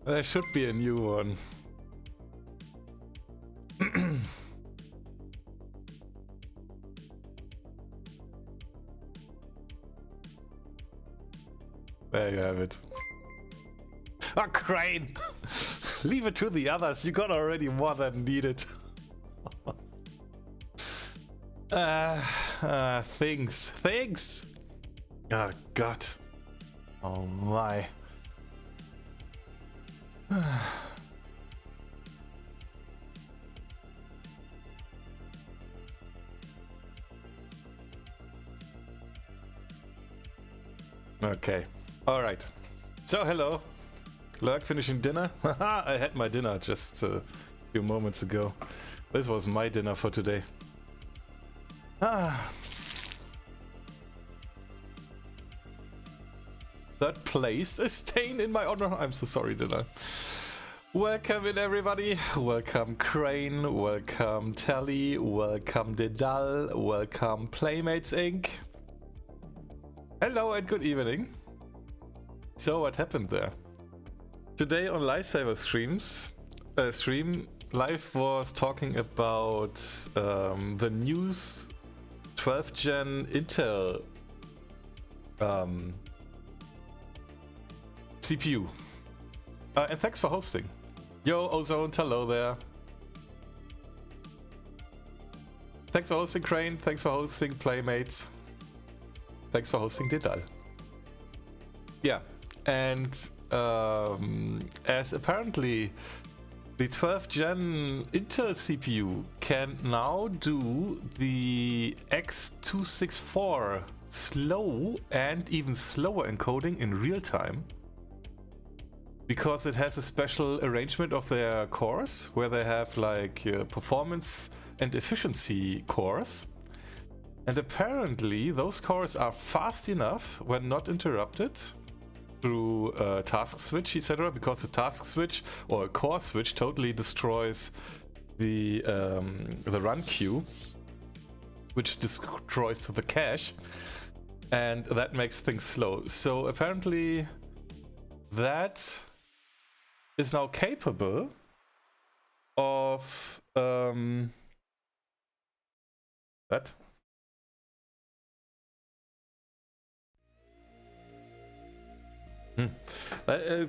There should be a new one. There you have it. Oh, Crane! Leave it to the others. You got already more than needed. Things! Oh, God. Oh, my. Okay. Alright. So, hello. Lurk, finishing dinner? Haha, I had my dinner just a few moments ago. This was my dinner for today. Third place, a stain in my honor. I'm so sorry, dinner. Welcome in, everybody. Welcome, Crane. Welcome, Tally. Welcome, Dedal. Welcome, Playmates Inc. Hello and good evening. So, what happened there? Today on Lifesaver stream, Live was talking about the news 12th gen Intel CPU. And thanks for hosting. Yo, Ozone, hello there. Thanks for hosting, Crane. Thanks for hosting, Playmates. Thanks for hosting, Dedal. Yeah, and as apparently the 12th gen Intel CPU can now do the X264 slow and even slower encoding in real time, because it has a special arrangement of their cores where they have like performance and efficiency cores, and apparently those cores are fast enough when not interrupted through a task switch, etc., because the task switch or a core switch totally destroys the run queue, which destroys the cache, and that makes things slow. So apparently that is now capable of that.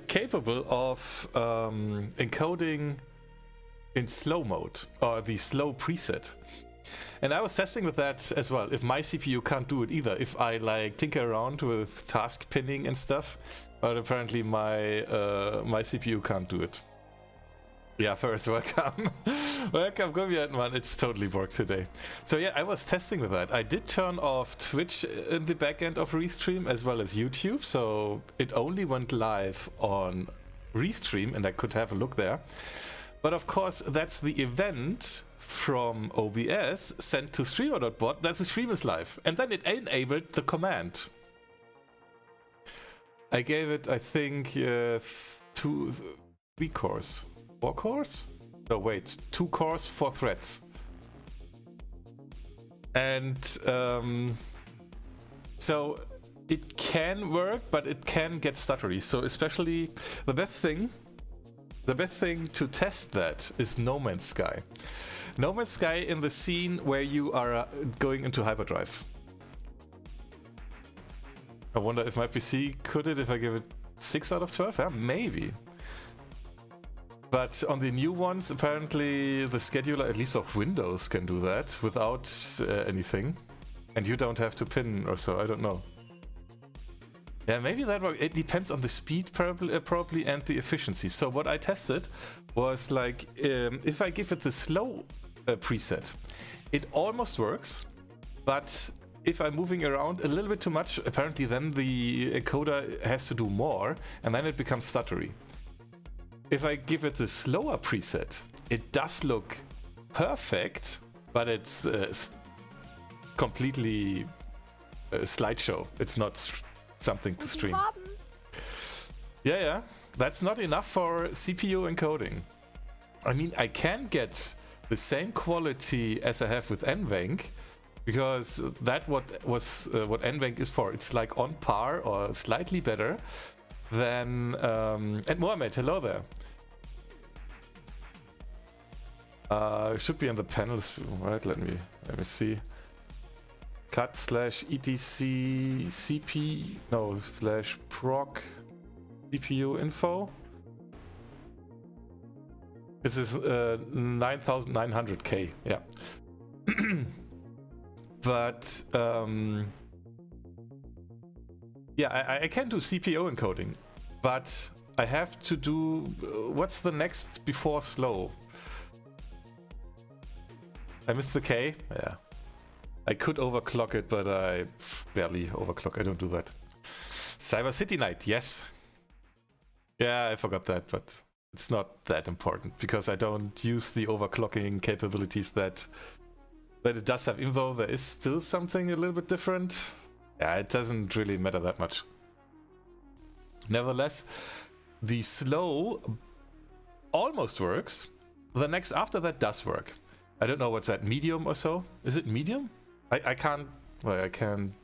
Capable of encoding in slow mode, or the slow preset. And I was testing with that as well, if my CPU can't do it either, if I like tinker around with task pinning and stuff, but apparently my my CPU can't do it. Yeah, first, welcome. Welcome, Gummiatman. It's totally worked today. So yeah, I was testing with that. I did turn off Twitch in the back end of Restream as well as YouTube, so it only went live on Restream and I could have a look there. But of course, that's the event from OBS sent to streamer.bot that the stream is live. And then it enabled the command. I gave it, I think, 3 cores. 4 cores? No, wait. 2 cores, 4 threads. And so it can work, but it can get stuttery. So especially the best thing to test that is No Man's Sky. No Man's Sky in the scene where you are going into hyperdrive. I wonder if my PC could it if I give it 6 out of 12? Yeah, maybe. But on the new ones, apparently the scheduler, at least of Windows, can do that without anything. And you don't have to pin or so, I don't know. Yeah, maybe that works. It depends on the speed probably and the efficiency. So what I tested was like, if I give it the slow preset, it almost works. But if I'm moving around a little bit too much, apparently then the encoder has to do more, and then it becomes stuttery. If I give it the slower preset, it does look perfect, but it's completely a slideshow. It's not something to stream. Yeah, that's not enough for CPU encoding. I mean, I can get the same quality as I have with NVENC, because that what NVENC is for. It's like on par or slightly better then and Mohammed, hello there. Should be in the panels, right? Let me see. Cut / etc cp no / proc CPU info. This is 9900K, yeah. But yeah, I can do CPO encoding, but I have to do what's the next before slow? I missed the K. Yeah, I could overclock it, but I barely overclock. I don't do that. Cyber City Night, yes. Yeah, I forgot that, but it's not that important because I don't use the overclocking capabilities that it does have, even though there is still something a little bit different. Yeah, it doesn't really matter that much. Nevertheless, the slow almost works. The next after that does work. I don't know what's that, medium or so? Is it medium? I can't, well, I can't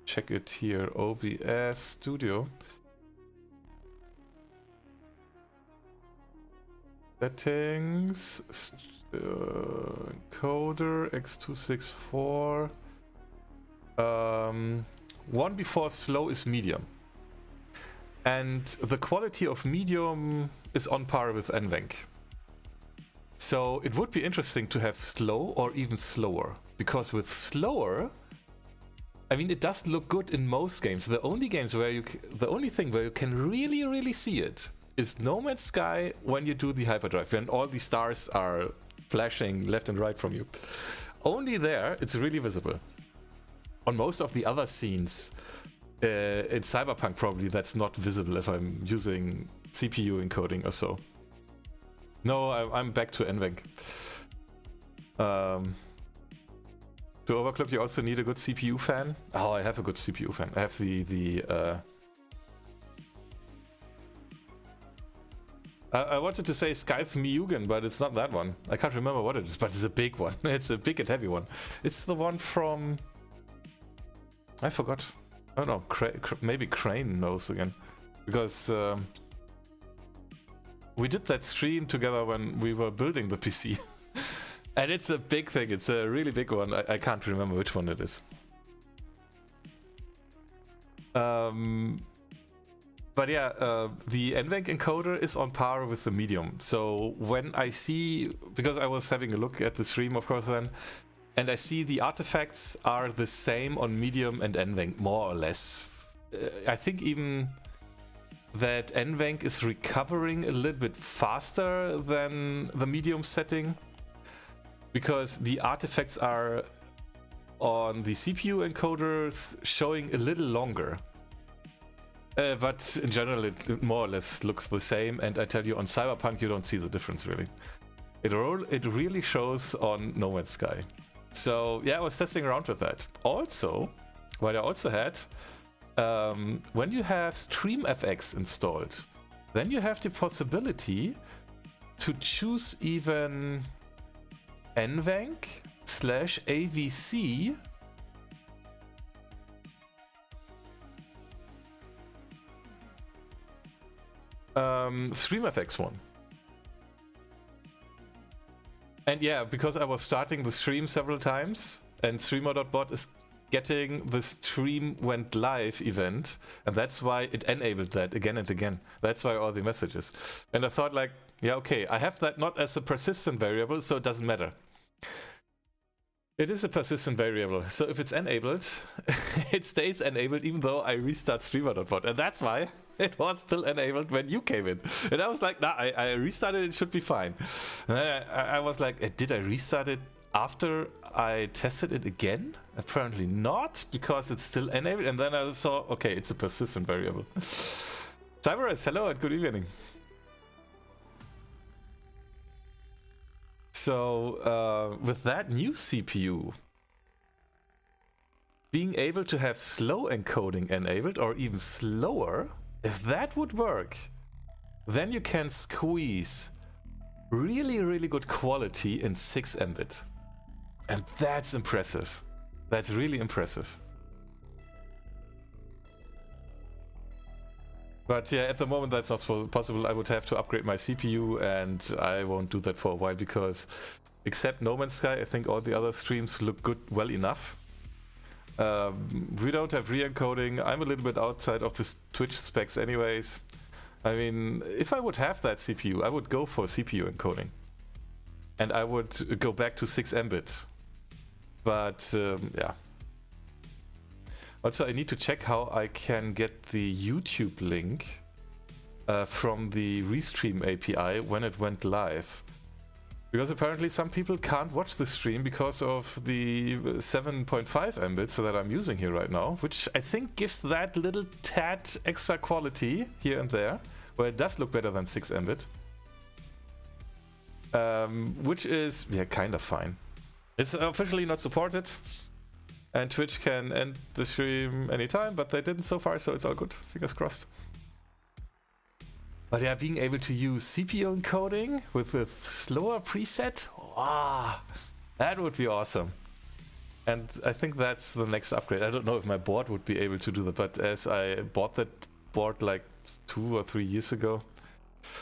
check it here. OBS Studio. Settings, encoder, X264. One before slow is medium. And the quality of medium is on par with NVENC. So it would be interesting to have slow or even slower. Because with slower, I mean, it does look good in most games. The only games where the only thing where you can really see it is No Man's Sky when you do the hyperdrive, when all the stars are flashing left and right from you. Only there, it's really visible. On most of the other scenes, in Cyberpunk probably that's not visible if I'm using CPU encoding or so. No, I'm back to NVENC. To overclock, you also need a good CPU fan. Oh, I have a good CPU fan. I have I wanted to say Scythe Miyugen, but it's not that one. I can't remember what it is, but it's a big one. It's a big and heavy one. It's the one from... I forgot. I don't know. Maybe Crane knows again. Because we did that stream together when we were building the PC. And it's a big thing. It's a really big one. I can't remember which one it is. But yeah, the NVENC encoder is on par with the medium. So when I see, because I was having a look at the stream, of course, then, and I see the artifacts are the same on medium and NVENC, more or less. I think even that NVENC is recovering a little bit faster than the medium setting, because the artifacts are on the CPU encoders showing a little longer. But in general, it more or less looks the same. And I tell you, on Cyberpunk, you don't see the difference, really. It really shows on No Man's Sky. So, yeah, I was testing around with that. Also, what I also had, when you have StreamFX installed, then you have the possibility to choose even NVENC/AVC StreamFX one. And yeah, because I was starting the stream several times and streamer.bot is getting the stream went live event, and that's why it enabled that again and again. That's why all the messages. And I thought, like, yeah, okay, I have that not as a persistent variable, so it doesn't matter. It is a persistent variable, so if it's enabled, it stays enabled even though I restart streamer.bot, and that's why it was still enabled when you came in. And I was like, nah, I restarted, it should be fine. And then I was like, did I restart it after I tested it again? Apparently not, because it's still enabled. And then I saw, okay, it's a persistent variable. Cyberus, hello and good evening. So with that new CPU, being able to have slow encoding enabled or even slower, if that would work, then you can squeeze really good quality in 6 Mbit. And that's impressive. That's really impressive. But yeah, at the moment that's not possible. I would have to upgrade my CPU, and I won't do that for a while because, except No Man's Sky, I think all the other streams look good, well enough. We don't have re-encoding. I'm a little bit outside of the Twitch specs anyways. I mean, if I would have that CPU, I would go for CPU encoding. And I would go back to 6 Mbit. But yeah. Also, I need to check how I can get the YouTube link from the Restream API when it went live. Because apparently some people can't watch the stream because of the 7.5 Mbits that I'm using here right now, which I think gives that little tad extra quality here and there, where it does look better than 6 Mbit. Which is, yeah, kind of fine. It's officially not supported, and Twitch can end the stream anytime, but they didn't so far, so it's all good. Fingers crossed. But yeah, being able to use CPU encoding with a slower preset, wow, that would be awesome. And I think that's the next upgrade. I don't know if my board would be able to do that, but as I bought that board like 2 or 3 years ago,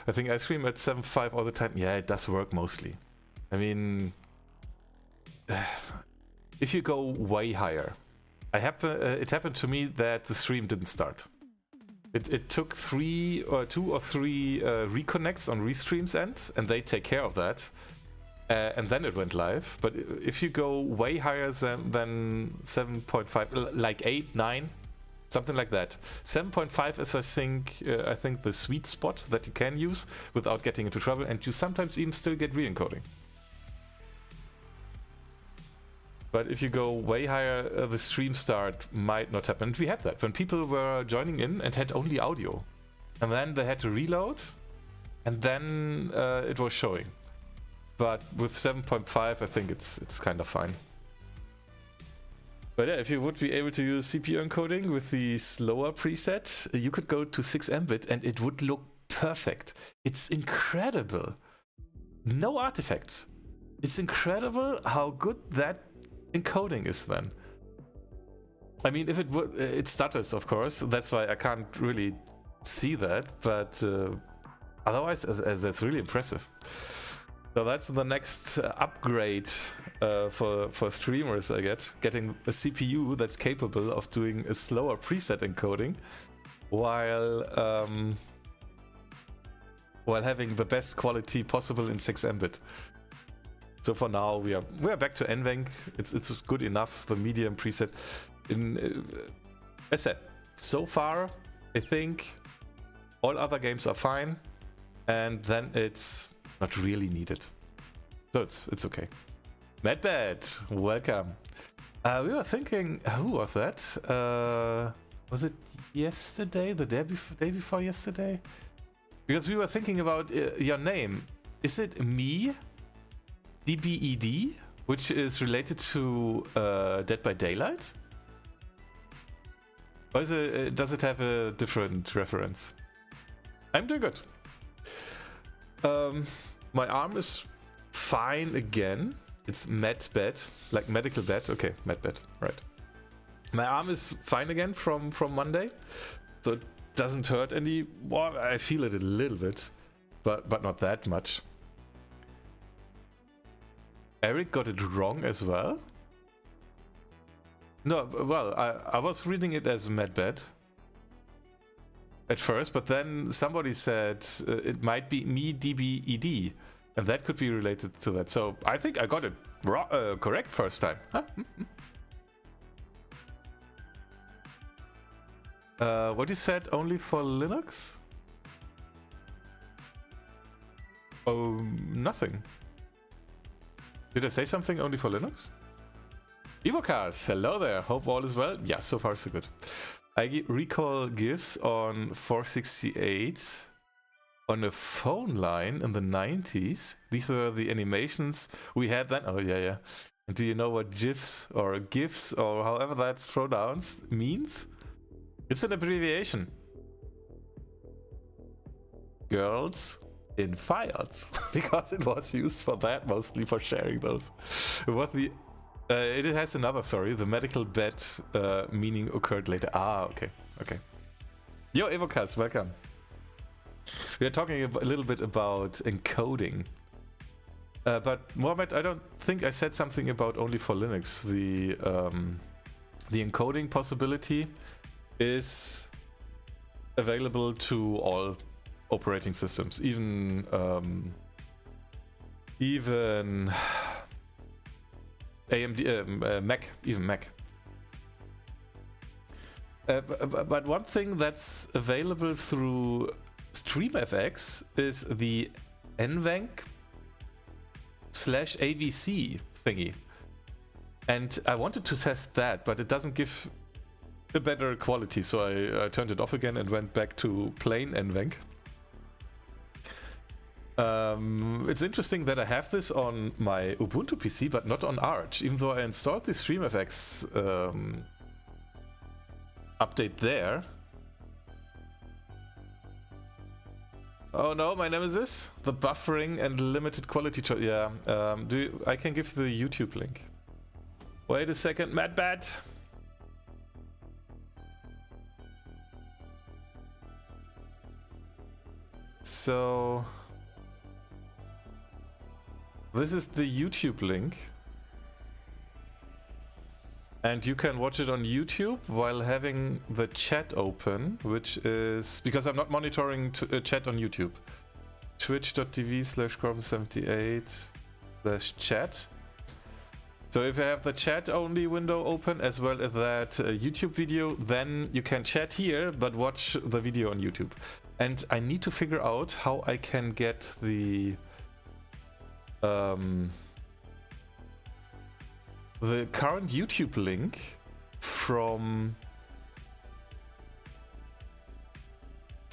I think I stream at 7.5 all the time. Yeah, it does work mostly. I mean, if you go way higher, it happened to me that the stream didn't start. It took 2 or 3 reconnects on Restream's end, and they take care of that. And then it went live. But if you go way higher than 7.5, like 8, 9, something like that. 7.5 is, I think, the sweet spot that you can use without getting into trouble, and you sometimes even still get re-encoding. But if you go way higher, the stream start might not happen. And we had that when people were joining in and had only audio. And then they had to reload, and then it was showing. But with 7.5, I think it's kind of fine. But yeah, if you would be able to use CPU encoding with the slower preset, you could go to 6 Mbit and it would look perfect. It's incredible. No artifacts. It's incredible how good that encoding is then. I mean, if it would, it stutters, of course. That's why I can't really see that. But otherwise, that's really impressive. So that's the next upgrade for streamers, I guess. Getting a CPU that's capable of doing a slower preset encoding while having the best quality possible in 6 Mbit. So for now, we are back to NVENC. It's good enough. The medium preset. As said, so far, I think all other games are fine, and then it's not really needed. So it's okay. Madbad, welcome. We were thinking, who was that? Was it yesterday? The day before yesterday? Because we were thinking about your name. Is it me? DBED, which is related to Dead by Daylight? Or does it have a different reference? I'm doing good. My arm is fine again. It's medbed, like medical bed. Okay, medbed, right. My arm is fine again from Monday, so it doesn't hurt anymore. I feel it a little bit, but not that much. Eric got it wrong as well? No, well, I was reading it as medbed at first, but then somebody said it might be me DBED, and that could be related to that. So I think I got it correct first time. Huh? What you said, only for Linux? Oh, nothing. Did I say something only for Linux? Evocars, hello there. Hope all is well. Yeah, so far so good. I recall GIFs on 468 on a phone line in the 90s. These were the animations we had then. Oh, yeah. And do you know what GIFs or GIFs or however that's pronounced means? It's an abbreviation. Girls in files, because it was used for that, mostly for sharing those. It has another, sorry, the medical bed meaning occurred later. Ah, okay. Yo, Evocast, welcome. We are talking a little bit about encoding. But Mohammed, I don't think I said something about only for Linux. The encoding possibility is available to all operating systems, even AMD, Mac, even Mac. But one thing that's available through StreamFX is the NVENC/AVC thingy. And I wanted to test that, but it doesn't give a better quality, so I turned it off again and went back to plain NVENC. It's interesting that I have this on my Ubuntu PC, but not on Arch, even though I installed the StreamFX update there. Oh no, my nemesis, the buffering and limited quality. Yeah, I can give the YouTube link. Wait a second, MadBat. So this is the YouTube link. And you can watch it on YouTube while having the chat open, which is because I'm not monitoring chat on YouTube. Twitch.tv/Chrome78/chat. So if you have the chat only window open as well as that YouTube video, then you can chat here but watch the video on YouTube. And I need to figure out how I can get the current YouTube link from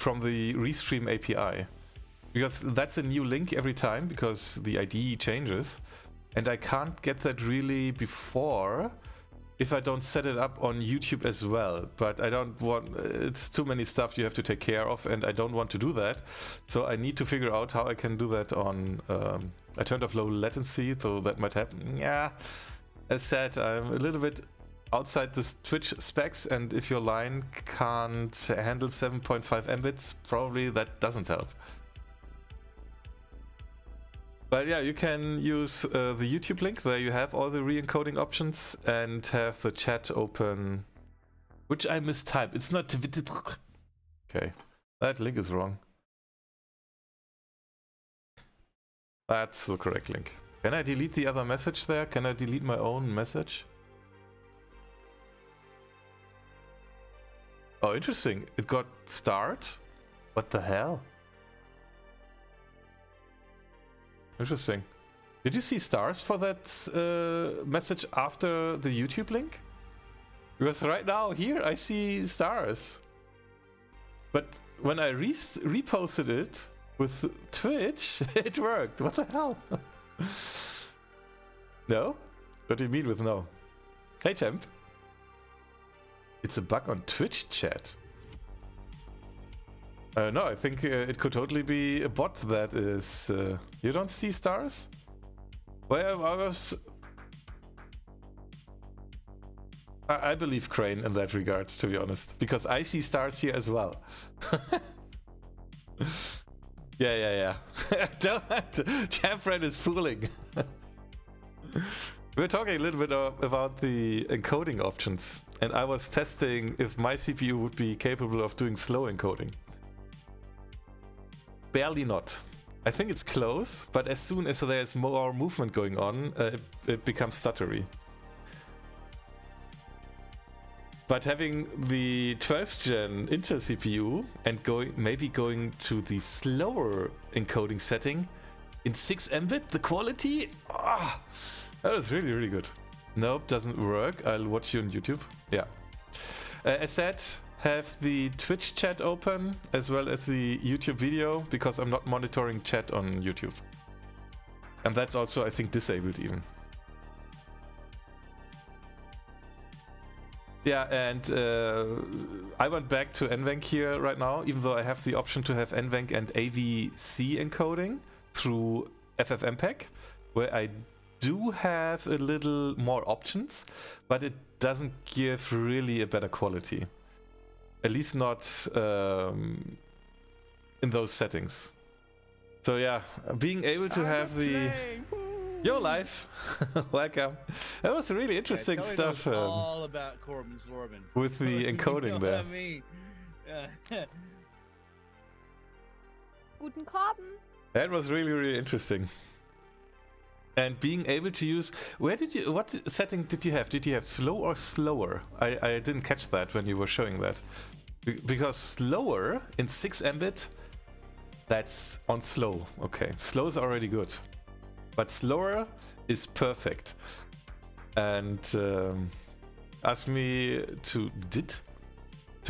the Restream API, because that's a new link every time because the IDE changes, and I can't get that really before if I don't set it up on YouTube as well. But I don't want, it's too many stuff you have to take care of, and I don't want to do that, so I need to figure out how I can do that on I turned off low latency, so that might happen. Yeah. As said, I'm a little bit outside the Twitch specs, and if your line can't handle 7.5 Mbits, probably that doesn't help. But yeah, you can use the YouTube link. There you have all the re-encoding options and have the chat open, which I mistyped. It's not... Okay, that link is wrong. That's the correct link. Can I delete the other message there? Can I delete my own message? Oh, interesting. It got start? What the hell? Interesting. Did you see stars for that message after the YouTube link? Because right now, here, I see stars. But when I reposted it with Twitch, it worked. What the hell? No? What do you mean with no? Hey, champ. It's a bug on Twitch chat. No, I think it could totally be a bot that is... you don't see stars? Well, I believe Crane in that regard, to be honest. Because I see stars here as well. Yeah. Chamfred is fooling. We're talking a little bit about the encoding options, and I was testing if my CPU would be capable of doing slow encoding. Barely not. I think it's close, but as soon as there's more movement going on, it becomes stuttery. But having the 12th gen Intel CPU and maybe going to the slower encoding setting in 6 Mbit, the quality, that is really, really good. Nope, doesn't work. I'll watch you on YouTube. Yeah. As said, have the Twitch chat open as well as the YouTube video, because I'm not monitoring chat on YouTube. And that's also, I think, disabled even. Yeah, and I went back to NVENC here right now, even though I have the option to have NVENC and AVC encoding through FFmpeg, where I do have a little more options, but it doesn't give really a better quality. At least not in those settings. So yeah, being able to have the Yo Life, welcome. That was really interesting stuff. All about Corbin's Lorben. With the encoding you know there. What I mean? Yeah. Guten Korben. That was really, really interesting. And being able to use, what setting did you have? Did you have slow or slower? I didn't catch that when you were showing that. Because slower in 6 Mbit, that's on slow. Okay, slow is already good. But slower is perfect. And ask me to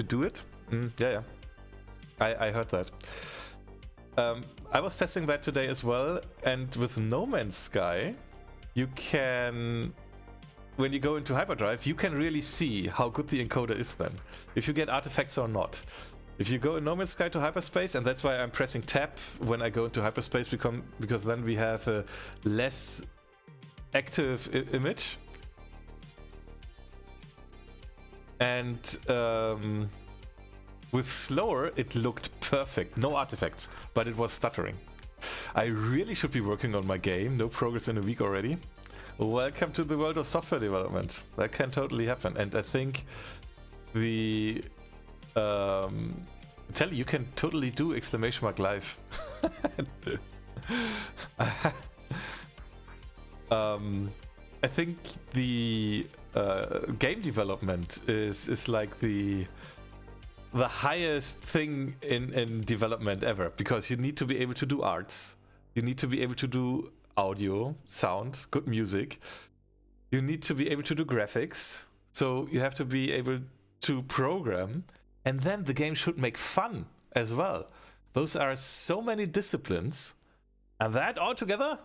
do it? Yeah. I heard that. I was testing that today as well, and with No Man's Sky, you can, when you go into hyperdrive, you can really see how good the encoder is then, if you get artifacts or not. If you go in No Man's Sky to hyperspace, and that's why I'm pressing tab when I go into hyperspace, because then we have a less active image. And with slower, it looked perfect. No artifacts, but it was stuttering. I really should be working on my game. No progress in a week already. Welcome to the world of software development. That can totally happen. And I think the... tell you can totally do exclamation mark live. I think the game development is like the highest thing in development ever, because you need to be able to do arts, you need to be able to do audio, sound, good music, you need to be able to do graphics, so you have to be able to program, and then the game should make fun as well. Those are so many disciplines, and that all together,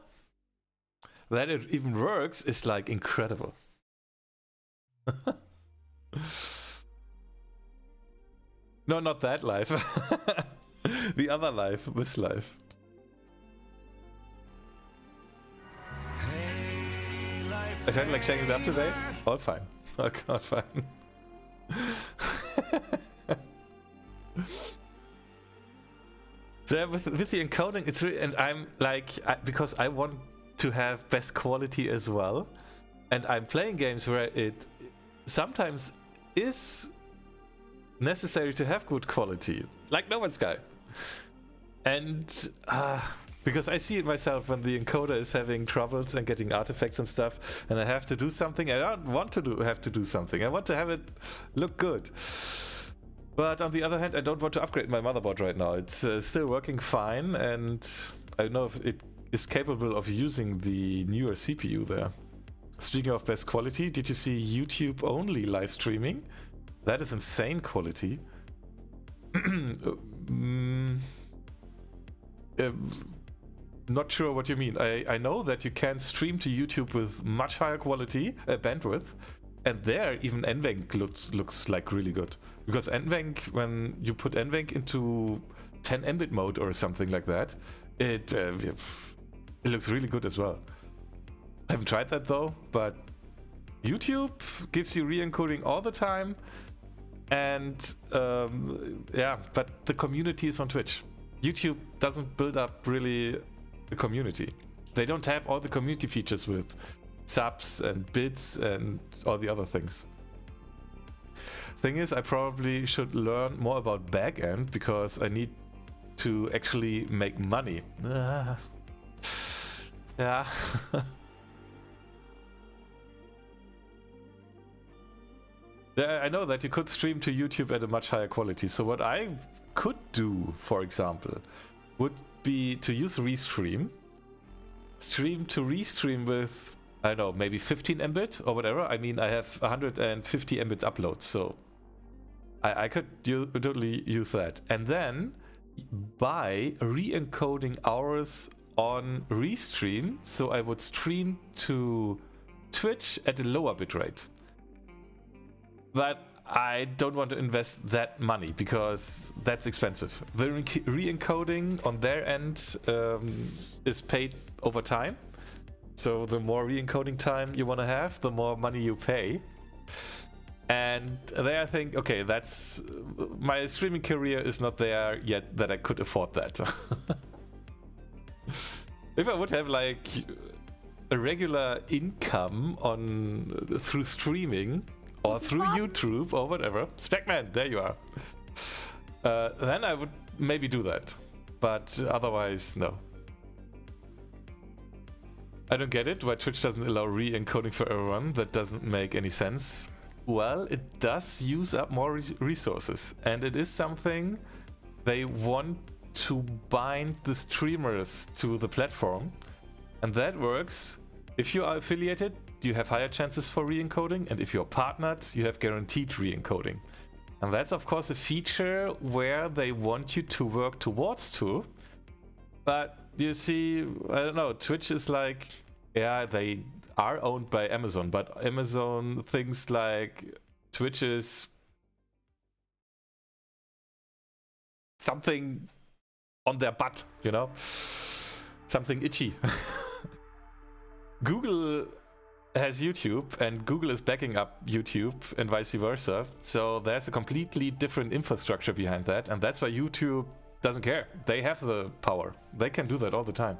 that it even works, is like incredible. No, not that life. The other life, this life. I felt like shaking it up today. All fine. Okay, all fine. So with the encoding, it's really, and I'm like, because I want to have best quality as well, and I'm playing games where it sometimes is necessary to have good quality, like No Man's Sky. And because I see it myself when the encoder is having troubles and getting artifacts and stuff, and I have to do something. I don't want to have to do something. I want to have it look good. But on the other hand, I don't want to upgrade my motherboard right now. It's still working fine, and I don't know if it is capable of using the newer CPU there. Speaking of best quality, did you see YouTube only live streaming? That is insane quality. Not sure what you mean. I know that you can stream to YouTube with much higher quality, bandwidth, and there even NVENC looks like really good. Because NVENC, when you put NVENC into 10 Mbit mode or something like that, it looks really good as well. I haven't tried that though, but YouTube gives you re-encoding all the time. And yeah, but the community is on Twitch. YouTube doesn't build up really the community. They don't have all the community features with subs and bits and all the other things. Thing is, I probably should learn more about backend because I need to actually make money. Yeah. Yeah, I know that you could stream to YouTube at a much higher quality. So what I could do, for example, would be to use Restream. Stream to Restream with, I don't know, maybe 15 Mbit or whatever. I mean, I have 150 Mbit uploads, so I could totally use that. And then by re-encoding hours on Restream, so I would stream to Twitch at a lower bitrate. But I don't want to invest that money because that's expensive. The re-encoding on their end is paid over time. So the more re-encoding time you want to have, the more money you pay. And And there I think, okay, that's my streaming career is not there yet that I could afford that. If I would have like a regular income on through streaming or through YouTube or whatever, Specman, there you are. Then I would maybe do that, but otherwise no. I don't get it why Twitch doesn't allow re-encoding for everyone. That doesn't make any sense. Well, it does use up more resources, and it is something they want to bind the streamers to the platform, and that works. If you are affiliated, you have higher chances for re-encoding, and if you're partnered, you have guaranteed re-encoding. And that's of course a feature where they want you to work towards too. But you see, I don't know, Twitch is like, yeah, they are owned by Amazon, but Amazon thinks like Twitch is something on their butt, you know? Something itchy. Google has YouTube, and Google is backing up YouTube and vice versa. So there's a completely different infrastructure behind that, and that's why YouTube doesn't care. They have the power. They can do that all the time.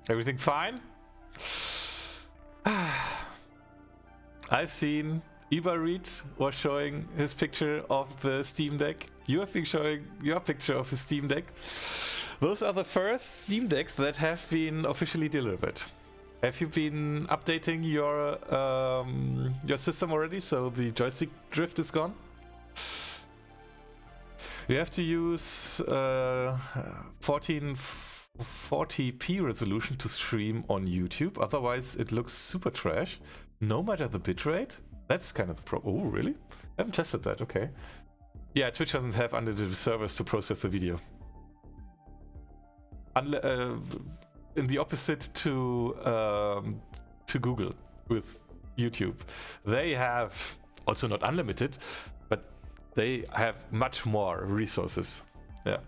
Everything fine? I've seen Ibarit was showing his picture of the Steam Deck. You have been showing your picture of the Steam Deck. Those are the first Steam Decks that have been officially delivered. Have you been updating your system already, so the joystick drift is gone? You have to use 1440p resolution to stream on YouTube, otherwise it looks super trash, no matter the bitrate. That's kind of the problem. Oh, really? I haven't tested that, okay. Yeah, Twitch doesn't have unlimited servers to process the video. In the opposite to Google with YouTube. They have also not unlimited, but they have much more resources. Yeah.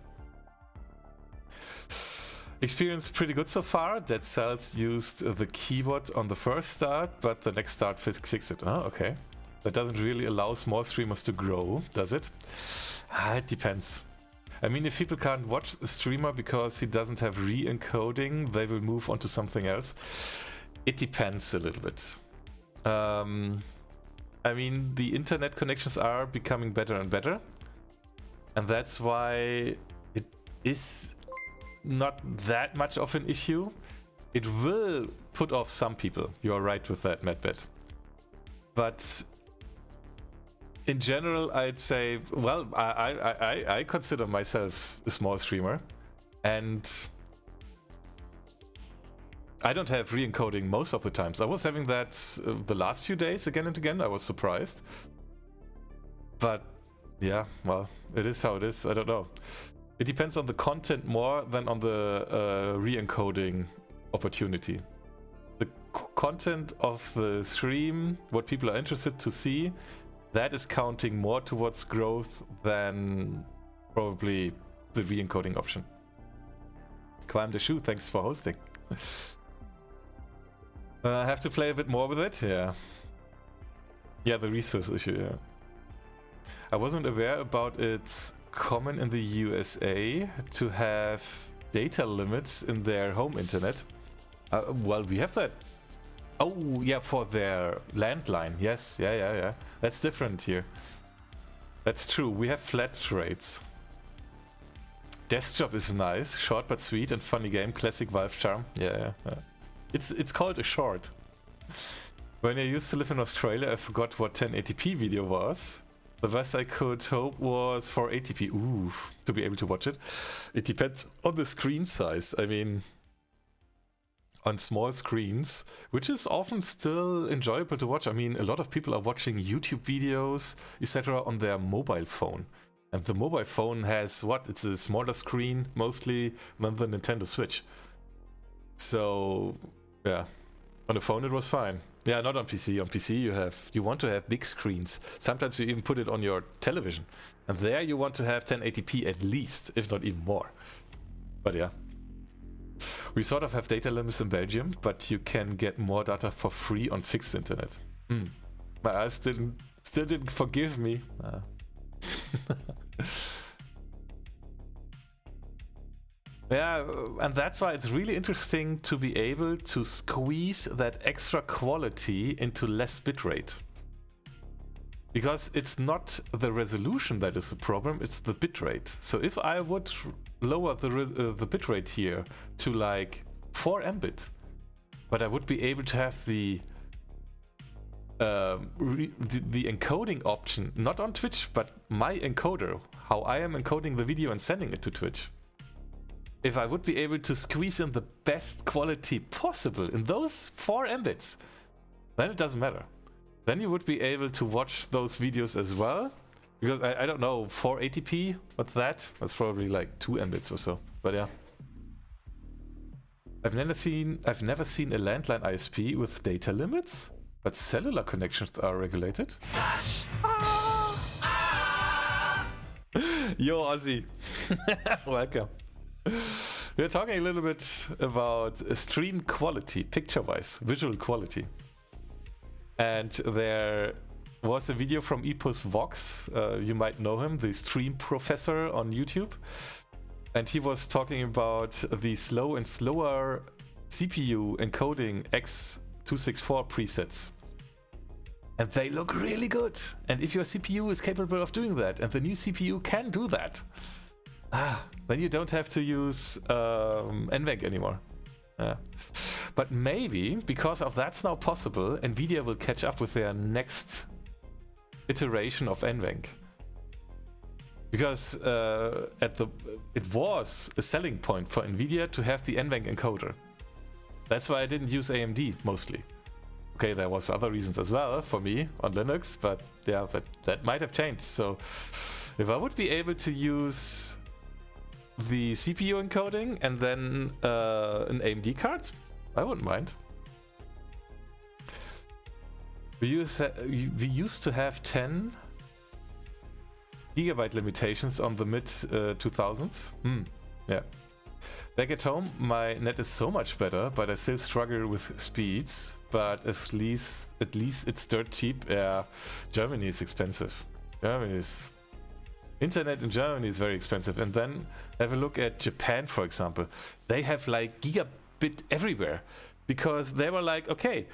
Experience pretty good so far. Dead Cells used the keyboard on the first start, but the next start fixed it. Oh, okay. That doesn't really allow small streamers to grow, does it? It depends. I mean, if people can't watch a streamer because he doesn't have re-encoding, they will move on to something else. It depends a little bit. I mean, the internet connections are becoming better and better. And that's why it is not that much of an issue. It will put off some people. You're right with that, Madbet. But in general, I'd say, well, I consider myself a small streamer, and I don't have re-encoding most of the times. I was having that the last few days again and again. I was surprised. But yeah, well, it is how it is. I don't know. It depends on the content more than on the re-encoding opportunity. The content of the stream, what people are interested to see, that is counting more towards growth than probably the re-encoding option. Climb the shoe, thanks for hosting. I have to play a bit more with it, yeah. Yeah, the resource issue, yeah. I wasn't aware about it's common in the USA to have data limits in their home internet. Well, we have that. Oh, yeah, for their landline. Yes, yeah. That's different here. That's true. We have flat rates. Desktop is nice, short but sweet and funny game. Classic Valve charm. Yeah. It's called a short. When I used to live in Australia, I forgot what 1080p video was. The best I could hope was 480p. Ooh, to be able to watch it. It depends on the screen size. I mean, on small screens, which is often still enjoyable to watch. I mean, a lot of people are watching YouTube videos, etc. on their mobile phone. And the mobile phone has what? It's a smaller screen, mostly, than the Nintendo Switch. So, yeah. On the phone it was fine. Yeah, not on PC. On PC you want to have big screens. Sometimes you even put it on your television. And there you want to have 1080p at least, if not even more. But yeah. We sort of have data limits in Belgium, but you can get more data for free on fixed internet. My eyes still didn't forgive me. Yeah, and that's why it's really interesting to be able to squeeze that extra quality into less bitrate. Because it's not the resolution that is the problem, it's the bitrate. So if I would lower the bitrate here to like 4 Mbit, but I would be able to have the encoding option, not on Twitch, but my encoder, how I am encoding the video and sending it to Twitch. If I would be able to squeeze in the best quality possible in those 4 Mbits, then it doesn't matter. Then you would be able to watch those videos as well. Because I don't know, 480p, what's that? That's probably like 2 Mbits or so, but yeah. I've never seen a landline ISP with data limits, but cellular connections are regulated. Yo, Ozzy. Welcome. We're talking a little bit about stream quality, picture-wise, visual quality. And there was a video from Epos Vox, you might know him, the stream professor on YouTube. And he was talking about the slow and slower CPU encoding X264 presets. And they look really good. And if your CPU is capable of doing that, and the new CPU can do that, then you don't have to use NVENC anymore. But maybe, because of that's now possible, NVIDIA will catch up with their next iteration of NVENC. Because it was a selling point for NVIDIA to have the NVENC encoder. That's why I didn't use AMD mostly. Okay, there was other reasons as well for me on Linux, but yeah, that might have changed. So if I would be able to use the CPU encoding and then an AMD card, I wouldn't mind. We used to have 10 gigabyte limitations on the mid 2000s. Yeah. Back at home, my net is so much better, but I still struggle with speeds. But at least it's dirt cheap. Yeah, Germany is expensive. Internet in Germany is very expensive. And then have a look at Japan, for example. They have like gigabit everywhere because they were like, okay,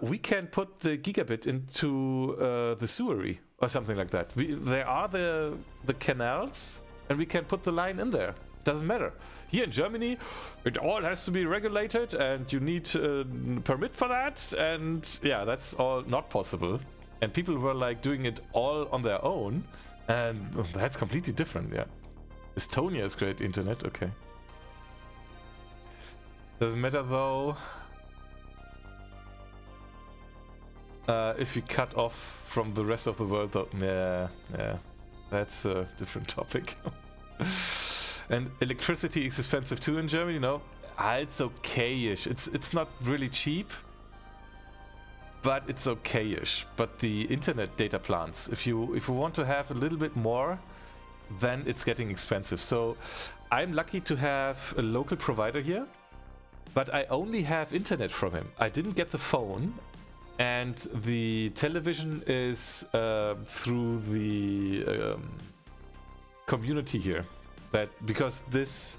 we can put the gigabit into the sewery or something like that. There are the canals and we can put the line in there. Doesn't matter. Here in Germany, it all has to be regulated and you need a permit for that. And yeah, that's all not possible. And people were like doing it all on their own. And that's completely different, yeah. Estonia has great internet, okay. Doesn't matter though. If you cut off from the rest of the world though, yeah, that's a different topic. And electricity is expensive too in Germany, no? It's okay-ish. It's not really cheap, but it's okay-ish. But the internet data plans, if you want to have a little bit more, then it's getting expensive. So I'm lucky to have a local provider here, but I only have internet from him. I didn't get the phone, and the television is through the community here. But because this,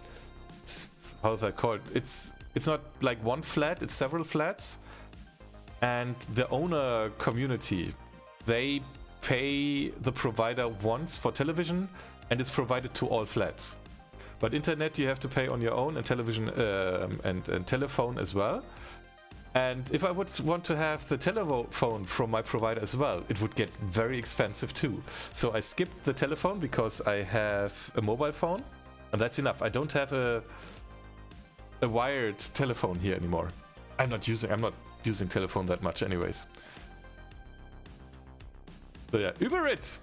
how's that called? It's not like one flat, it's several flats. And the owner community, they pay the provider once for television and it's provided to all flats. But internet you have to pay on your own, and television and telephone as well. And if I would want to have the telephone from my provider as well, it would get very expensive too. So I skipped the telephone because I have a mobile phone, and that's enough. I don't have a wired telephone here anymore. I'm not using telephone that much anyways. So yeah, Uber it!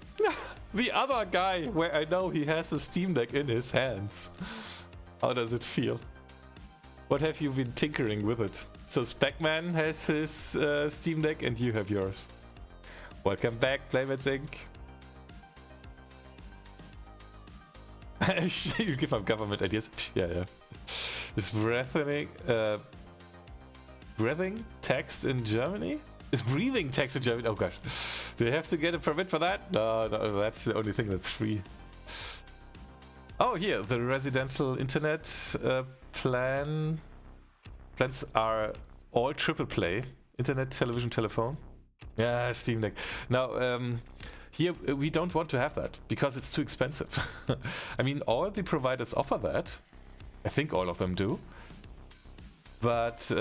The other guy where I know he has a Steam Deck in his hands. How does it feel? What have you been tinkering with it? So Specman has his Steam Deck and you have yours. Welcome back, Playmates Inc. You give up government ideas. Yeah. Is breathing text in Germany? Is breathing text in Germany? Oh gosh. Do you have to get a permit for that? No, that's the only thing that's free. Oh, here, the residential internet plans are all triple play. Internet, television, telephone. Yeah, Steam Deck. Now, here we don't want to have that because it's too expensive. I mean, all the providers offer that. I think all of them do. But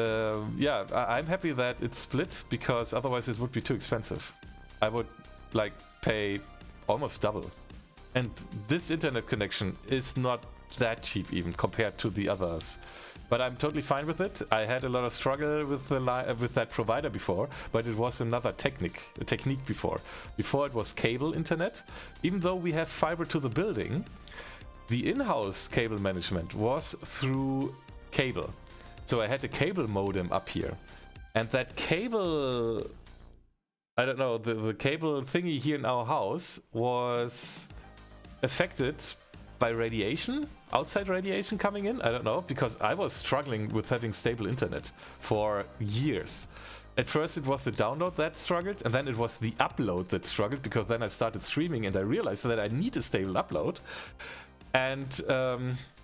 yeah, I'm happy that it's split because otherwise it would be too expensive. I would like pay almost double. And this internet connection is not that cheap even compared to the others. But I'm totally fine with it. I had a lot of struggle with that provider before, but it was another technique before. Before it was cable internet. Even though we have fiber to the building, the in-house cable management was through cable. So I had a cable modem up here. And that cable, I don't know, the cable thingy here in our house was affected by radiation, outside radiation coming in. I don't know, because I was struggling with having stable internet for years. At first it was the download that struggled, and then it was the upload that struggled, because then I started streaming and I realized that I need a stable upload. And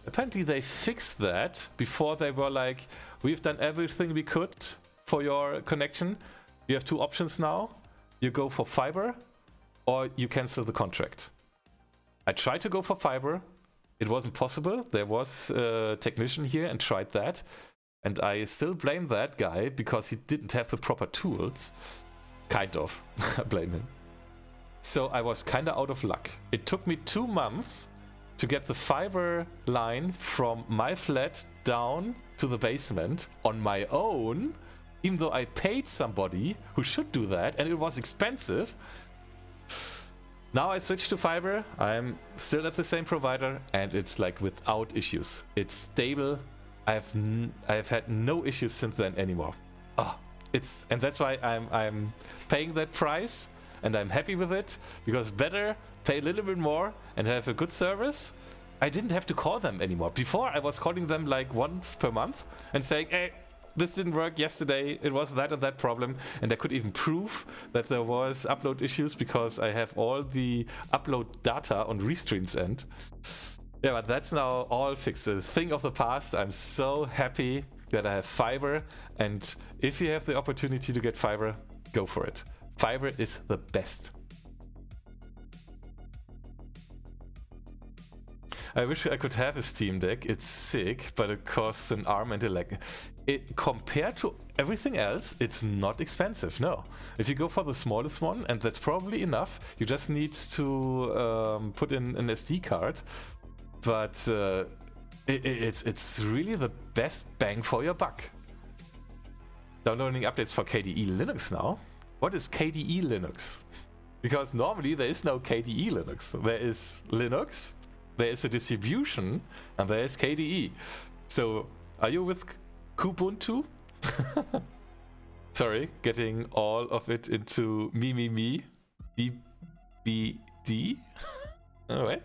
apparently they fixed that before. They were like, we've done everything we could for your connection. You have two options now. You go for fiber or you cancel the contract. I tried to go for fiber. It wasn't possible. There was a technician here and tried that. And I still blame that guy because he didn't have the proper tools. Kind of. I blame him. So I was kind of out of luck. It took me 2 months to get the fiber line from my flat down to the basement on my own, even though I paid somebody who should do that, and it was expensive. Now I switched to fiber. I'm still at the same provider, and it's like without issues. It's stable. I've had no issues since then anymore. And that's why I'm paying that price, and I'm happy with it, because better pay a little bit more and have a good service. I didn't have to call them anymore. Before I was calling them like once per month and saying, hey, this didn't work yesterday, it was that and that problem, and I could even prove that there was upload issues because I have all the upload data on Restream's end. Yeah, but that's now all fixed. A thing of the past. I'm so happy that I have fiber, and if you have the opportunity to get fiber, go for it. Fiber is the best. I wish I could have a Steam Deck. It's sick, but it costs an arm and a leg. Compared to everything else, it's not expensive, no. If you go for the smallest one, and that's probably enough, you just need to put in an SD card. But it's really the best bang for your buck. Downloading updates for KDE Linux now. What is KDE Linux? Because normally there is no KDE Linux. There is Linux, there is a distribution, and there is KDE. So, are you with Kubuntu? Sorry, getting all of it into me, BBD. Alright.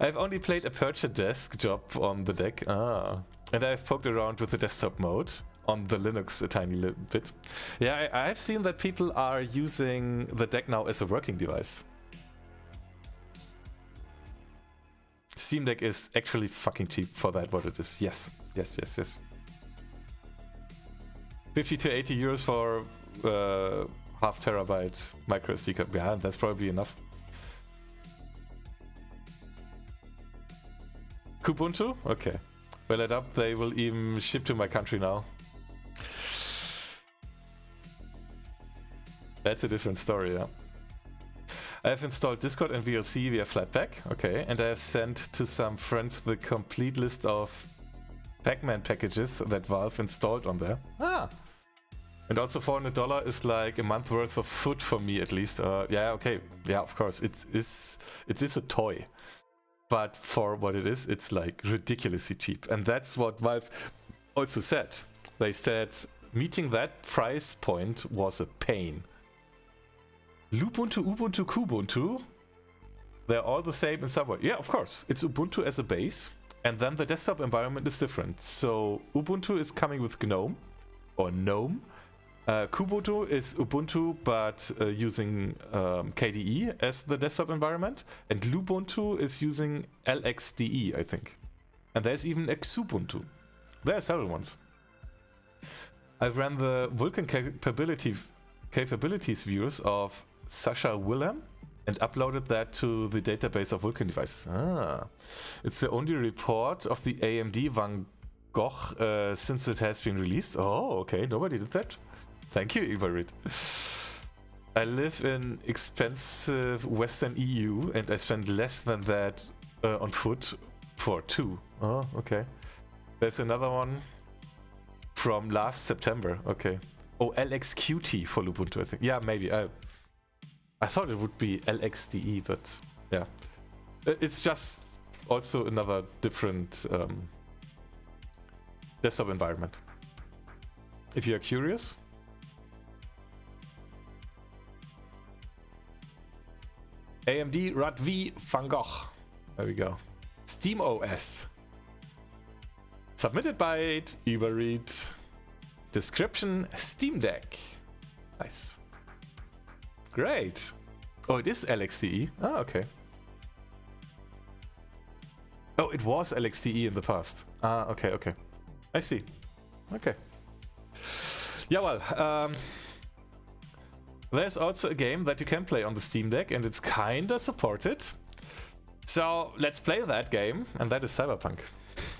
I've only played Aperture Desk job on the deck. And I've poked around with the desktop mode on the Linux a tiny little bit. Yeah, I've seen that people are using the deck now as a working device. Steam Deck is actually fucking cheap for that, what it is. Yes. 50 to 80 euros for half terabyte micro SD card. Yeah, that's probably enough. Kubuntu? Okay. Well, it up. They will even ship to my country now. That's a different story, yeah. I have installed Discord and VLC via Flatpak, okay, and I have sent to some friends the complete list of Pac-Man packages that Valve installed on there. And also $400 is like a month worth of food for me at least. Yeah, okay, yeah, of course, it is a toy. But for what it is, it's like ridiculously cheap. And that's what Valve also said. They said meeting that price point was a pain. Lubuntu, Ubuntu, Kubuntu, they're all the same in some way. Yeah, of course. It's Ubuntu as a base, And then the desktop environment is different. So Ubuntu is coming with GNOME or GNOME. Kubuntu is Ubuntu, but using KDE as the desktop environment. And Lubuntu is using LXDE, I think. And there's even Xubuntu. There are several ones. I've ran the Vulkan capabilities views of Sasha Willem and uploaded that to the database of Vulkan devices. It's the only report of the AMD Van Gogh since it has been released. Oh, okay, nobody did that. Thank you, Ivarit. I live in expensive Western EU and I spend less than that on food for 2. Oh, okay. There's another one from last September. Okay. Oh, LXQT for Lubuntu, I think. Yeah, maybe. I thought it would be LXDE, but yeah. It's just also another different desktop environment. If you are curious. AMD Radvi Van Gogh. There we go. Steam OS. Submitted by Ivarit. Description: Steam Deck. Nice. Great. Oh, it is LXDE. Ah, okay. Oh, it was LXDE in the past. Ah, okay, okay. I see. Okay. Yeah, well, there's also a game that you can play on the Steam Deck, and it's kinda supported. So let's play that game, and that is Cyberpunk.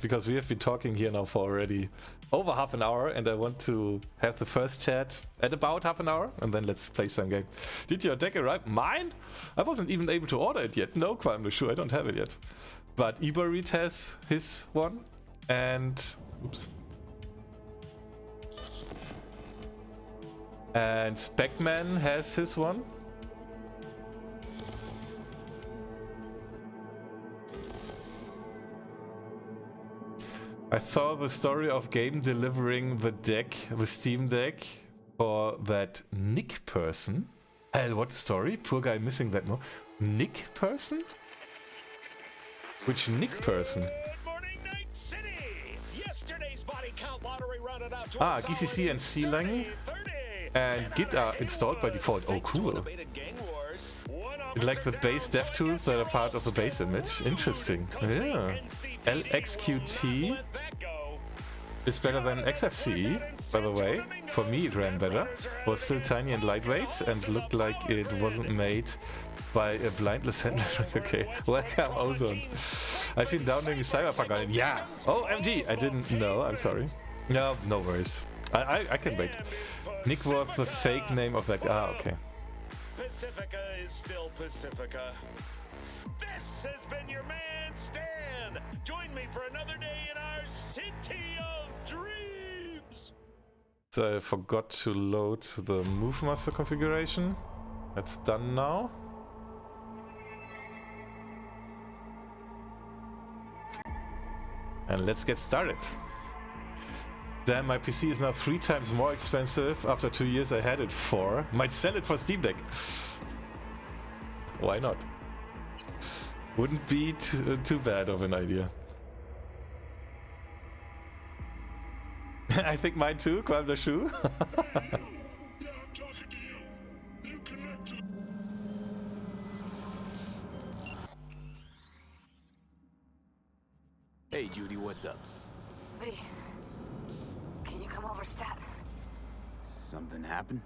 Because we have been talking here now for already over half an hour, and I want to have the first chat at about half an hour, and then let's play some game. Did your deck arrive? Mine? I wasn't even able to order it yet. No, quite sure, I don't have it yet. But Ibarit has his one, and oops. And Specman has his one. I saw the story of Game delivering the deck, the Steam Deck, for that Nick person. Hell, what story? Poor guy missing that no. Nick person? Which Nick person? Good morning, Night City. Yesterday's body count lottery rounded out to Ah, GCC and C-Lang and Git are installed by default. Oh, cool. Like the base dev tools that are part of the base image. Interesting. Yeah. LXQT is better than XFCE, by the way. For me it ran better. Was still tiny and lightweight and looked like it wasn't made by a blindless handless. Okay, welcome Ozone. I've been downloading Cyberpunk on it. Yeah. Oh, MG, I didn't know. I'm sorry. No, no worries. I can wait. Nick was the fake name of that. Ah, okay. Pacifica is still Pacifica. This has been your man Stan. Join me for another day in our city of dreams. So I forgot to load the MoveMaster configuration. That's done now. And let's get started. Damn, my PC is now 3 times more expensive. After 2 years I had it for. Might sell it for Steam Deck. Why not? Wouldn't be too bad of an idea. I think mine too, Quam the Shoe. Hey Judy, what's up? Lee, can you come over, stat? Something happened?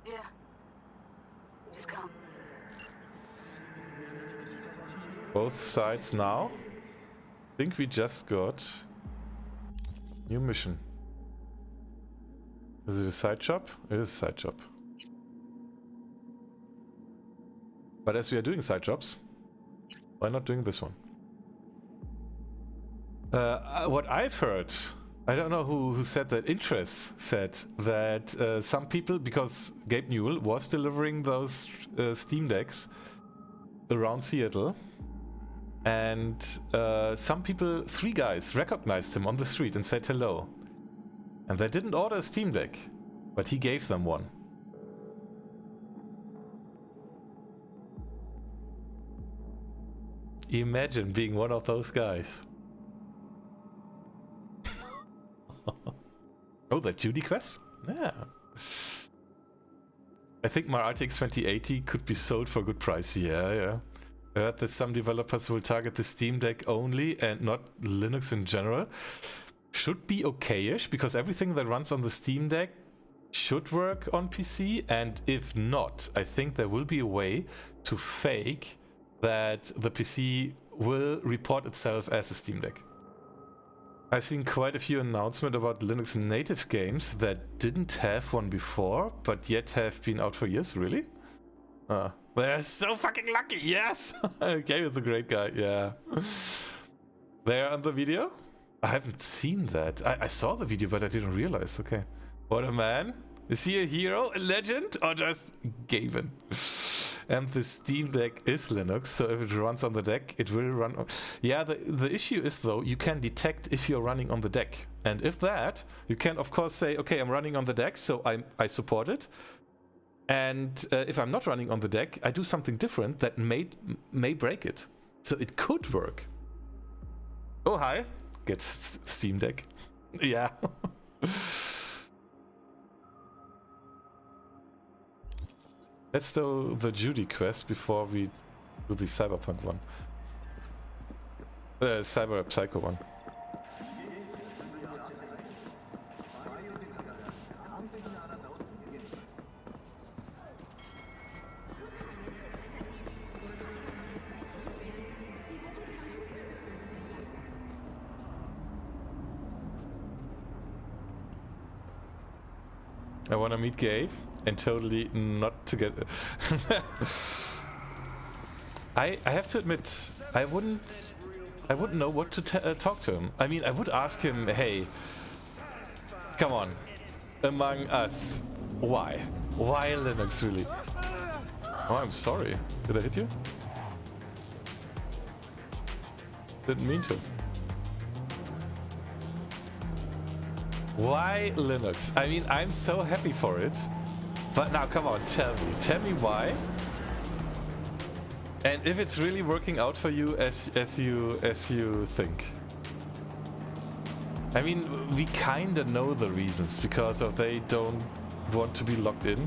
Yeah. Just come. Both sides now. Think we just got new mission. Is it a side job? It is a side job. But as we are doing side jobs, why not doing this one? What I've heard, I don't know who said that. Interest said that some people, because Gabe Newell was delivering those Steam Decks around Seattle, and some people, 3 guys, recognized him on the street and said hello. And they didn't order a Steam Deck, but he gave them one. Imagine being one of those guys. Oh, that Judy quest? Yeah. I think my RTX 2080 could be sold for a good price. Yeah. I heard that some developers will target the Steam Deck only and not Linux in general. Should be okay-ish, because everything that runs on the Steam Deck should work on PC, and if not, I think there will be a way to fake that the PC will report itself as a Steam Deck. I've seen quite a few announcements about Linux native games that didn't have one before, but yet have been out for years. Really? They're so fucking lucky. Yes. Game is a great guy. Yeah. They're on the video. I haven't seen that. I saw the video, but I didn't realize. Okay. What a man. Is he a hero, a legend, or just Gavin? And the Steam Deck is Linux, so if it runs on the deck, it will run on... Yeah, the issue is, though, you can detect if you're running on the deck. And if that, you can, of course, say, okay, I'm running on the deck, so I support it. And if I'm not running on the deck, I do something different that may break it. So it could work. Oh, hi. Gets Steam Deck. Yeah. Let's do the Judy quest before we do the Cyberpunk one. Cyberpsycho one. I wanna meet Gabe and totally not to get... I have to admit, I wouldn't know what to talk to him. I mean, I would ask him, hey, come on, Among Us, why? Why Linux, really? Oh, I'm sorry. Did I hit you? Didn't mean to. Why Linux? I mean, I'm so happy for it. But now, come on, tell me why. And if it's really working out for you as you think. I mean, we kinda know the reasons, because of they don't want to be locked in,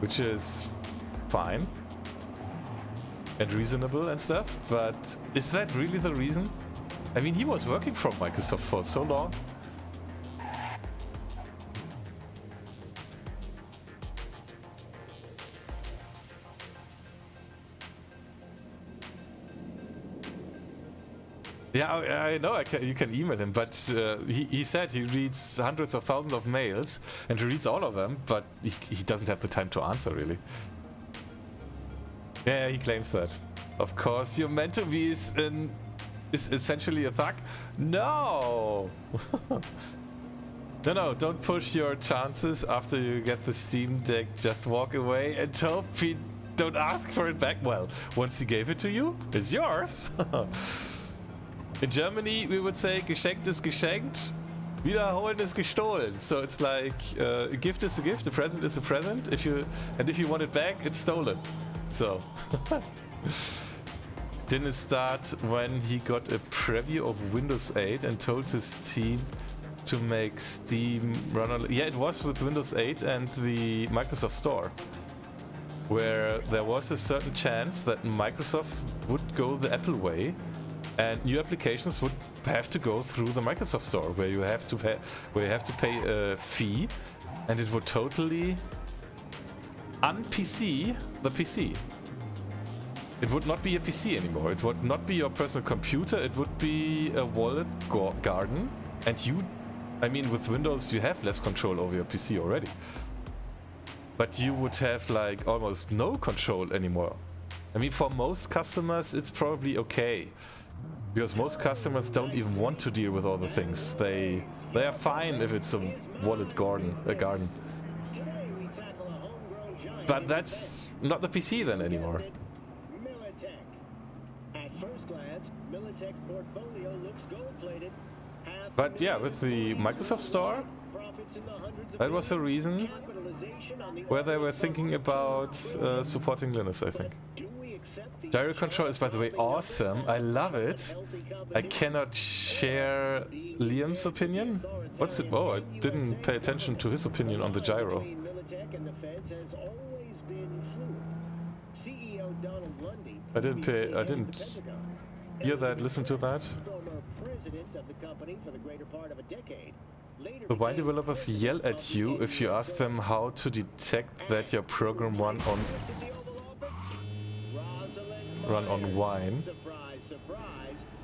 which is fine and reasonable and stuff. But is that really the reason? I mean, he was working from Microsoft for so long. Yeah, I know you can email him, but he said he reads hundreds of thousands of mails, and he reads all of them, but he doesn't have the time to answer, really. Yeah, he claims that. Of course, you're meant to be is essentially a thug? No! No, don't push your chances after you get the Steam Deck. Just walk away and hope he don't ask for it back. Well, once he gave it to you, it's yours. In Germany, we would say, geschenkt ist geschenkt, wiederholen ist gestohlen. So it's like, a gift is a gift, a present is a present. If you want it back, it's stolen. So, didn't it start when he got a preview of Windows 8 and told his team to make Steam run on... Yeah, it was with Windows 8 and the Microsoft Store, where there was a certain chance that Microsoft would go the Apple way, and new applications would have to go through the Microsoft Store, where you have to pay a fee, and it would totally un-PC the PC. It would not be a PC anymore. It would not be your personal computer. It would be a walled garden. And I mean, with Windows, you have less control over your PC already. But you would have like almost no control anymore. I mean, for most customers, it's probably okay, because most customers don't even want to deal with all the things. They are fine if it's a walled garden. But that's not the PC then anymore. But yeah, with the Microsoft Store, that was a reason where they were thinking about supporting Linux, I think. Gyro control is, by the way, awesome. I love it. I cannot share Liam's opinion. What's it? Oh, I didn't pay attention to his opinion on the gyro. I didn't hear that, listen to that. The wine developers yell at you if you ask them how to detect that your program run on wine.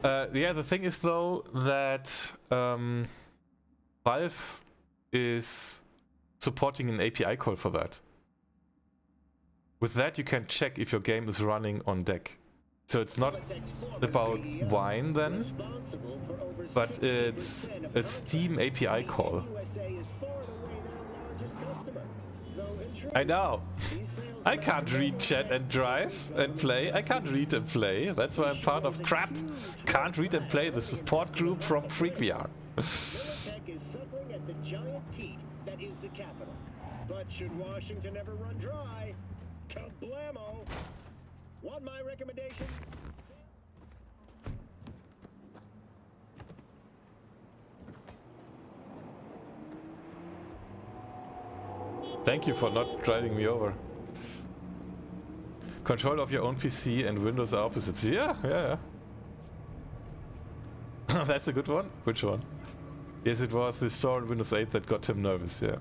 Yeah, the thing is though that Valve is supporting an API call for that. With that you can check if your game is running on deck. So it's not about wine then, but it's a Steam API call. I know. I can't read chat and drive and play. I can't read and play. That's why I'm part of crap. Can't read and play, the support group from FreakVR. But should Washington ever run dry, kablamo! Want my recommendation? Thank you for not driving me over. Control of your own PC and Windows are opposites. Yeah. That's a good one. Which one? Yes, it was the store on Windows 8 that got him nervous, yeah.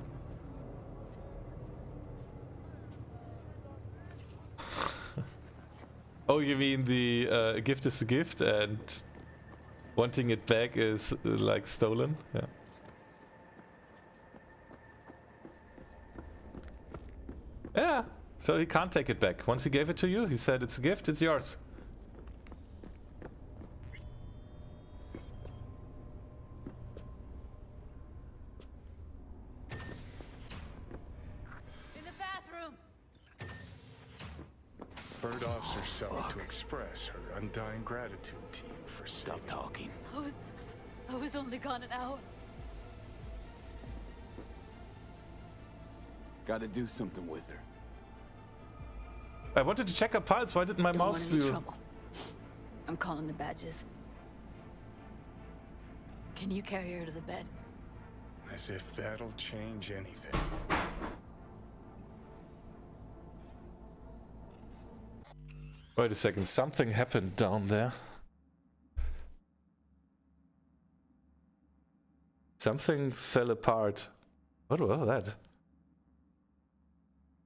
Oh, you mean the gift is a gift and wanting it back is like stolen? Yeah. Yeah, so he can't take it back. Once he gave it to you, he said it's a gift, it's yours. In the bathroom. Bird Officer Sully to express her undying gratitude to you for Stop talking. I was only gone an hour. Gotta do something with her. I wanted to check her pulse. Why didn't my Don't mouse want any view? trouble. I'm calling the badges. Can you carry her to the bed? As if that'll change anything. Wait a second, something happened down there. Something fell apart. What was that?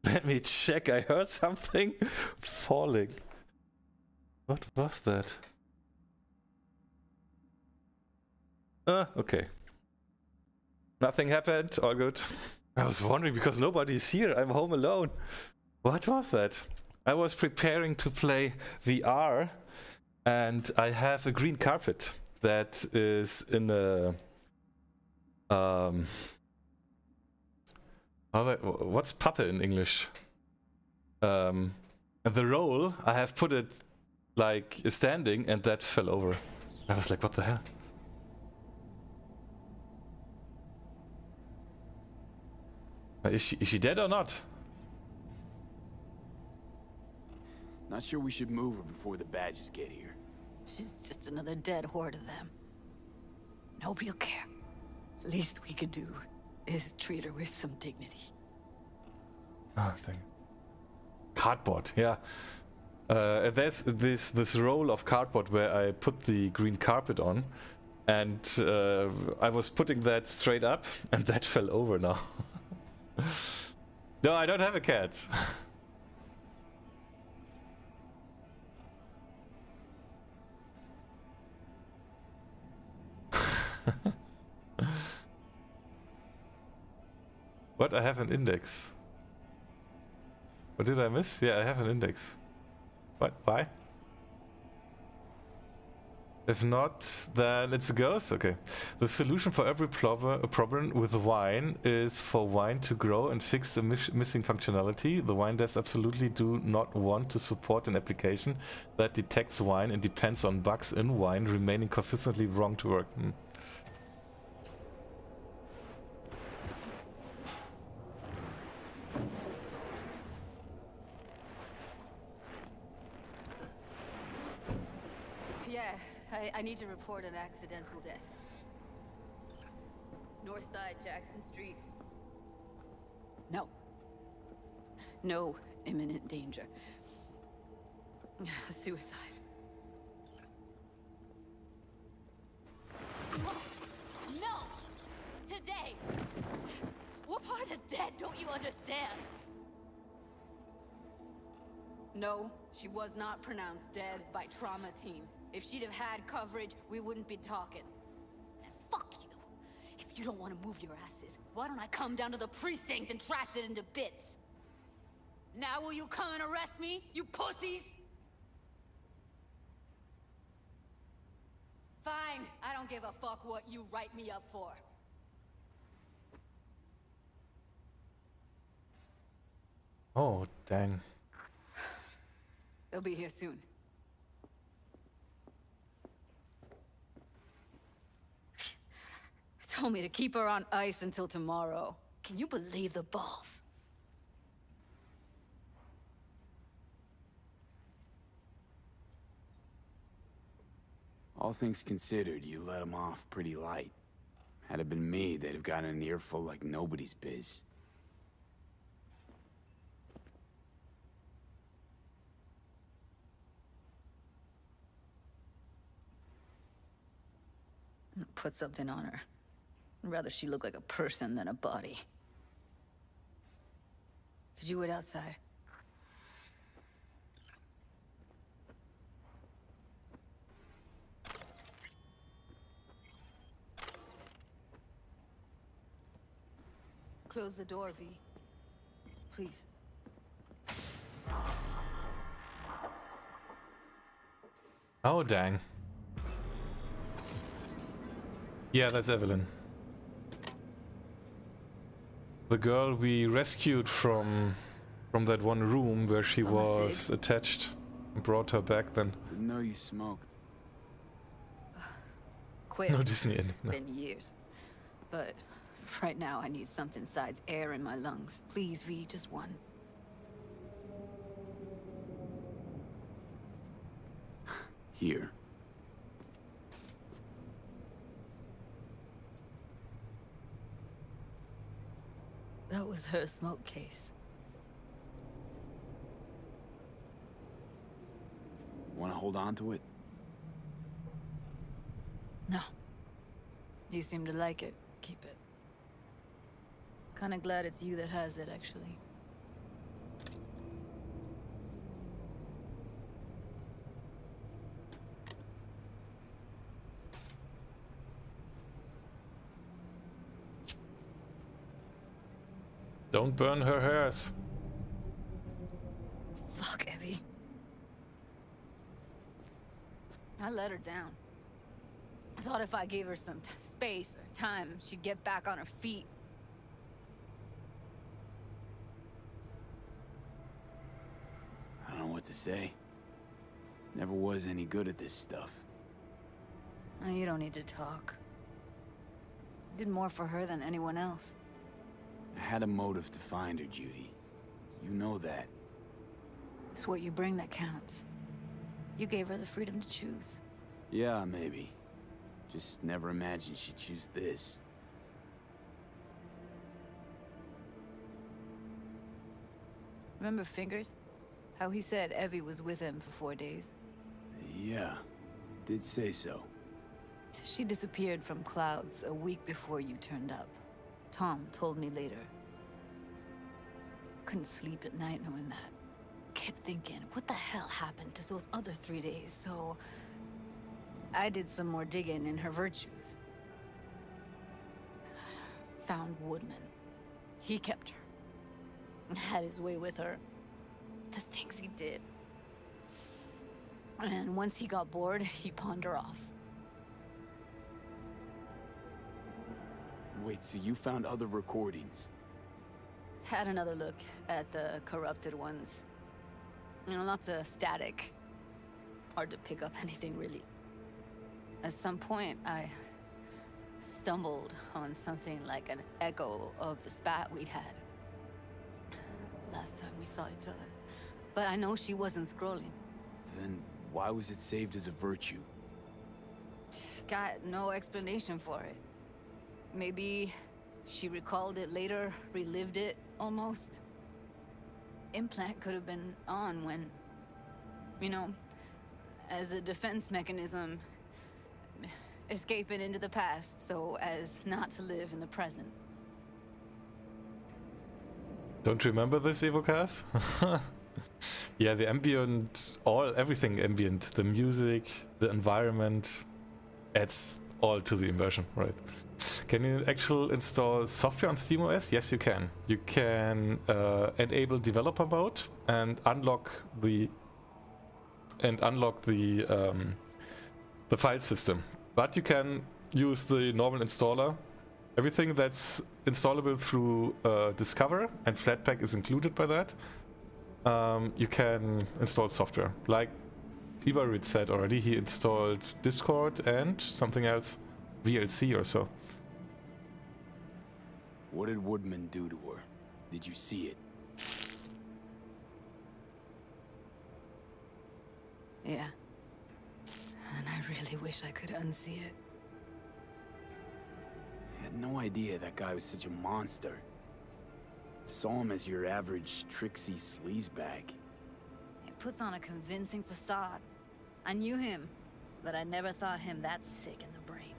Let me check, I heard something falling. What was that? Okay. Nothing happened, all good. I was wondering because nobody's here, I'm home alone. What was that? I was preparing to play VR and I have a green carpet that is in a... what's puppet in English? The roll, I have put it like standing and that fell over. I was like, what the hell? Is she dead or not? Not sure we should move her before the badges get here. She's just another dead whore to them. Nobody'll care. Least we could do is treat her with some dignity. Oh, dang. Cardboard, yeah. There's this roll of cardboard where I put the green carpet on, and I was putting that straight up, and that fell over now. No, I don't have a cat. What? I have an index. What did I miss? Yeah, I have an index. What? Why? If not, then it's a ghost? Okay. The solution for every problem with wine is for wine to grow and fix the missing functionality. The wine devs absolutely do not want to support an application that detects wine and depends on bugs in wine remaining consistently wrong to work. I need to report an accidental death. North side, Jackson Street. No. No imminent danger. Suicide. No! Today! What part of dead don't you understand? No, she was not pronounced dead by trauma team. If she'd have had coverage, we wouldn't be talking. And fuck you! If you don't want to move your asses, why don't I come down to the precinct and trash it into bits? Now will you come and arrest me, you pussies? Fine, I don't give a fuck what you write me up for. Oh, dang. They'll be here soon. Told me to keep her on ice until tomorrow. Can you believe the balls? All things considered, you let them off pretty light. Had it been me, they'd have gotten an earful like nobody's biz. Put something on her. I'd rather she look like a person than a body. Could you wait outside? Close the door, V. Please. Oh, dang. Yeah, that's Evelyn. The girl we rescued from that one room where she was attached and brought her back then. Didn't know you smoked. Quit. No Disney ending. No. Been years. But right now I need something besides air in my lungs. Please, V, just one. Here. That was her smoke case. Want to hold on to it? No. You seem to like it. Keep it. Kinda glad it's you that has it, actually. Don't burn her hairs. Fuck, Evie. I let her down. I thought if I gave her some space or time, she'd get back on her feet. I don't know what to say. Never was any good at this stuff. Oh, you don't need to talk. You did more for her than anyone else. I had a motive to find her, Judy. You know that. It's what you bring that counts. You gave her the freedom to choose. Yeah, maybe. Just never imagined she'd choose this. Remember Fingers? How he said Evie was with him for 4 days? Yeah, did say so. She disappeared from Clouds a week before you turned up. Tom told me later. Couldn't sleep at night knowing that. Kept thinking, what the hell happened to those other 3 days? So I did some more digging in her virtues. Found Woodman. He kept her. Had his way with her. The things he did. And once he got bored, he pawned her off. Wait, so you found other recordings? Had another look at the corrupted ones. You know, lots of static. Hard to pick up anything, really. At some point, I stumbled on something like an echo of the spat we'd had. Last time we saw each other. But I know she wasn't scrolling. Then why was it saved as a virtue? got no explanation for it. Maybe she recalled it later, relived it, almost. Implant could have been on when, you know, as a defense mechanism, escaping into the past so as not to live in the present. Don't remember this, Evocast? Yeah, the ambient, everything ambient, the music, the environment, adds all to the immersion, right? Can you actually install software on SteamOS? Yes, you can. You can enable developer mode and unlock the file system. But you can use the normal installer. Everything that's installable through Discover and Flatpak is included by that. You can install software. Like Ibarit said already, he installed Discord and something else, VLC or so. What did Woodman do to her? Did you see it? Yeah. And I really wish I could unsee it. I had no idea that guy was such a monster. Saw him as your average tricksy sleazebag. He puts on a convincing facade. I knew him, but I never thought him that sick in the brain.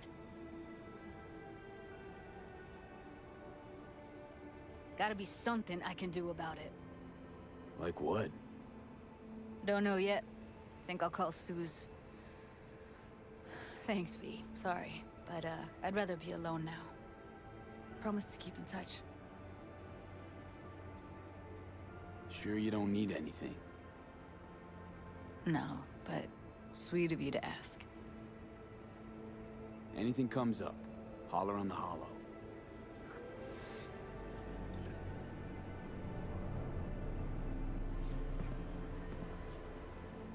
Gotta be something I can do about it. Like what? Don't know yet. Think I'll call Suze. Thanks, V. Sorry, but I'd rather be alone now. Promise to keep in touch. Sure you don't need anything? No, but sweet of you to ask. Anything comes up, holler on the hollow.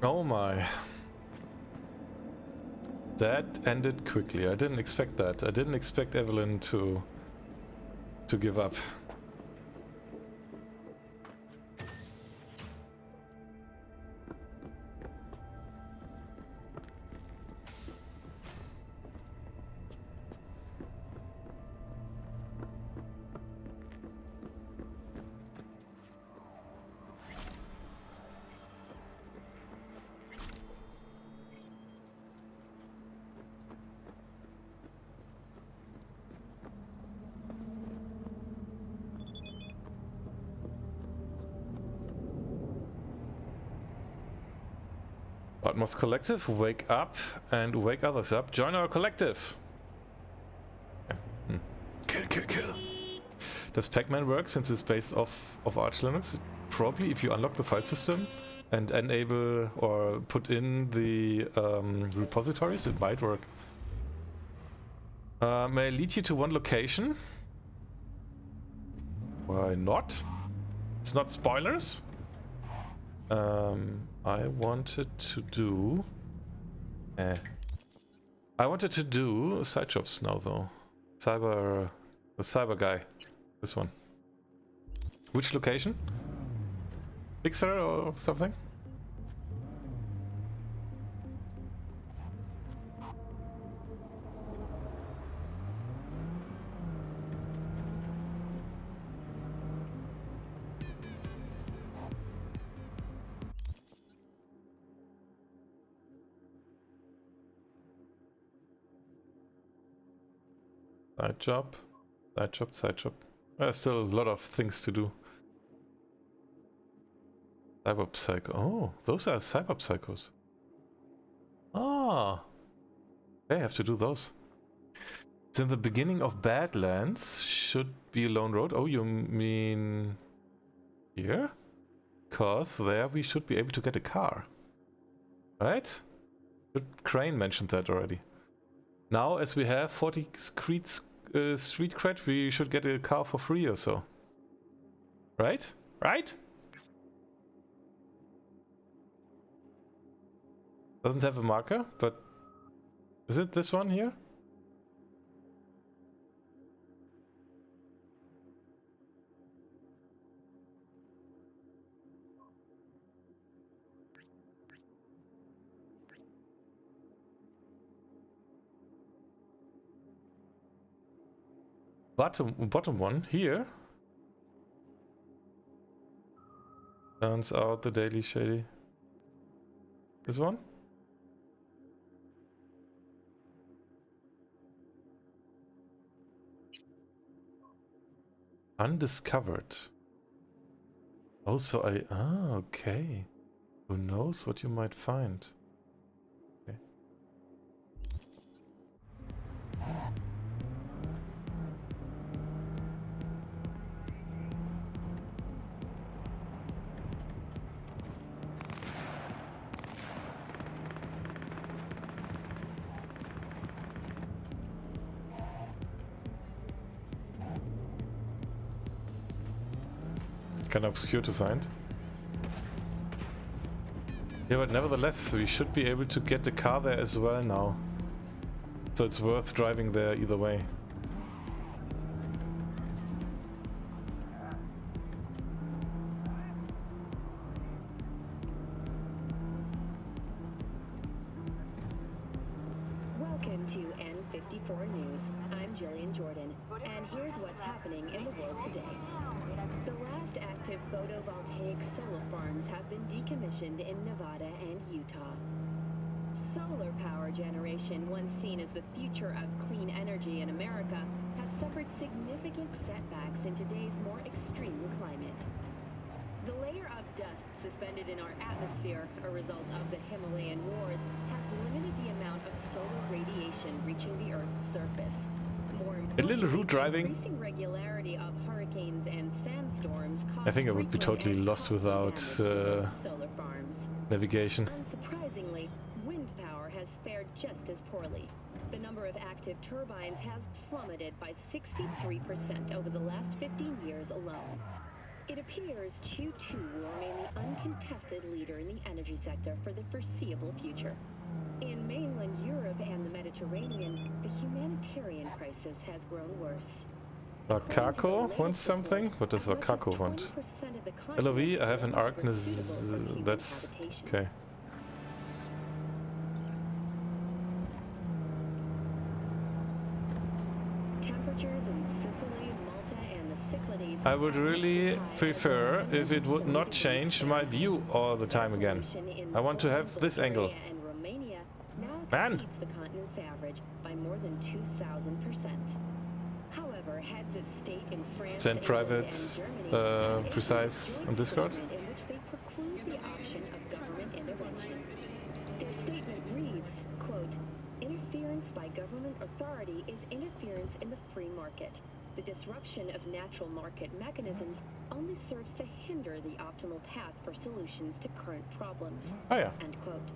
Oh my. That ended quickly. I didn't expect that. I didn't expect Evelyn to give up. Atmos Collective, wake up and wake others up. Join our collective. Kill, kill, kill. Does Pac-Man work since it's based off of Arch Linux? Probably if you unlock the file system and enable or put in the repositories, it might work. May I lead you to one location? Why not? It's not spoilers. I wanted to do side jobs now though. The cyber guy. This one. Which location? Pixar or something? Side job, side job, side job. There's still a lot of things to do. Cyberpsycho. Oh, those are cyberpsychos. Ah, they have to do those. It's in the beginning of Badlands. Should be a lone road. Oh, you mean here? Because there we should be able to get a car. Right? Crane mentioned that already. Now, as we have 40 street cred, we should get a car for free or so. Right? Right? Doesn't have a marker, but is it this one here? bottom one here. Turns out the Daily Shady. This one? Undiscovered. Also, okay. Who knows what you might find? Okay. Kind of obscure to find. Yeah, but nevertheless, we should be able to get the car there as well now. So it's worth driving there either way. Welcome to N54 News. I'm Jillian Jordan, and here's what's happening in the world today. The last active photovoltaic solar farms have been decommissioned in Nevada and Utah. Solar power generation, once seen as the future of clean energy in America, has suffered significant setbacks in today's more extreme climate. The layer of dust suspended in our atmosphere, a result of the Himalayan wars, has limited the amount of solar radiation reaching the Earth's surface. A little route driving. Increasing regularity of hurricanes and sandstorms I think I would be totally lost without solar farms. navigation. Unsurprisingly, wind power has fared just as poorly. The number of active turbines has plummeted by 63% over the last 15 years alone. It appears Q2 will remain the uncontested leader in the energy sector for the foreseeable future. In mainland Europe and the Mediterranean, the humanitarian crisis has grown worse. Vakako wants something? What does Vakako want? LOV, I have an Arkness. That's okay. Temperatures in Sicily, Malta, and the Cyclades. I would really prefer if it would not change my view all the time again. I want to have this angle. And Romania now Man. exceeds the continent's average by more than 2,000%. However, heads of state in France, Send England, private, and Germany precise joint on Discord. statement in which they preclude the option of government intervention. Their statement reads, quote, "Interference by government authority is interference in the free market. The disruption of natural market mechanisms only serves to hinder the optimal path for solutions to current problems." Oh yeah. End quote.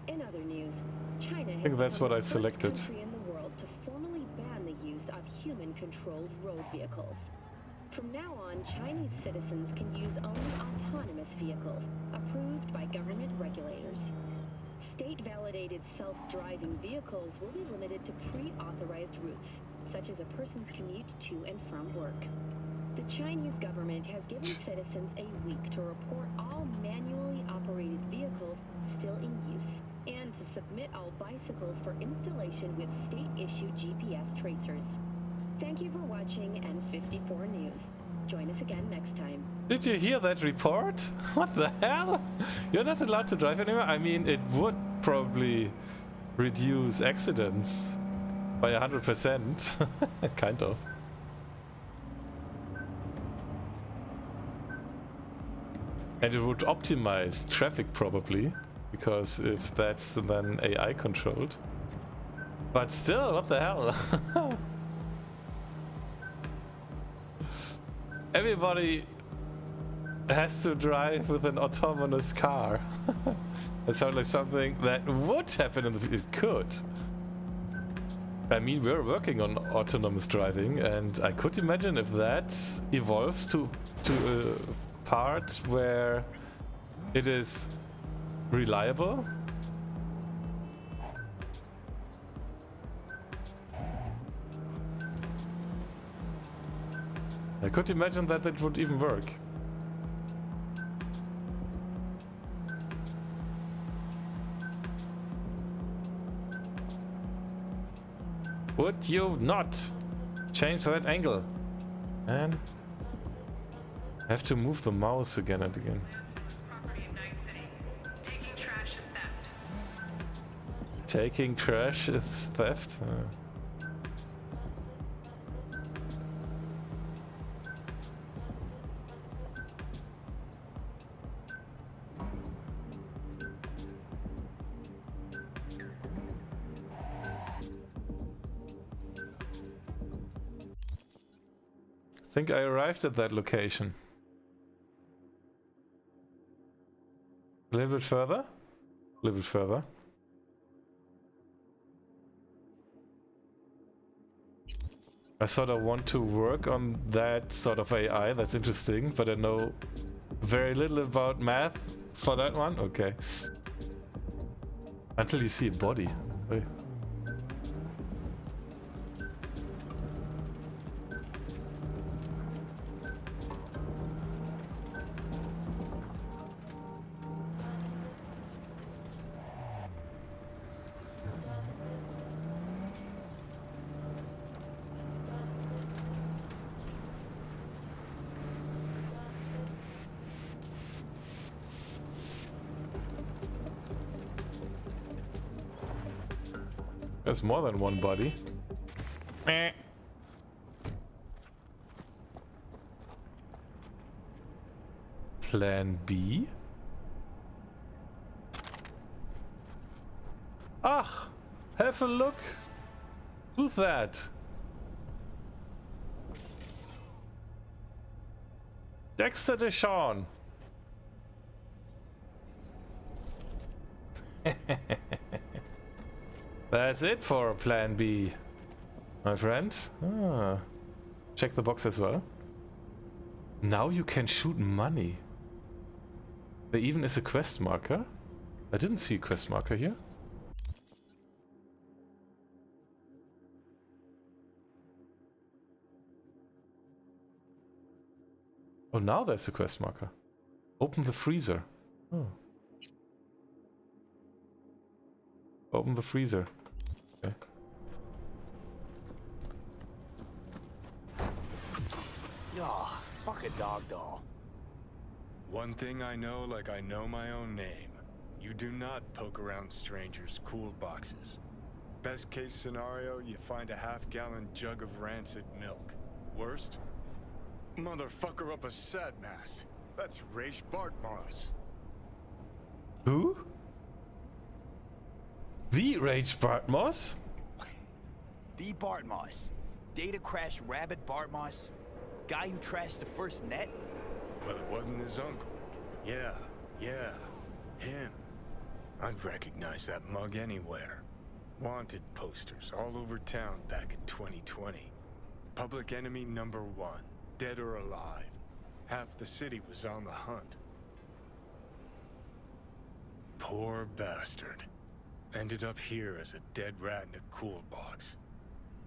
In other news, China has think that's become what I the first selected. country in the world to formally ban the use of human-controlled road vehicles. From now on, Chinese citizens can use only autonomous vehicles approved by government regulators. State-validated self-driving vehicles will be limited to pre-authorized routes, such as a person's commute to and from work. The Chinese government has given citizens a week to report all manually operated vehicles still in use, and to submit all bicycles for installation with state-issued GPS tracers. Thank you for watching N54 News. Join us again next time. Did you hear that report? What the hell? You're not allowed to drive anymore? I mean, it would probably reduce accidents by 100%. Kind of. And it would optimize traffic probably, because if that's then AI controlled. But still, what the hell? Everybody has to drive with an autonomous car. It sounds like something that would happen in the future. It could. I mean, we're working on autonomous driving, and I could imagine if that evolves to a part where it is reliable. I could imagine that it would even work. Would you not? Change that angle. And I have to move the mouse again and again. Taking trash is theft? I think I arrived at that location. A little bit further? A little bit further. I sort of want to work on that sort of AI, that's interesting, but I know very little about math for that one. Okay. Until you see a body. Hey. There's more than one body. Meh. Plan B? Ah! Have a look! Who's that? Dexter Deshawn! That's it for Plan B, my friend. Ah. Check the box as well. Now you can shoot money. There even is a quest marker. I didn't see a quest marker here. Oh, now there's a quest marker. Open the freezer. Oh. Open the freezer. Okay. Oh, fuck a dog doll. One thing I know like I know my own name. You do not poke around strangers' cool boxes. Best case scenario, you find a half-gallon jug of rancid milk. Worst? Motherfucker up a sad mass. That's Raish Bartmoss. Who? The Rage Bartmoss? The Bartmoss. Data crash rabbit Bartmoss. Guy who trashed the first net? Well, it wasn't his uncle. Yeah, him. I'd recognize that mug anywhere. Wanted posters all over town back in 2020. Public enemy number 1, dead or alive. Half the city was on the hunt. Poor bastard. Ended up here as a dead rat in a cool box.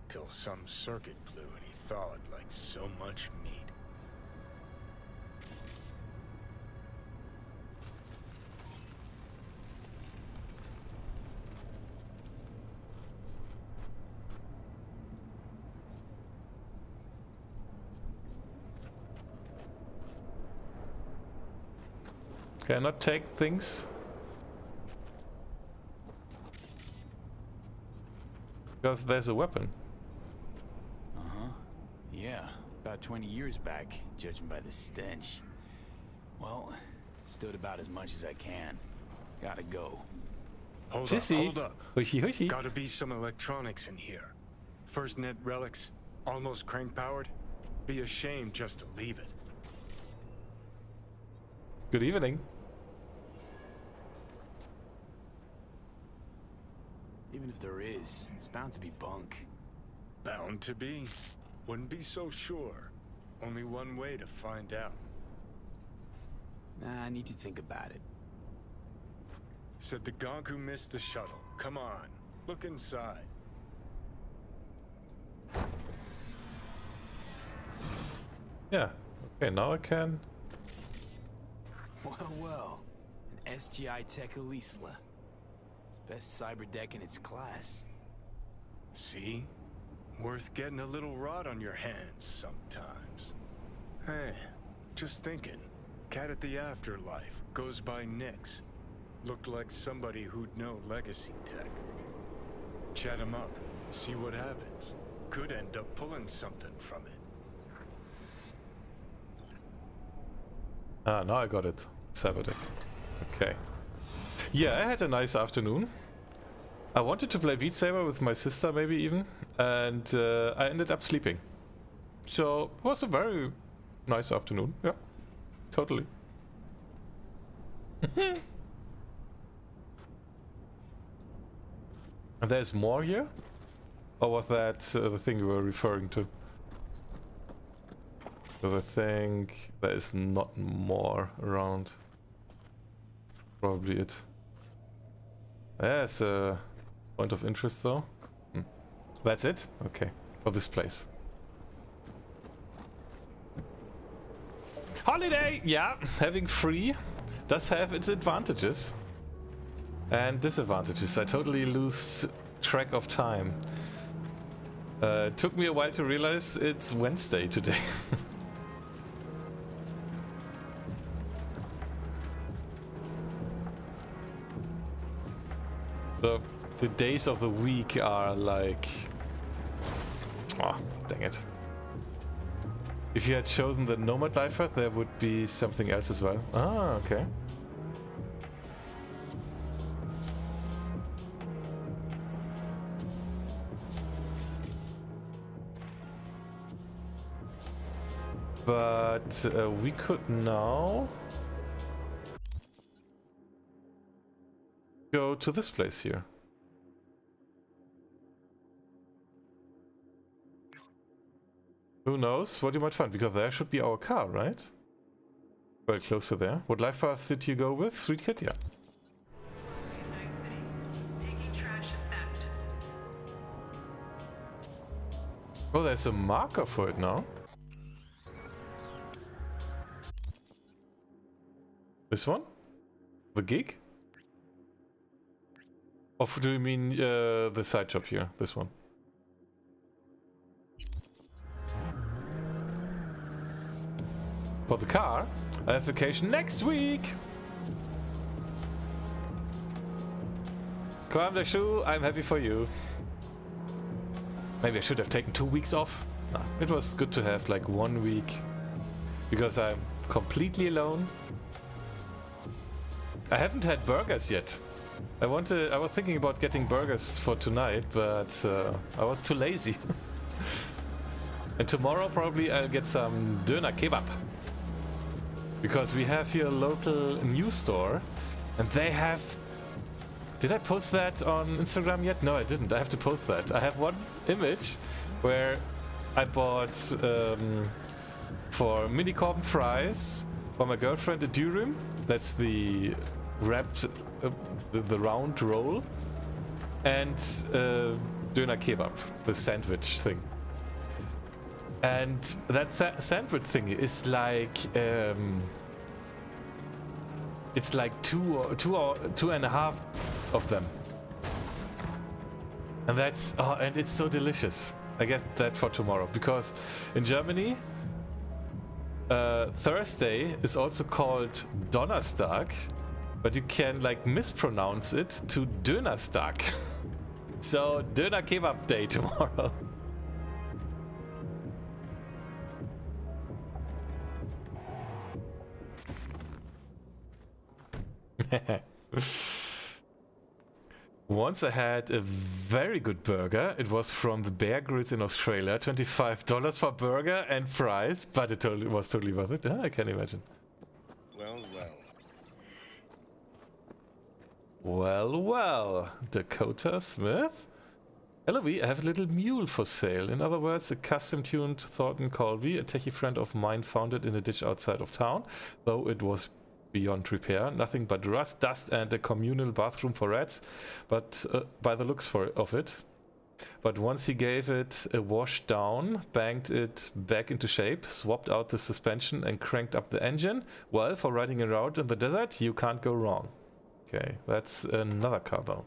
Till some circuit blew and he thawed like so much meat. Cannot take things. Because there's a weapon. Uh-huh. Yeah, about 20 years back, judging by the stench. Well, stood about as much as I can. Gotta go. Hold up. Hushy, hushy. Gotta be some electronics in here. First net relics, almost crank powered. Be a shame just to leave it. Good evening. Even if there is, it's bound to be bunk. Bound to be. Wouldn't be so sure. Only one way to find out. Nah, I need to think about it. Said the gonk who missed the shuttle. Come on, look inside. Yeah. Okay, now I can. Well. An SGI Tech Elisla. It's best cyber deck in its class. See? Worth getting a little rot on your hands sometimes. Hey, just thinking. Cat at the Afterlife goes by Nix. Looked like somebody who'd know legacy tech. Chat him up, see what happens. Could end up pulling something from it. Ah, now I got it. Cyberdeck. Okay. Yeah, I had a nice afternoon. I wanted to play Beat Saber with my sister, maybe even, and I ended up sleeping. So it was a very nice afternoon. Yeah, totally. And there's more here? Or was that the thing you were referring to? So I think there is not more around. Probably it. There's a point of interest though. That's it? Okay. For this place. Holiday! Yeah, having free does have its advantages. And disadvantages. I totally lose track of time. It took me a while to realize it's Wednesday today. The days of the week are like... Oh, dang it. If you had chosen the Nomad Lifer, there would be something else as well. Ah, okay. But we could now go to this place here. Who knows what you might find, because there should be our car, right? Very close to there. What life path did you go with? Sweet Kid? Yeah. Oh, there's a marker for it now. This one? The gig? Or do you mean the side job here? This one? For the car, I have vacation next week! Come the shoe, I'm happy for you. Maybe I should have taken 2 weeks off. Nah, it was good to have like 1 week. Because I'm completely alone. I haven't had burgers yet. I was thinking about getting burgers for tonight, but I was too lazy. And tomorrow probably I'll get some Döner Kebab. Because we have here a local news store, and they have... Did I post that on Instagram yet? No, I didn't. I have to post that. I have one image where I bought for mini Corben fries for my girlfriend a Dürüm. That's the wrapped, the round roll, and Döner Kebab, the sandwich thing. And that sandwich thing is like it's like two and a half of them, and that's and it's so delicious. I get that for tomorrow, because in Germany Thursday is also called Donnerstag, but you can like mispronounce it to Dönerstag. So Döner Kebab Day tomorrow. Once I had a very good burger. It was from the Bear Grylls in Australia. $25 for burger and fries, but it was totally worth it. I can imagine. Well, well. Well, well. Dakota Smith? Hello, I have a little mule for sale. In other words, a custom-tuned Thornton Colby, a techie friend of mine, found it in a ditch outside of town, though it was beyond repair. Nothing but rust, dust, and a communal bathroom for rats, but by the looks of it. But once he gave it a wash down, banged it back into shape, swapped out the suspension, and cranked up the engine, well, for riding around in the desert, you can't go wrong. Okay, that's another car though.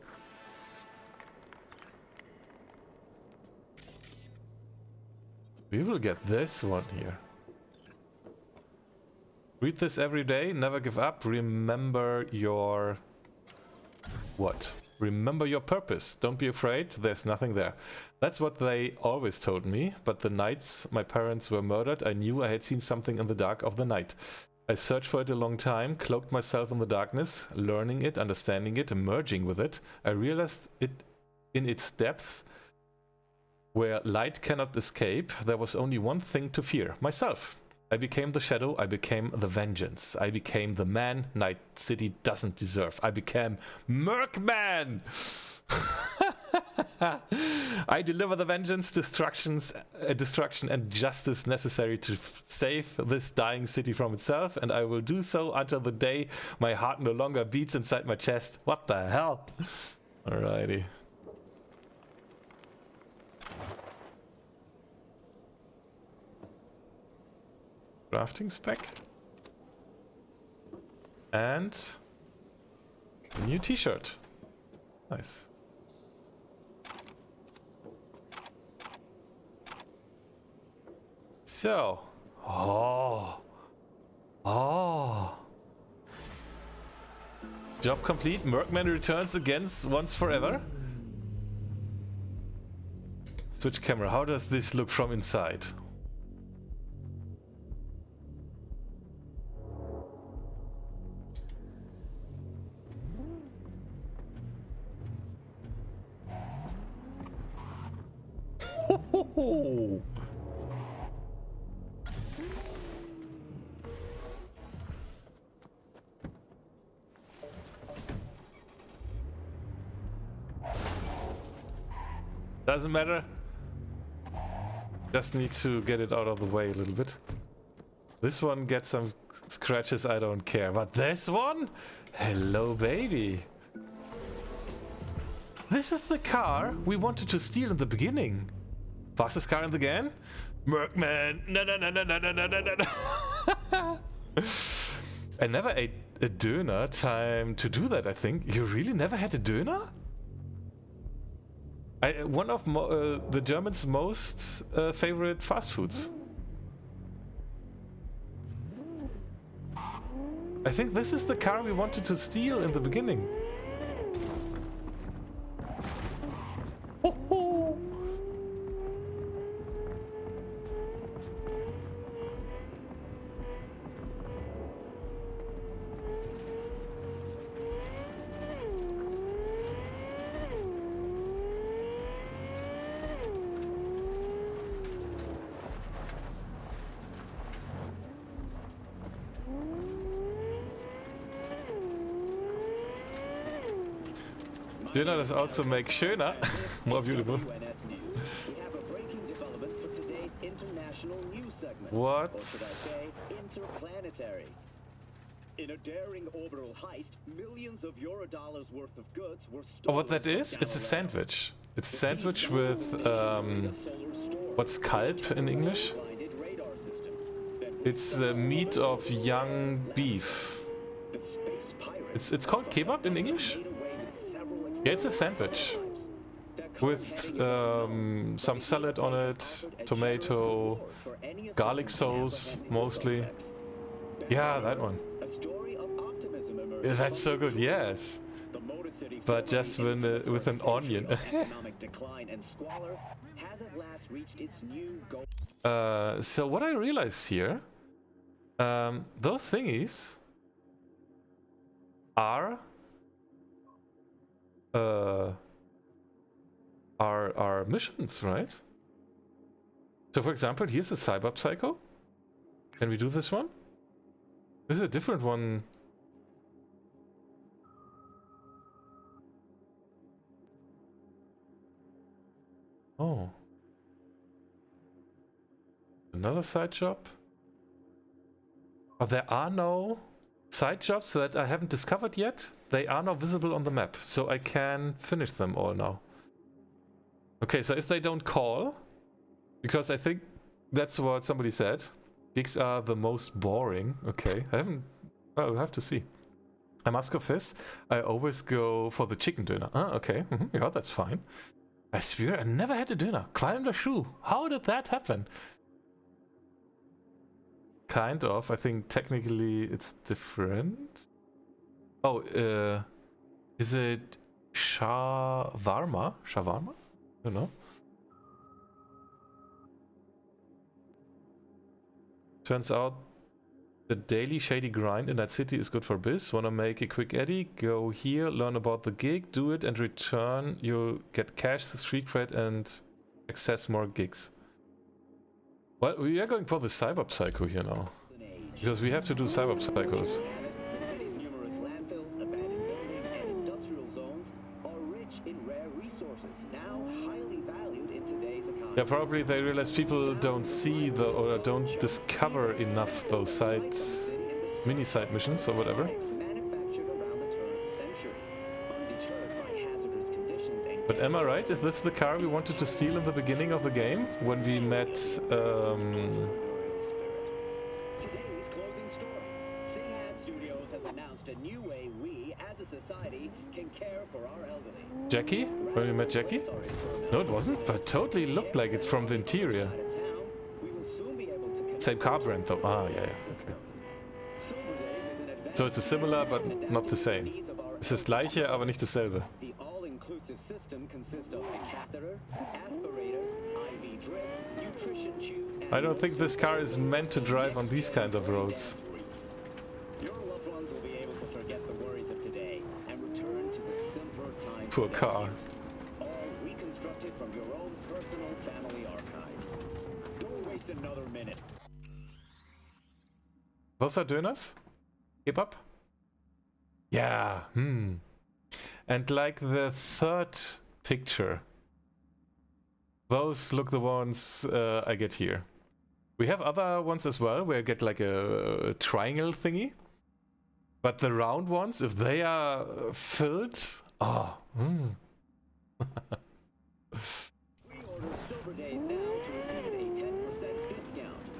We will get this one here. Read this every day, never give up, remember your... What? Remember your purpose. Don't be afraid, there's nothing there. That's what they always told me, but the nights my parents were murdered, I knew I had seen something in the dark of the night. I searched for it a long time, cloaked myself in the darkness, learning it, understanding it, merging with it. I realized it in its depths, where light cannot escape, there was only one thing to fear, myself. I became the shadow, I became the vengeance. I became the man Night City doesn't deserve. I became Murk Man! I deliver the vengeance, destruction and justice necessary to save this dying city from itself, and I will do so until the day my heart no longer beats inside my chest. What the hell? Alrighty. Crafting spec. And a new t-shirt. Nice. So, job complete. Murkman returns again once forever. Switch camera. How does this look from inside? Ho. Doesn't matter. Just need to get it out of the way a little bit. This one gets some scratches, I don't care. But this one? Hello, baby. This is the car we wanted to steal in the beginning. Fastest car in the game? Murkman. No. I never ate a döner. Time to do that, I think. You really never had a döner? One of the Germans' most favorite fast foods. I think this is the car we wanted to steal in the beginning. Ho. Dinner does also make schöner, more beautiful. What's interplanetary? In a daring orbital heist, millions of Eurodollars worth of goods were stolen. Oh, what that is? It's a sandwich. It's a sandwich with what's kalb in English? It's the meat of young beef. It's called kebab in English? Yeah, it's a sandwich with some salad on it, tomato, garlic sauce mostly. Yeah, that one. Yeah, that's so good, yes. But just with an onion. So what I realize here, those thingies are missions, right? So for example, here's a Cyberpsycho. Can we do this one? This is a different one. Oh. Another side job? Oh, there are no side jobs that I haven't discovered yet. They are now visible on the map, so I can finish them all now. Okay, so if they don't call, because I think that's what somebody said, gigs are the most boring. Okay, I haven't... Oh, we have to see. I must confess, I always go for the chicken dinner. Ah, okay, yeah, that's fine. I swear I never had a dinner. Qualm der Schuh. How did that happen? kind of. I think technically it's different. Oh, is it shawarma? Shawarma? I don't know. Turns out the daily shady grind in that city is good for biz. Wanna make a quick eddy? Go here, learn about the gig, do it, and return. You'll get cash, street cred, and access more gigs. Well, we are going for the cyberpsycho here now. Because we have to do cyberpsychos. Yeah, probably they realize people don't see or don't discover enough those mini side missions or whatever. But am I right? Is this the car we wanted to steal in the beginning of the game when we met? Jackie? When we met Jackie? No, it wasn't, but totally looked like it from the interior. Same car brand though. Ah, yeah, okay. So it's a similar, but not the same. Es ist das gleiche, aber nicht dasselbe. I don't think this car is meant to drive on these kind of roads. Poor car. All reconstructed from your own personal family archives. Don't waste another minute. Wasser Döners? Kebab? Yeah, And like the third picture, those look the ones I get here. We have other ones as well, where I get like a triangle thingy. But the round ones, if they are filled... Oh, Pre-order Silver Days now to receive a 10% discount.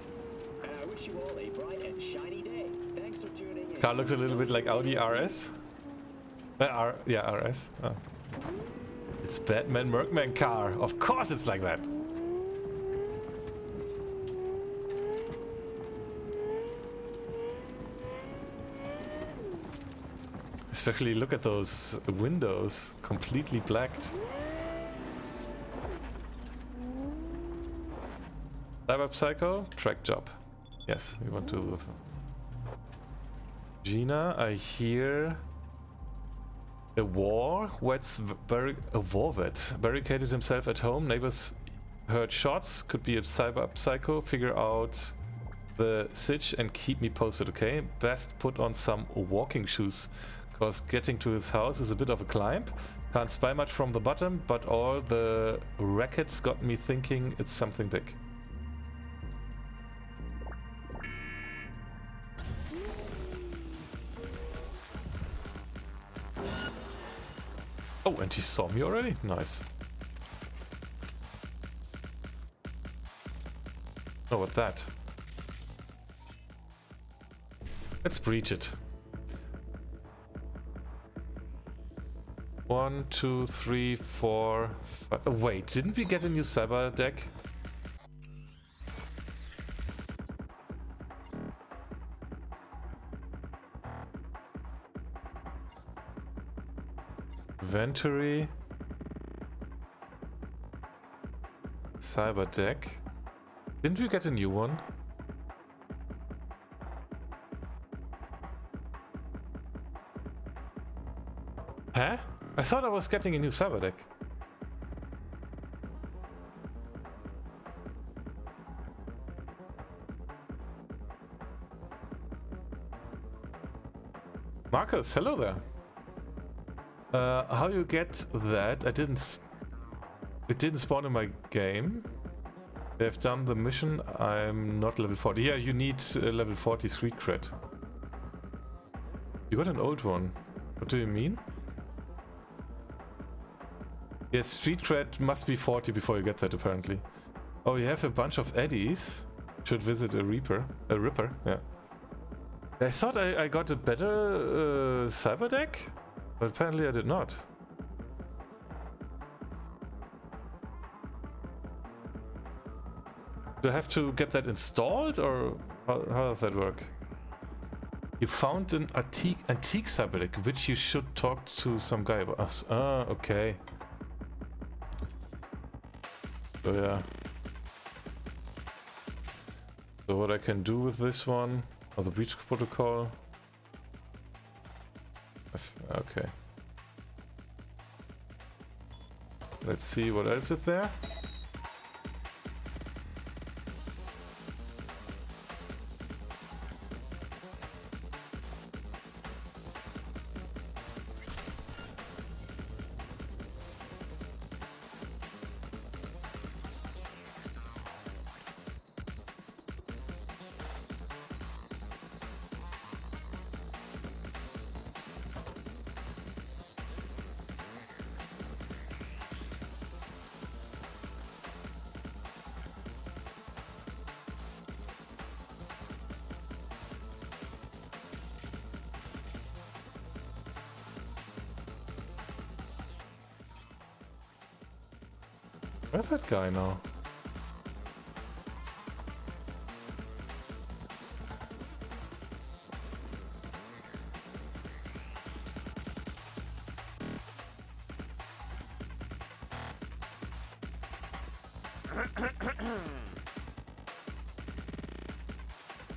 And I wish you all a bright and shiny day. Thanks for tuning in. Car looks a little bit like Audi RS. Yeah, RS. Oh. It's Batman Murkman car. Of course it's like that. Especially look at those windows, completely blacked. Cyberpsycho, track job. Yes, we want to do this. Gina, I hear a war vet barricaded himself at home. Neighbors heard shots. Could be a cyberpsycho. Figure out the sitch and keep me posted, okay? Best put on some walking shoes, because getting to his house is a bit of a climb. Can't spy much from the bottom, but all the rackets got me thinking it's something big. Oh, and he saw me already? Nice. Oh, what's that? Let's breach it. 1, 2, 3, 4, 5. Oh, wait, didn't we get a new cyber deck? Inventory. Cyber deck. Didn't we get a new one? Huh? I thought I was getting a new cyber deck. Marcus, hello there. How you get that? It didn't spawn in my game. They've done the mission. I'm not level 40. Yeah, you need level 40 street cred. You got an old one. What do you mean? Yes, street cred must be 40 before you get that, apparently. Oh, you have a bunch of eddies. Should visit a Ripper, yeah. I thought I got a better cyber deck, but apparently I did not. Do I have to get that installed, or How does that work? You found an antique cyberdeck, which you should talk to some guy about. Ah, okay. So yeah. So what I can do with this one, or the breach protocol. Okay. Let's see what else is there. Where's that guy now?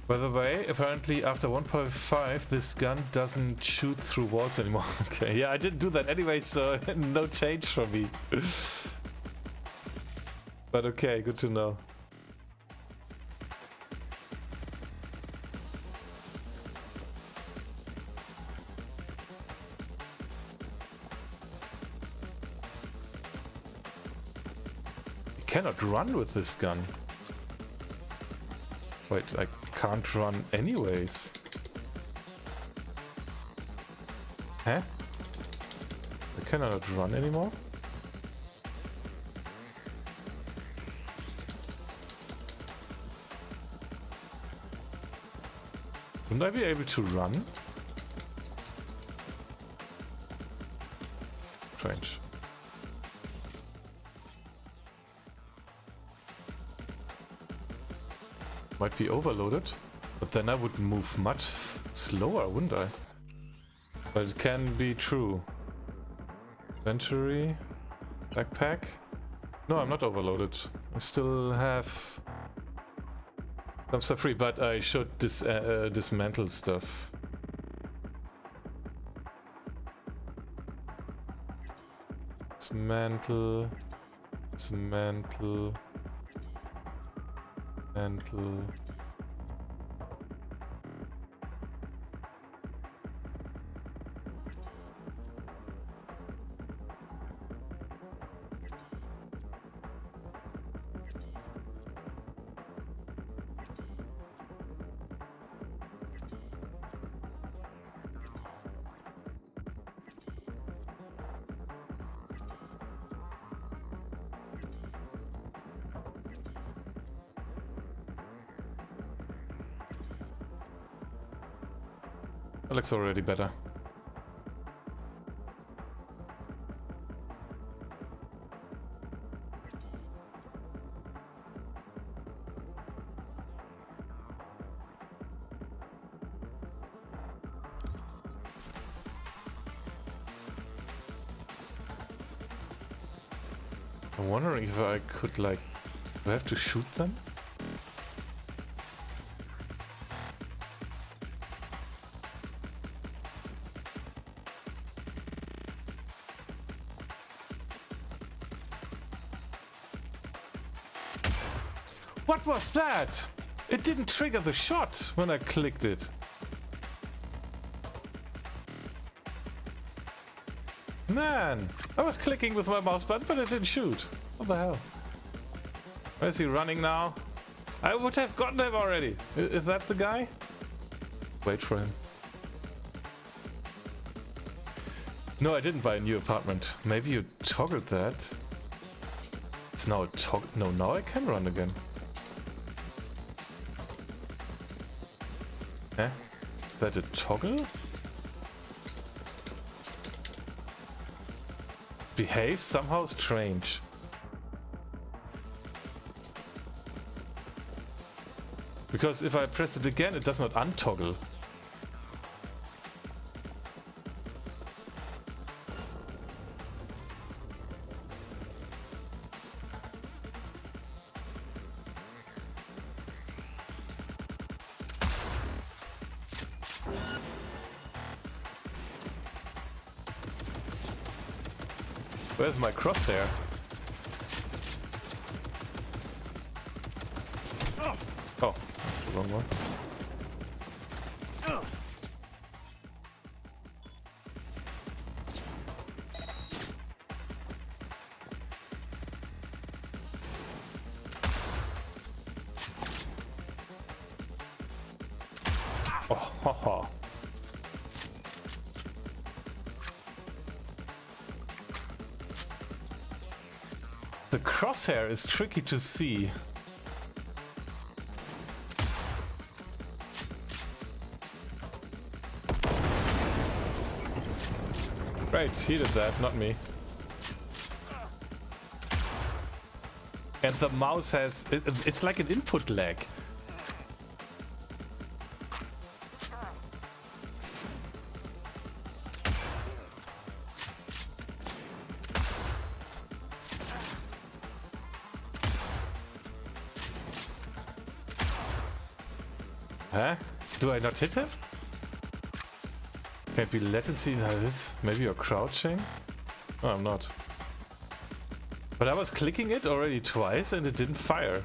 By the way, apparently after 1.5 this gun doesn't shoot through walls anymore. Okay, yeah, I didn't do that anyway, so no change for me. But okay, good to know. You cannot run with this gun. Wait, I can't run anyways. Huh? I cannot run anymore? Wouldn't I be able to run? Strange. Might be overloaded, but then I would move much slower, wouldn't I? But it can be true. Inventory, backpack. No, I'm not overloaded. I still have some stuff free, but I should dismantle stuff. Dismantle, dismantle, dismantle. That looks already better. I'm wondering if I could, like, do I have to shoot them? What was that? It didn't trigger the shot when I clicked it. Man, I was clicking with my mouse button, but it didn't shoot. What the hell? Where is he running now? I would have gotten him already. Is that the guy? Wait for him. No, I didn't buy a new apartment. Maybe you toggled that. It's now a toggle. No, now I can run again. Huh? Is that a toggle? Behaves somehow strange. Because if I press it again, it does not untoggle. Where's my crosshair? Oh, that's the wrong one. Oh, haha. The crosshair is tricky to see. Right, he did that, not me. And the mouse has... it's like an input lag. Huh? Do I not hit him? Maybe latency like this? Maybe you're crouching? No, I'm not. But I was clicking it already twice and it didn't fire.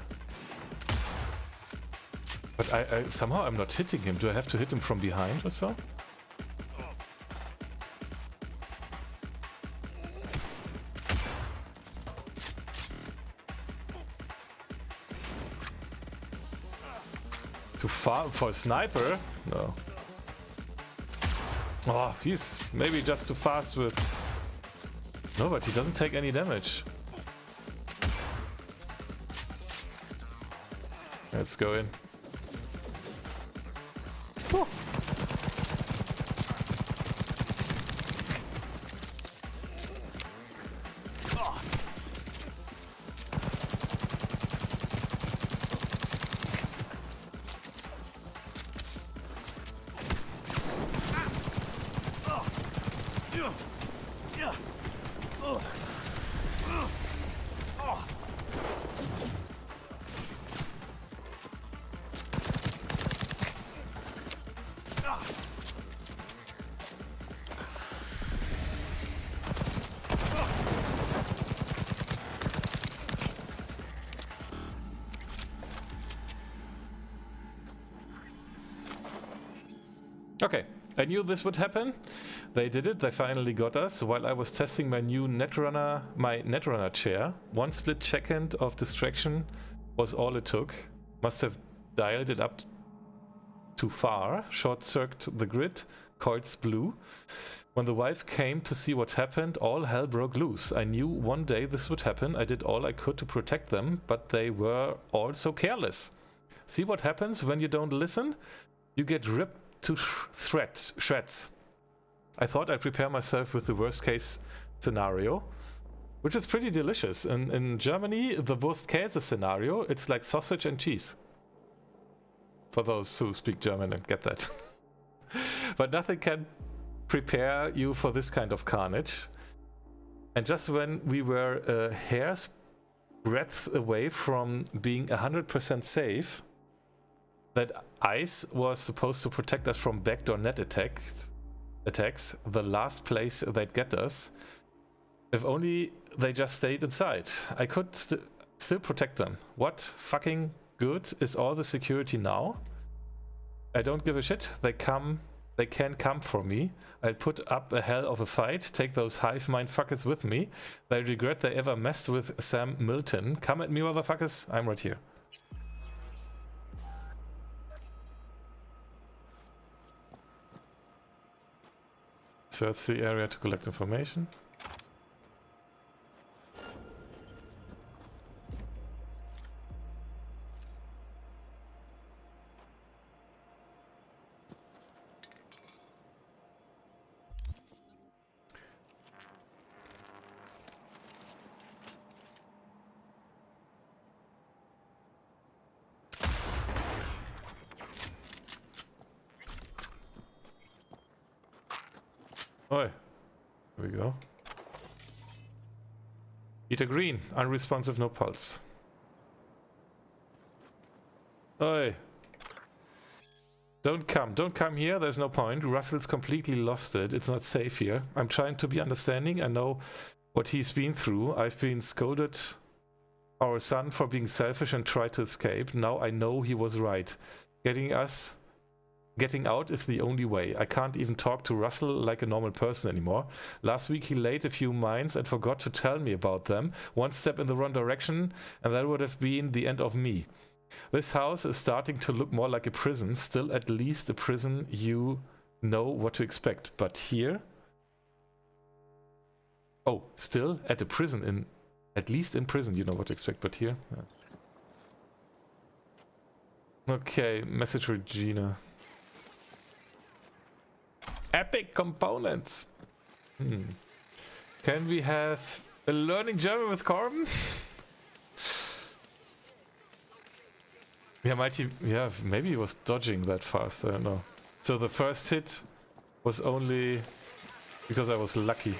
But I somehow I'm not hitting him. Do I have to hit him from behind or so? Too far for a sniper? No. Oh, he's maybe just too fast with... No, but he doesn't take any damage. Let's go in. Oh. Okay, I knew this would happen. They did it, they finally got us. While I was testing my new Netrunner chair, one split second of distraction was all it took. Must have dialed it up too far, short-circuited the grid, coils blew. When the wife came to see what happened, all hell broke loose. I knew one day this would happen. I did all I could to protect them, but they were all so careless. See what happens when you don't listen? You get ripped to shreds. I thought I'd prepare myself with the worst case scenario, which is pretty delicious. In Germany, the Wurstkäse scenario, it's like sausage and cheese. For those who speak German and get that. But nothing can prepare you for this kind of carnage. And just when we were a hair's breadth away from being 100% safe, that ice was supposed to protect us from backdoor net attacks, the last place they'd get us. If only they just stayed inside. I could still protect them. What fucking good is all the security now? I don't give a shit. They can come for me. I'll put up a hell of a fight. Take those hive mind fuckers with me. They regret they ever messed with Sam Milton. Come at me, motherfuckers. I'm right here. Search the area to collect information. Oi. Here we go. Cheetah green. Unresponsive, no pulse. Oi. Don't come here, there's no point. Russell's completely lost it. It's not safe here. I'm trying to be understanding. I know what he's been through. I've been scolded our son for being selfish and tried to escape. Now I know he was right. Getting out is the only way. I can't even talk to Russell like a normal person anymore. Last week he laid a few mines and forgot to tell me about them. One step in the wrong direction and that would have been the end of me. This house is starting to look more like a prison. Still at least a prison, you know what to expect. But here... Oh, still at a prison. At least in prison you know what to expect. But here... Okay, message Regina. Epic components! Can we have a learning German with Corbin? Yeah, maybe he was dodging that fast, I don't know. So the first hit was only because I was lucky.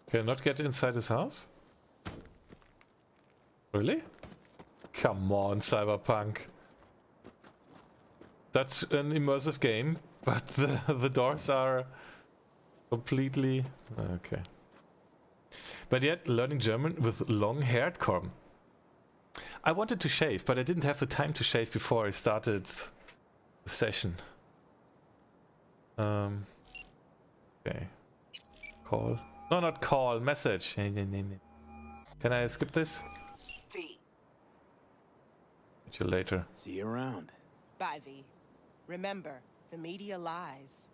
Can I not get inside his house? Really? Come on, Cyberpunk. That's an immersive game, but the doors are completely... Okay. But yet, learning German with long-haired Corbin. I wanted to shave, but I didn't have the time to shave before I started the session. Okay. Call. No, not call. Message. Can I skip this? V. See you later. See you around. Bye, V. Remember, the media lies.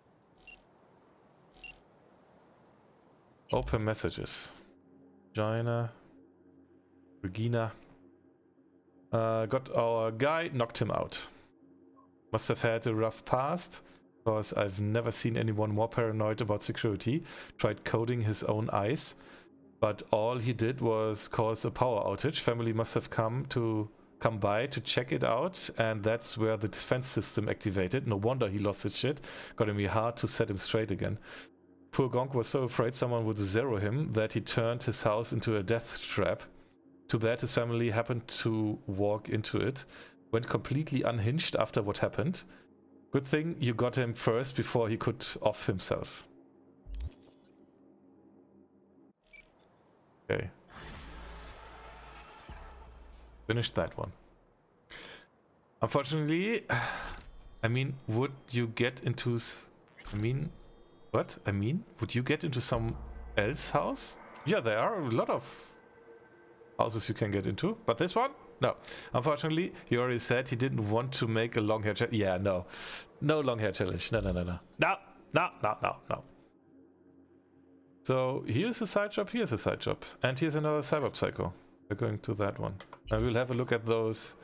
Open messages. Regina. Got our guy, knocked him out. Must have had a rough past. Because I've never seen anyone more paranoid about security. Tried coding his own eyes, but all he did was cause a power outage. Family must have come by to check it out, and that's where the defense system activated. No wonder he lost his shit. Gotta be hard to set him straight again. Poor Gonk was so afraid someone would zero him that he turned his house into a death trap. Too bad his family happened to walk into it. Went completely unhinged after what happened. Good thing you got him first before he could off himself. Okay. Finished that one. Unfortunately, I mean, would you get into... would you get into some else house? Yeah, there are a lot of houses you can get into, but this one? No. Unfortunately, he already said he didn't want to make a long hair challenge. Yeah, no. No long hair challenge. No. No. So here's a side job, here's a side job. And here's another Cyberpsycho. We're going to that one. And we'll have a look at those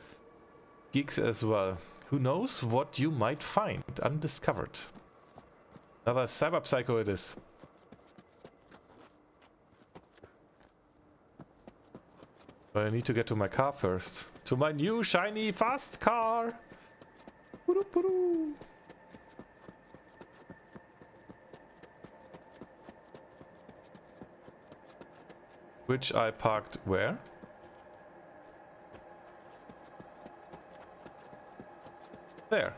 gigs as well. Who knows what you might find undiscovered. Another Cyberpsycho it is. But I need to get to my car first. To my new shiny fast car! Which I parked where? There.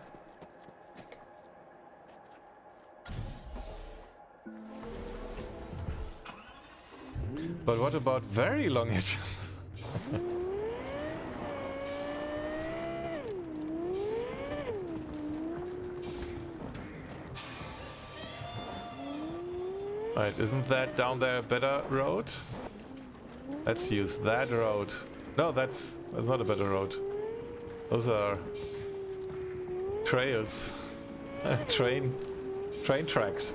But what about very long hitch? Right, isn't that down there a better road? Let's use that road. No, that's not a better road. Those are trails. train tracks.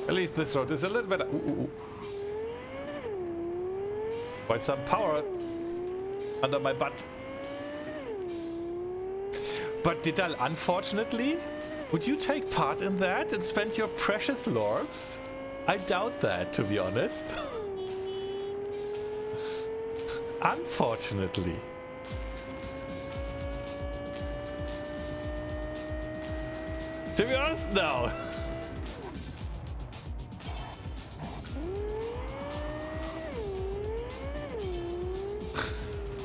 At least this road is a little better. Ooh. Quite some power under my butt. But Didal, unfortunately, would you take part in that and spend your precious lorbs? I doubt that, to be honest. Unfortunately. To be honest, no.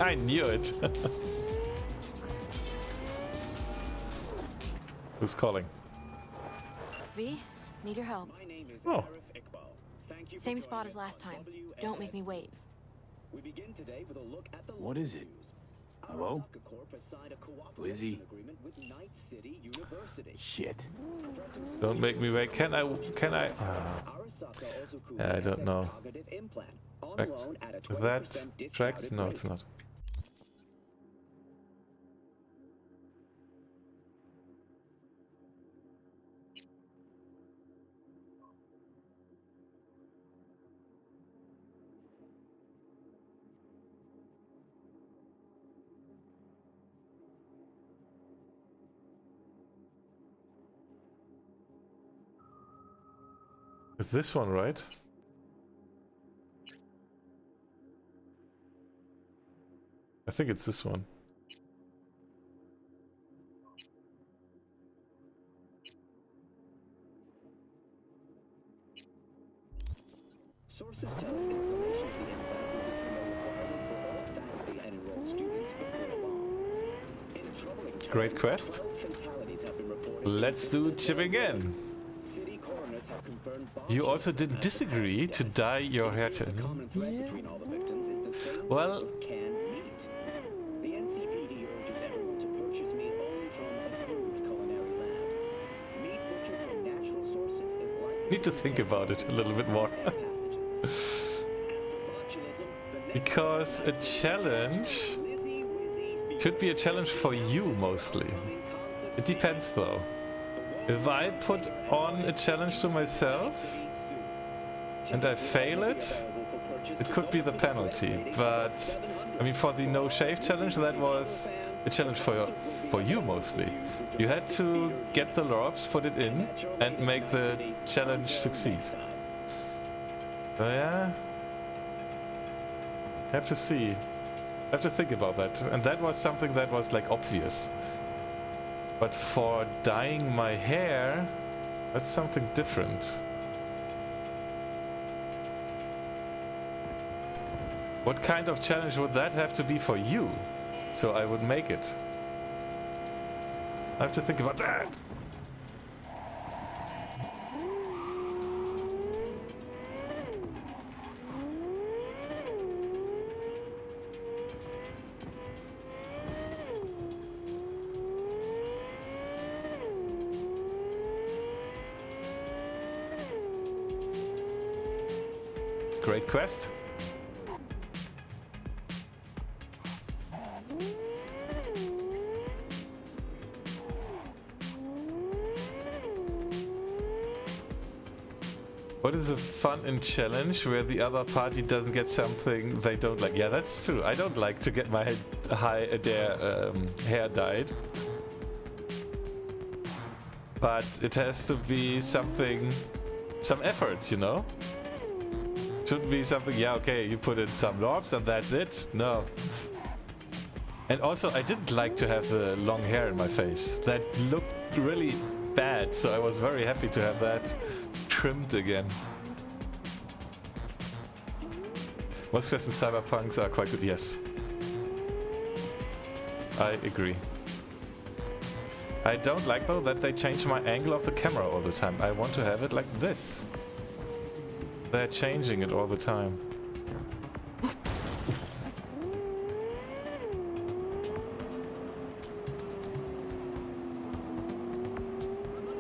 I knew it. Who's calling? V, need your help. Oh. Same spot as last time. Don't make me wait. We begin today with a look at the What is it? Hello? Lizzie? Shit. Don't make me wait. Can I? I don't know. Is that tracked? No, it's not. It's this one, right? I think it's this one. Sources tell us installation of the implant will become a requirement for all faculty and enrolled students before long. In a troubling turn, Great quest. 12 fatalities have been reported. Let's do Chippin In. City coroners have confirmed You also didn't disagree to dye your hair to... common thread between all the victims is the same Well, type of canned meat. The NCPD urges everyone to purchase meat only from approved culinary labs. Meat butchered from natural sources is likely need to think about it a little bit more. Because a challenge should be a challenge for you mostly. It depends though. If I put on a challenge to myself and I fail it, it could be the penalty. But I mean, for the no shave challenge, that was a challenge for you mostly. You had to get the lorbs, put it in, and make the challenge succeed. So yeah, have to see. Have to think about that. And that was something that was like obvious. But for dyeing my hair, that's something different. What kind of challenge would that have to be for you? So I would make it. I have to think about that. Great quest. What is a fun and challenge where the other party doesn't get something they don't like? Yeah, that's true. I don't like to get my hair dyed. But it has to be something, some effort, you know? Shouldn't be something, yeah, okay, you put in some lorbs and that's it. No. And also, I didn't like to have the long hair in my face. That looked really bad, so I was very happy to have that trimmed again. Most quests in Cyberpunks are quite good, yes. I agree. I don't like, though, that they change my angle of the camera all the time. I want to have it like this. They're changing it all the time.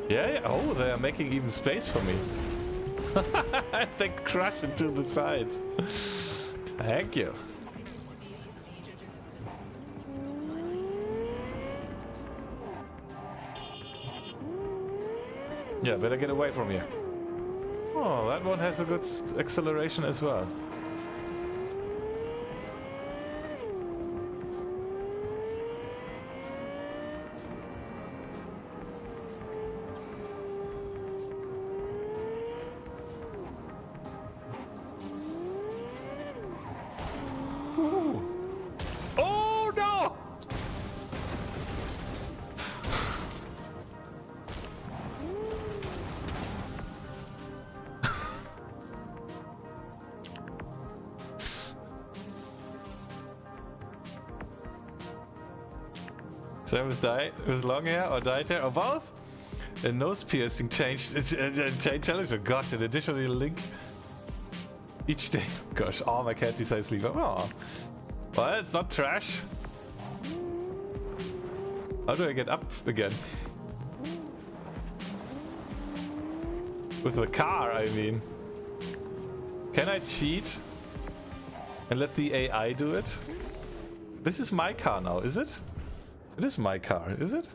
Yeah, oh, they're making even space for me. They crash into the sides. Thank you. Yeah, better get away from here. Oh, that one has a good acceleration as well. Ooh. Oh no! Sam with long hair or dyed hair or both? A nose piercing changed challenge. Oh gosh, and additionally link each day. Gosh, oh my cat decides to leave. Oh, well, it's not trash. How do I get up again? With the car, I mean. Can I cheat and let the AI do it? This is my car now, is it? It is my car, is it?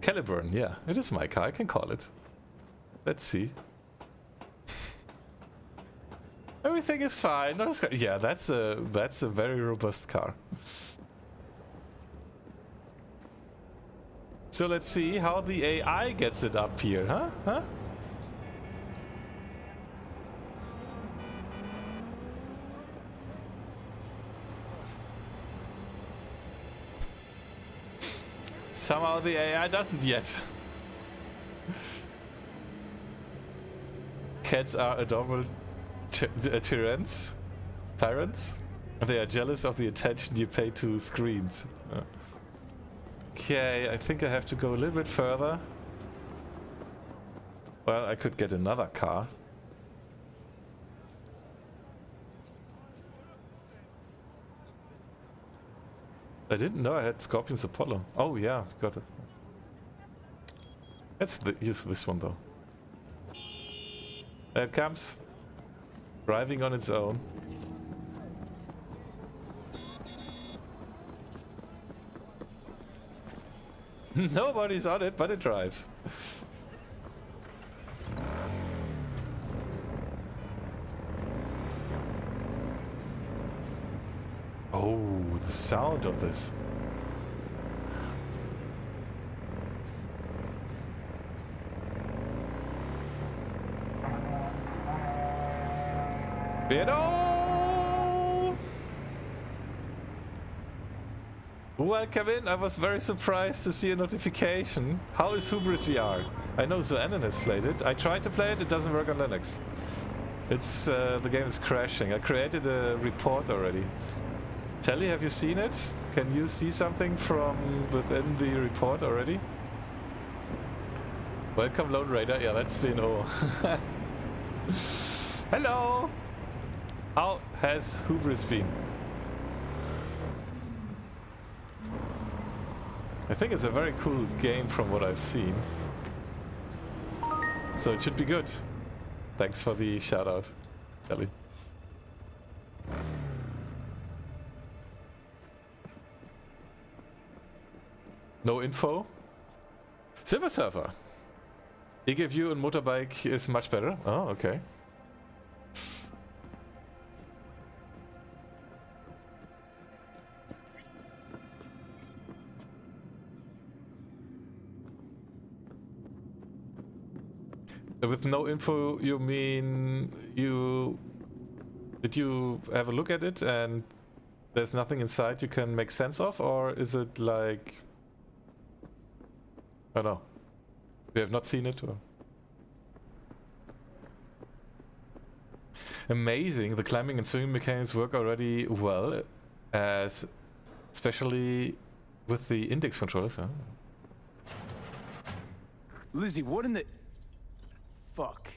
Caliburn, yeah, it is my car, I can call it. Let's see. Everything is fine. Not as yeah, that's a very robust car. So let's see how the AI gets it up here, huh? Huh? Somehow the AI doesn't yet. Cats are adorable tyrants. They are jealous of the attention you pay to screens. Okay, I think I have to go a little bit further. Well, I could get another car. I didn't know I had Scorpion's Apollo. Oh yeah, got it. Let's use this one though. There it comes. Driving on its own. Nobody's on it, but it drives. Oh, the sound of this. Pero! Welcome in. I was very surprised to see a notification. How is Hubris VR? I know Zoanon has played it. I tried to play it, it doesn't work on Linux. It's the game is crashing. I created a report already. Telly, have you seen it? Can you see something from within the report already? Welcome, Lone Raider. Yeah, that's been all. Hello! How has Hubris been? I think it's a very cool game from what I've seen. So it should be good. Thanks for the shout out, Telly. No info? Silver Surfer. EG view on motorbike is much better. Oh, okay. With no info, you mean did you have a look at it and there's nothing inside you can make sense of, or is it like, I don't know, we have not seen it? Or? Amazing, the climbing and swimming mechanics work already well, especially with the index controllers. Huh? Lizzie, what in the... Fuck.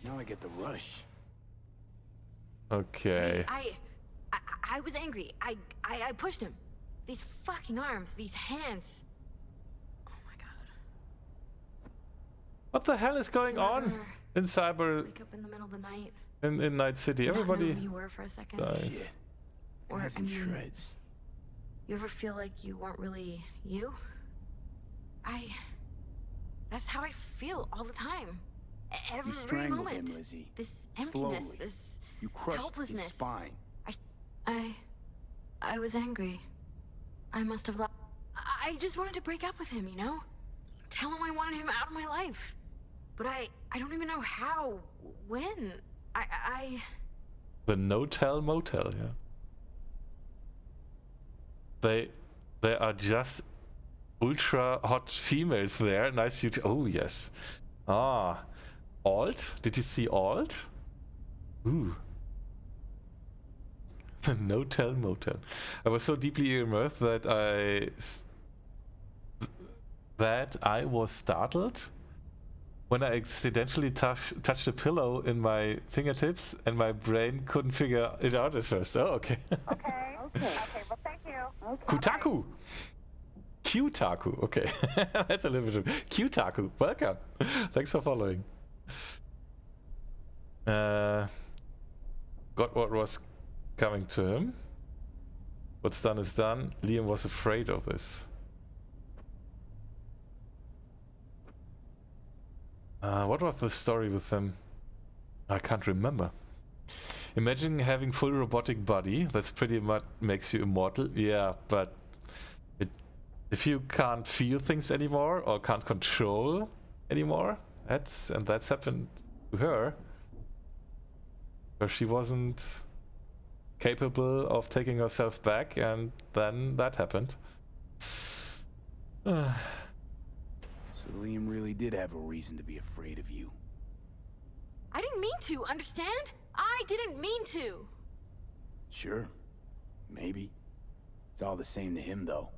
Now I get the rush. Okay. I was angry. I pushed him. These fucking arms, these hands. Oh my god. What the hell is going on in Cyber? Wake up in the middle of the night. In Night City, Not know everybody. who you were for a second. Nice. Or Guys in shreds. you ever feel like you weren't really you? That's how I feel all the time. Every You strangled moment. him, Lizzie. This emptiness, Slowly. this You crushed helplessness. his spine. I was angry. I must have I just wanted to break up with him, you know? Tell him I wanted him out of my life. But I don't even know how, when. The no-tell motel, yeah. They are just ultra hot females there. Nice beauty. Oh yes. Ah, Alt. Did you see Alt? Ooh. The no-tell motel. I was so deeply immersed that I was startled when I accidentally touched a pillow in my fingertips, and my brain couldn't figure it out at first. Oh, okay. Okay, well, thank you. Okay. Kutaku! Qtaku, okay. That's a little bit. Qtaku, welcome. Thanks for following. Got what was coming to him. What's done is done. Liam was afraid of this. What was the story with him? I can't remember. Imagine having full robotic body. That's pretty much makes you immortal. Yeah, but if you can't feel things anymore or can't control anymore, that's happened to her. Where she wasn't capable of taking herself back, and then that happened. So Liam really did have a reason to be afraid of you. I didn't mean to, understand? I didn't mean to. Sure. Maybe. It's all the same to him, though.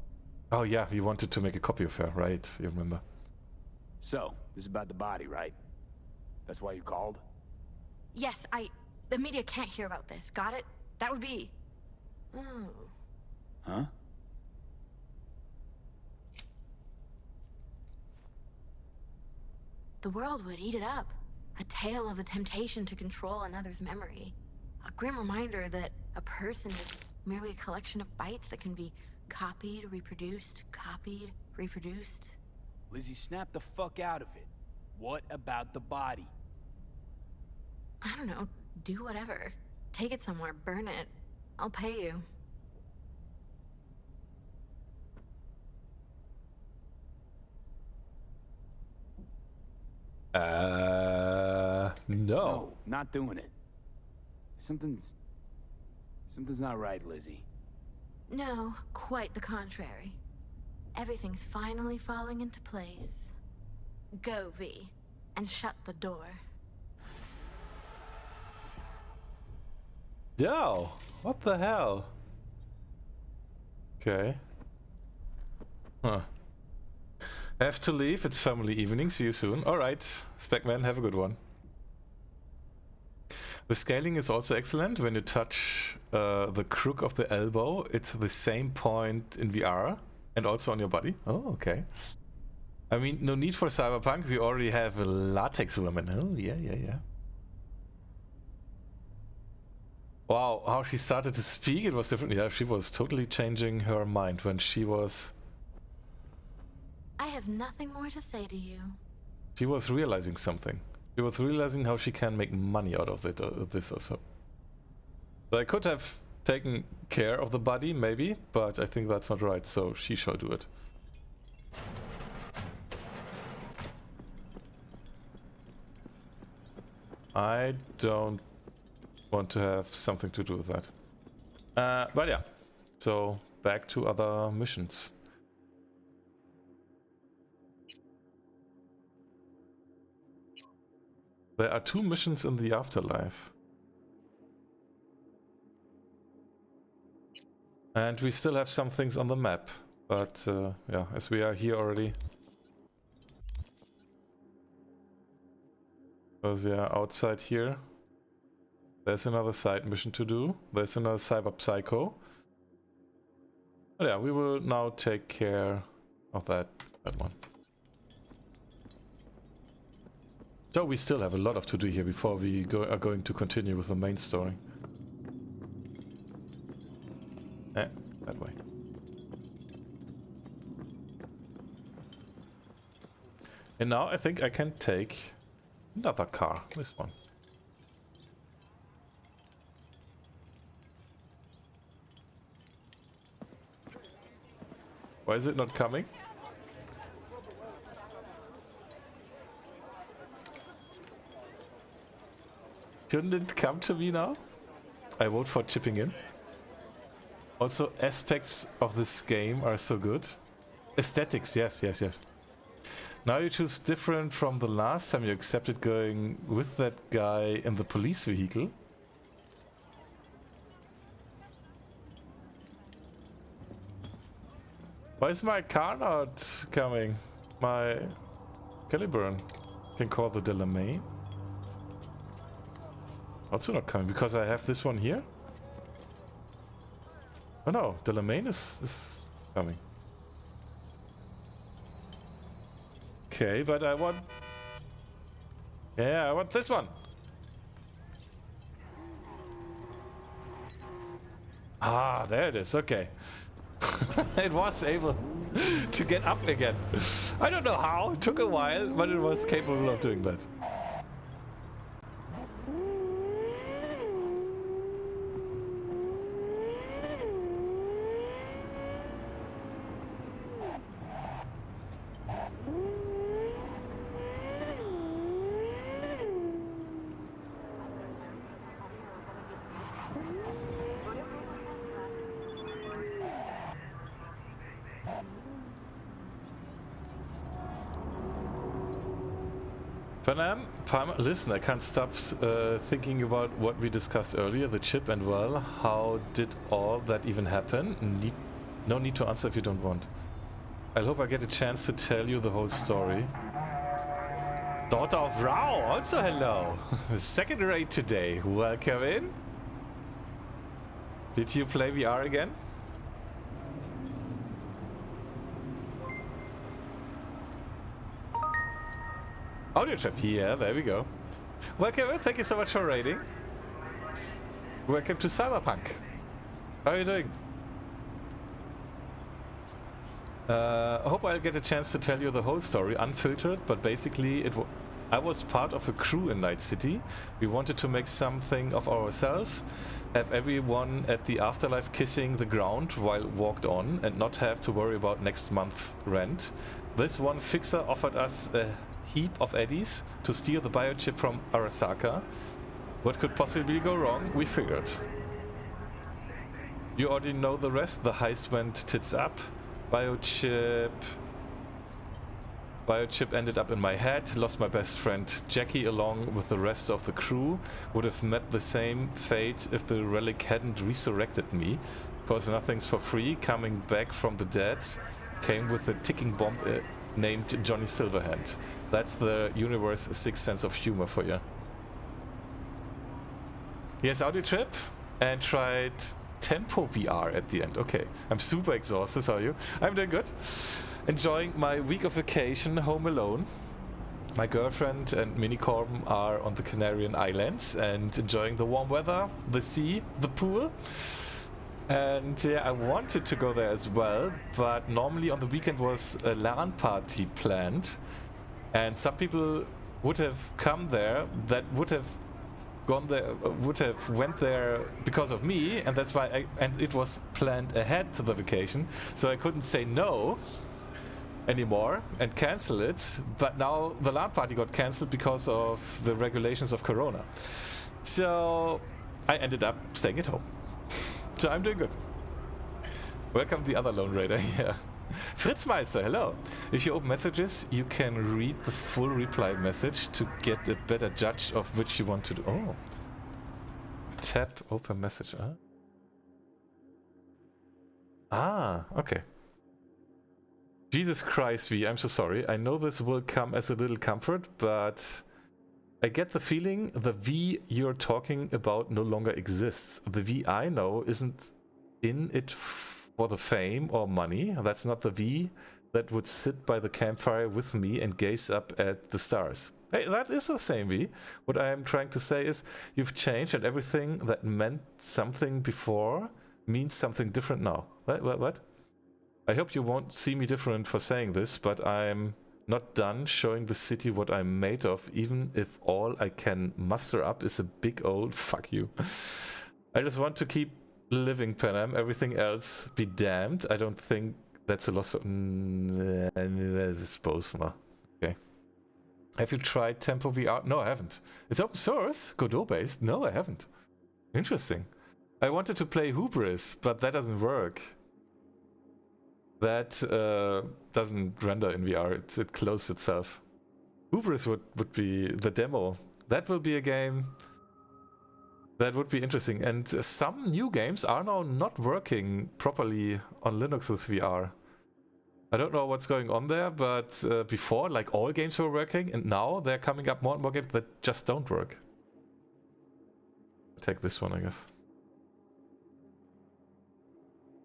Oh yeah, you wanted to make a copy of her, right? You remember. So, this is about the body, right? That's why you called? Yes, the media can't hear about this. Got it? That would be... Oh. Huh? The world would eat it up. A tale of the temptation to control another's memory. A grim reminder that a person is merely a collection of bytes that can be copied, reproduced, Lizzie, snap the fuck out of it. What about the body? I don't know, do whatever. Take it somewhere, burn it. I'll pay you. No. Not doing it. Something's not right, Lizzie. No, quite the contrary. Everything's finally falling into place. Go, V, and shut the door. Yo, what the hell? Okay. Huh. Have to leave, it's family evening, see you soon. Alright, Specman, have a good one. The scaling is also excellent. When you touch the crook of the elbow, it's the same point in VR and also on your body. Oh, okay. I mean, no need for Cyberpunk, we already have a latex woman. Oh, yeah. Wow, how she started to speak, it was different. Yeah, she was totally changing her mind when she was... I have nothing more to say to you. She was realizing something. She was realizing how she can make money out of this or so. So I could have taken care of the body, maybe, but I think that's not right, so she shall do it. I don't want to have something to do with that. But yeah, so back to other missions. There are 2 missions in the afterlife. And we still have some things on the map, but yeah, as we are here already. Because yeah, outside here, there's another side mission to do. There's another Cyberpsycho. But yeah, we will now take care of that one. So we still have a lot of to do here before we are going to continue with the main story. That way. And now I think I can take another car, this one. Why is it not coming? Shouldn't it come to me now? I vote for Chipping In. Also, aspects of this game are so good. Aesthetics, yes. Now you choose different from the last time you accepted going with that guy in the police vehicle. Why is my car not coming? My Caliburn can call the Delamain. Also not coming because I have this one here. Oh no, Delamain is coming. Okay, but I want... Yeah, I want this one. Ah, there it is, okay. It was able to get up again. I don't know how, it took a while, but it was capable of doing that. Panam, listen, I can't stop thinking about what we discussed earlier, the chip, and well, how did all that even happen? No need to answer if you don't want. I hope I get a chance to tell you the whole story. Daughter of Rao, also hello. Second raid today, welcome in. Did you play VR again? Audio trap, yeah, there we go. Welcome, thank you so much for raiding. Welcome to Cyberpunk. How are you doing? I hope I'll get a chance to tell you the whole story, unfiltered, but basically I was part of a crew in Night City. We wanted to make something of ourselves, have everyone at the afterlife kissing the ground while walked on, and not have to worry about next month's rent. This one fixer offered us a heap of eddies to steal the biochip from Arasaka. What could possibly go wrong? We figured. You already know the rest. The heist went tits up. Biochip ended up in my head. Lost my best friend Jackie along with the rest of the crew. Would have met the same fate if the relic hadn't resurrected me. Because nothing's for free. Coming back from the dead came with a ticking bomb named Johnny Silverhand. That's the universe's sixth sense of humor for you. Yes, audio trip, and tried Tempo VR at the end. Okay, I'm super exhausted, how are you? I'm doing good. Enjoying my week of vacation home alone. My girlfriend and Mini Corbin are on the Canarian Islands and enjoying the warm weather, the sea, the pool. And yeah, I wanted to go there as well, but normally on the weekend was a LAN party planned, and some people would have come there that would have gone there, went there because of me, and that's why and it was planned ahead to the vacation, so I couldn't say no anymore and cancel it. But now the LAN party got cancelled because of the regulations of Corona, so I ended up staying at home. So I'm doing good. Welcome the other Lone Raider here. Fritzmeister, hello. If you open messages, you can read the full reply message to get a better judge of which you want to do. Oh. Tap open message, huh? Ah, okay. Jesus Christ, V, I'm so sorry. I know this will come as a little comfort, but I get the feeling the V you're talking about no longer exists. The V I know isn't in it for the fame or money. That's not the V that would sit by the campfire with me and gaze up at the stars. Hey, that is the same, V. What I am trying to say is you've changed and everything that meant something before means something different now. What? I hope you won't see me different for saying this, but I'm not done showing the city what I'm made of, even if all I can muster up is a big old fuck you. I just want to keep living, Panam. Everything else be damned. I don't think that's a loss of... I suppose, okay. Have you tried Tempo VR? No, I haven't. It's open source, Godot based. No, I haven't. Interesting. I wanted to play Hubris, but that doesn't work. That doesn't render in VR. It closed itself. Hubris would be the demo. That will be a game that would be interesting. And some new games are now not working properly on Linux with VR. I don't know what's going on there, but before, like, all games were working, and now they're coming up more and more games that just don't work. I'll take this one, I guess.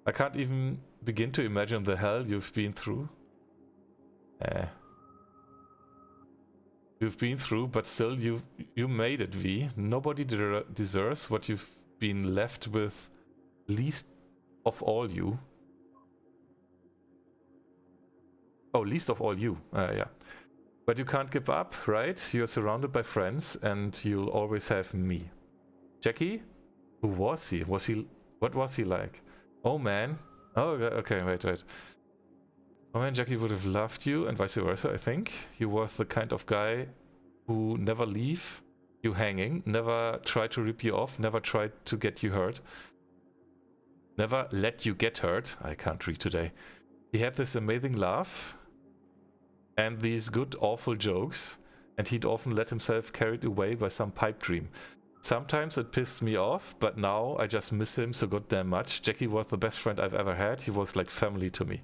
I can't even begin to imagine the hell you've been through. You've been through, but still you made it, V. Nobody deserves what you've been left with, least of all you. Oh, least of all you. Yeah. But you can't give up, right? You're surrounded by friends and you'll always have me. Jackie? Who was he? What was he like? Oh man. Oh, okay, wait. Oh man, Jackie would have loved you and vice versa, I think. He was the kind of guy who never leave you hanging, never tried to rip you off, never tried to get you hurt. Never let you get hurt. I can't read today. He had this amazing laugh and these good awful jokes, and he'd often let himself carried away by some pipe dream. Sometimes it pissed me off, but now I just miss him so goddamn much. Jackie was the best friend I've ever had. He was like family to me.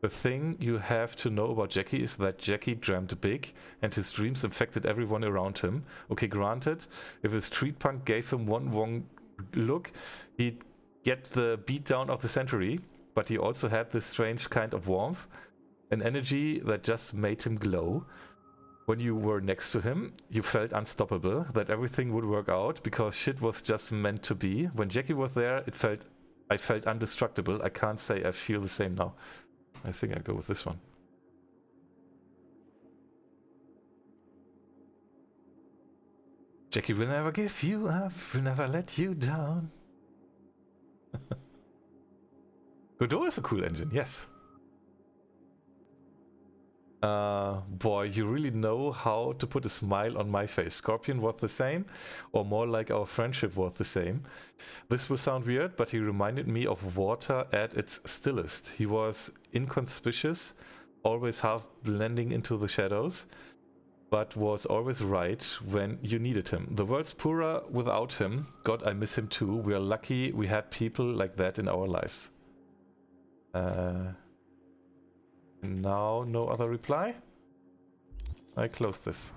The thing you have to know about Jackie is that Jackie dreamt big and his dreams infected everyone around him. Okay, granted, if a street punk gave him one wrong look, he'd get the beatdown of the century. But he also had this strange kind of warmth, an energy that just made him glow. When you were next to him, you felt unstoppable, that everything would work out because shit was just meant to be. When Jackie was there, I felt indestructible. I can't say I feel the same now. I think I go with this one. Jackie will never give you up, will never let you down. Godot is a cool engine, yes. Boy, you really know how to put a smile on my face. Scorpion was the same, or more like our friendship was the same. This will sound weird, but he reminded me of water at its stillest. He was inconspicuous, always half blending into the shadows, but was always right when you needed him. The world's poorer without him. God, I miss him too. We are lucky we had people like that in our lives. Now no other reply. I close this.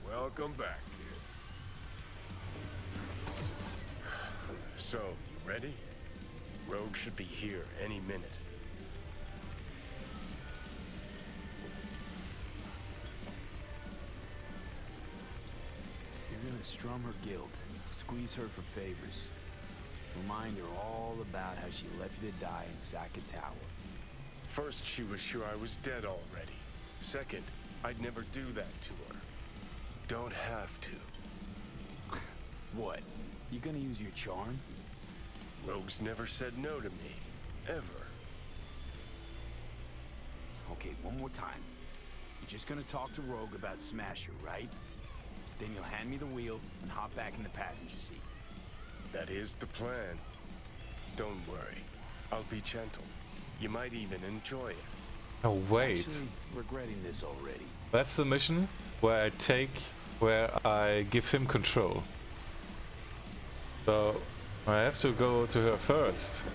Welcome back, kid. So, you ready? Rogue should be here any minute. You're gonna strum her guilt, squeeze her for favors. Remind her all about how she left you to die in Saka Tower. First, she was sure I was dead already. Second, I'd never do that to her. Don't have to. What? You gonna use your charm? Rogue's never said no to me. Ever. Okay, one more time. You're just gonna talk to Rogue about Smasher, right? Then you'll hand me the wheel and hop back in the passenger seat. That is the plan. Don't worry. I'll be gentle. You might even enjoy it. Oh, wait. Actually, regretting this already. That's the mission where I give him control. So, I have to go to her first.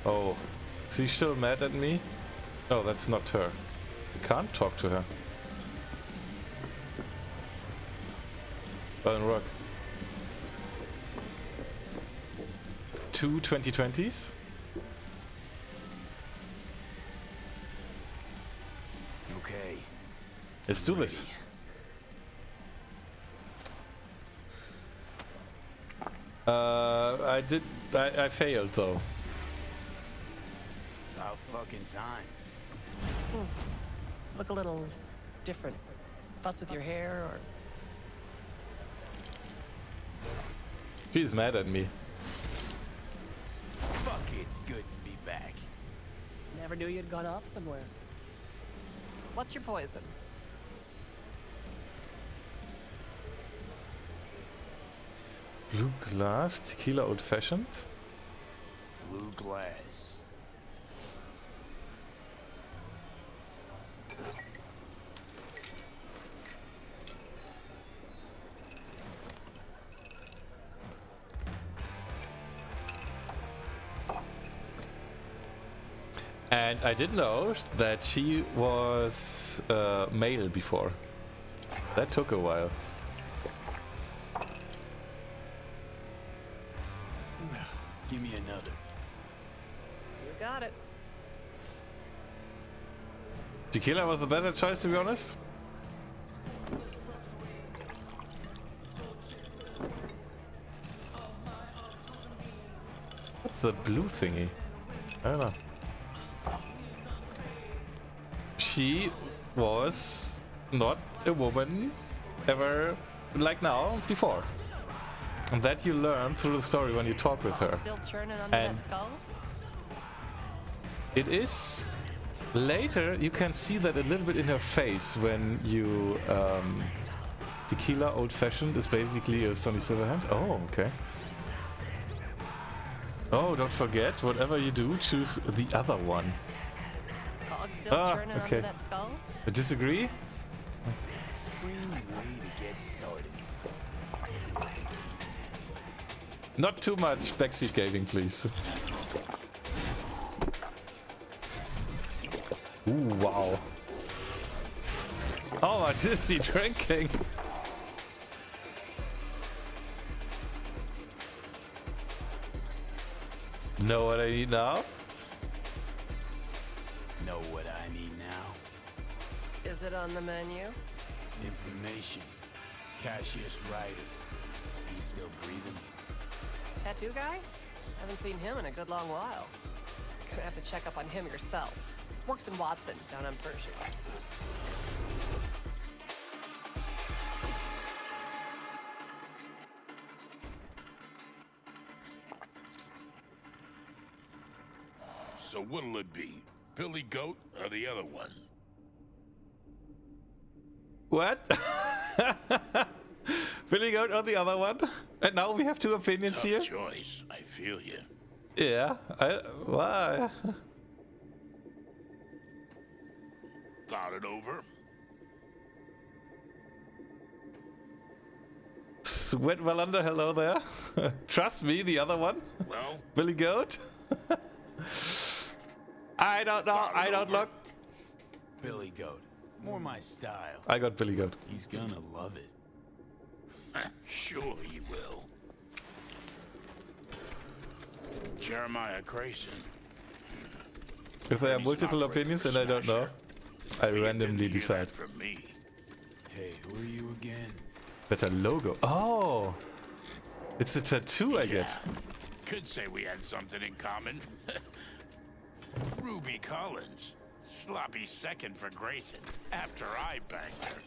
Oh, is he still mad at me? No, that's not her. I can't talk to her. Button rock. 2 2020s? Okay. Let's do this. I failed though. About fucking time. Look a little different. Fuss with your hair or... He's mad at me. Fuck, it's good to be back. Never knew you'd gone off somewhere. What's your poison? Blue glass, tequila old fashioned. Blue glass. And I didn't know that she was male before. That took a while. Give me another. You got it. Tequila was the better choice, to be honest. What's the blue thingy? I don't know. She was not a woman ever like now before. And that you learn through the story when you talk with her. Still churning under that skull? It is later you can see that a little bit in her face when you tequila old fashioned is basically a Sonny Silverhand. Oh, okay. Oh, don't forget, whatever you do, choose the other one. Still churning under that skull? I disagree. Free way to get started. Not too much backseat gaming, please. Ooh, wow. How much is he drinking? Know what I need now? Know what I need now? Is it on the menu? Information. Cassius Ryder. He's still breathing. Tattoo guy? Haven't seen him in a good long while. Gonna have to check up on him yourself. Works in Watson, down on Pershing. So what'll it be? Billy Goat or the other one? What? Billy Goat or the other one? And now we have two opinions Tough here? choice. I feel you. Yeah. Why? Thought it over? Sweat Wallander, hello there. Trust me, the other one. Well? Billy Goat? I don't know. I don't look. Billy Goat. More my style. I got Billy Goat. He's gonna love it. Sure he will. Jeremiah Grayson. If there are multiple opinions and I don't know, I randomly decide. From me. Hey, who are you again? Better logo. Oh! It's a tattoo I get. Could say we had something in common. Ruby Collins. Sloppy second for Grayson, after I banged her.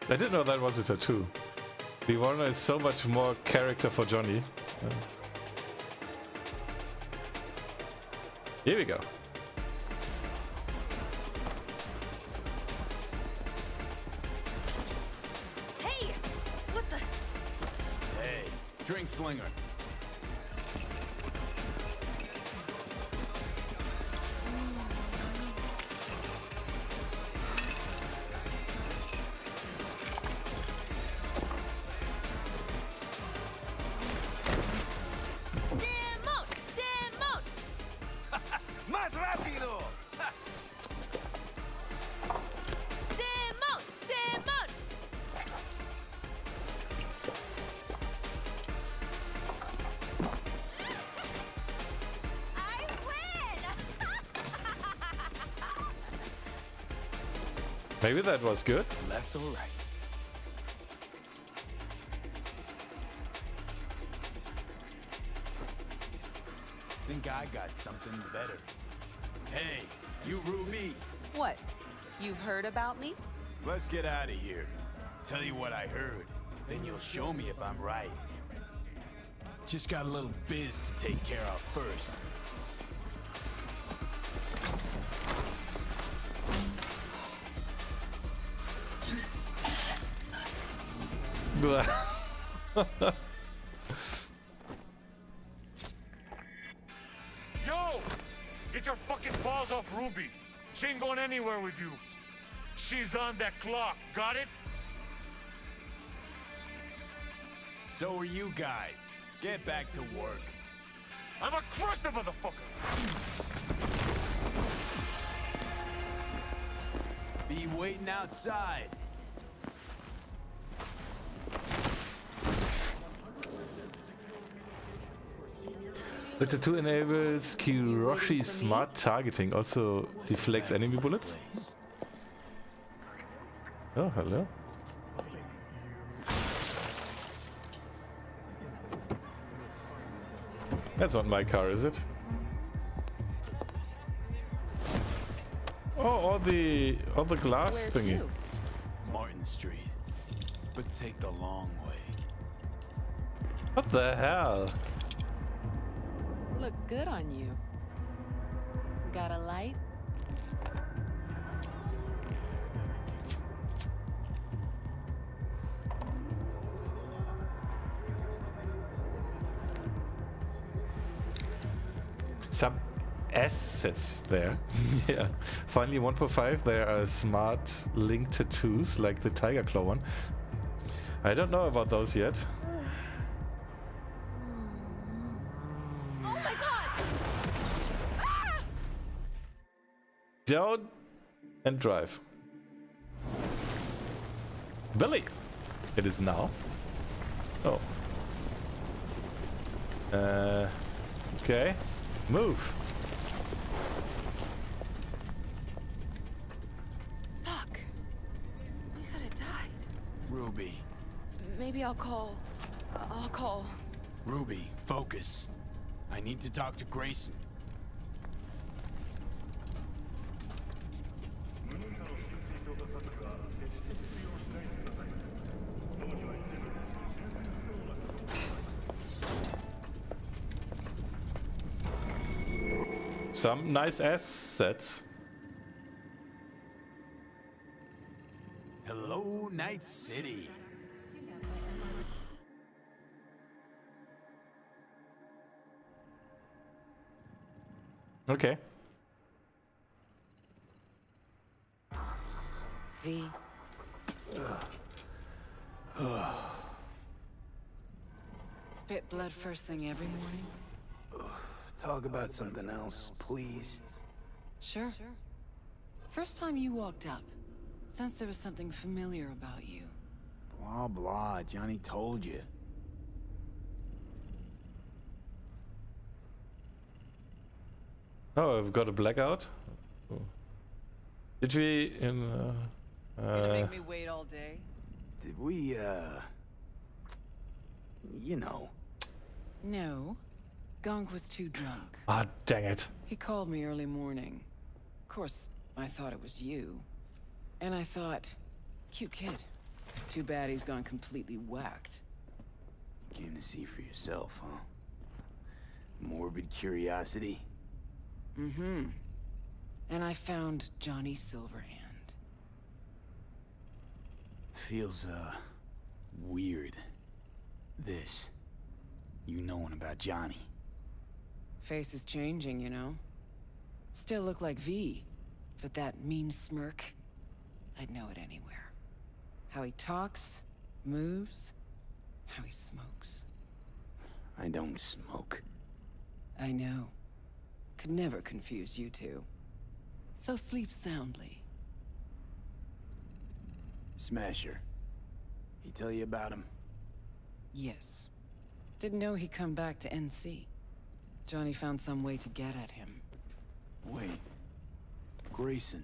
I didn't know that was a tattoo. The Warner is so much more character for Johnny. Here we go. Hey! What the? Hey, drink slinger. Simón! Simón! Más rápido! Simón! Simón! I win! Maybe that was good. Left or right? Think I got something better. Hey, you Ruby. What? You've heard about me? Let's get out of here. Tell you what I heard, then you'll show me if I'm right. Just got a little biz to take care of first. Yo! Get your fucking paws off Ruby. She ain't going anywhere with you. She's on that clock, got it? So are you guys. Get back to work. I'ma crush the motherfucker! Be waiting outside. The tattoo enables Kiroshi smart targeting, also deflects enemy bullets. Oh, hello. That's not my car, is it? Oh, all the glass Where thingy. to? Martin Street. But take the long way. What the hell? Look good on you. Got a light? Some assets there. Yeah. Finally 1.5, there are smart link tattoos like the Tiger Claw one. I don't know about those yet. Oh my god! Ah! Down and drive. Billy! It is now. Oh. Okay. Move. Fuck. We could have died. Ruby. Maybe I'll call. Ruby, focus. I need to talk to Grayson. Some nice assets. Hello, Night City. Okay. V. Spit blood first thing every morning? Talk about something else, please. Sure. First time you walked up, sensed there was something familiar about you. Blah, blah. Johnny told you. Oh, I've got a blackout. Oh. Did we in Gonna make me wait all day? Did we, You know. No. Gonk was too drunk. Ah, dang it. He called me early morning. Of course, I thought it was you. And I thought, cute kid. Too bad he's gone completely whacked. You came to see for yourself, huh? Morbid curiosity? Mm-hmm. And I found Johnny Silverhand. Feels, weird. This. You knowing about Johnny. Face is changing, you know? Still look like V, but that mean smirk, I'd know it anywhere. How he talks, moves, how he smokes. I don't smoke. I know. Could never confuse you two. So sleep soundly. Smasher. He tell you about him? Yes. Didn't know he'd come back to NC. Johnny found some way to get at him. Wait. Grayson.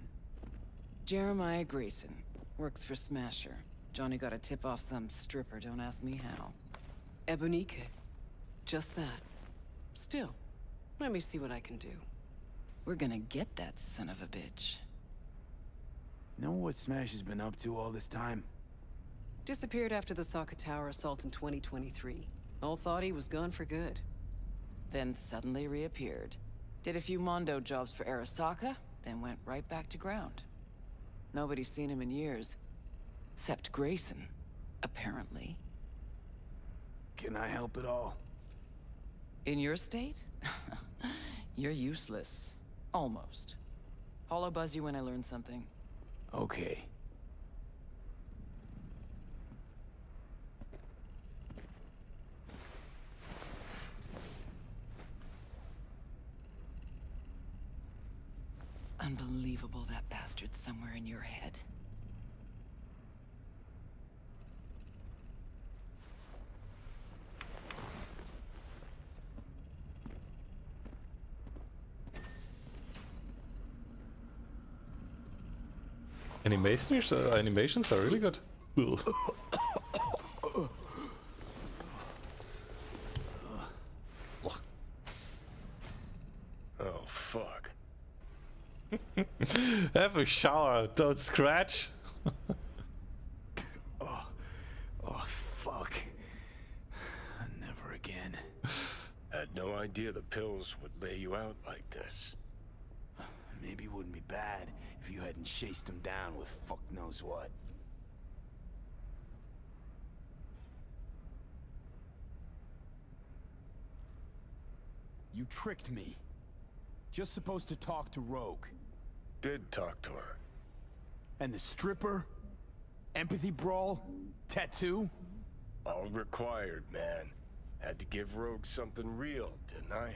Jeremiah Grayson. Works for Smasher. Johnny got a tip off some stripper, don't ask me how. Ebonique. Just that. Still, let me see what I can do. We're gonna get that son of a bitch. Know what Smash has been up to all this time? Disappeared after the Sokka Tower assault in 2023. All thought he was gone for good. Then suddenly reappeared. Did a few Mondo jobs for Arasaka, then went right back to ground. Nobody's seen him in years. Except Grayson, apparently. Can I help at all? In your state? You're useless. Almost. Hollow buzz you when I learn something. Okay. Unbelievable that bastard's somewhere in your head. Animations are really good. Ugh. Oh, fuck. Have a shower, don't scratch. Oh, fuck. Never again. Had no idea the pills would lay you out like this. Maybe it wouldn't be bad if you hadn't chased him down with fuck knows what. You tricked me. Just supposed to talk to Rogue. Did talk to her. And the stripper? Empathy brawl? Tattoo? All required, man. Had to give Rogue something real, didn't I?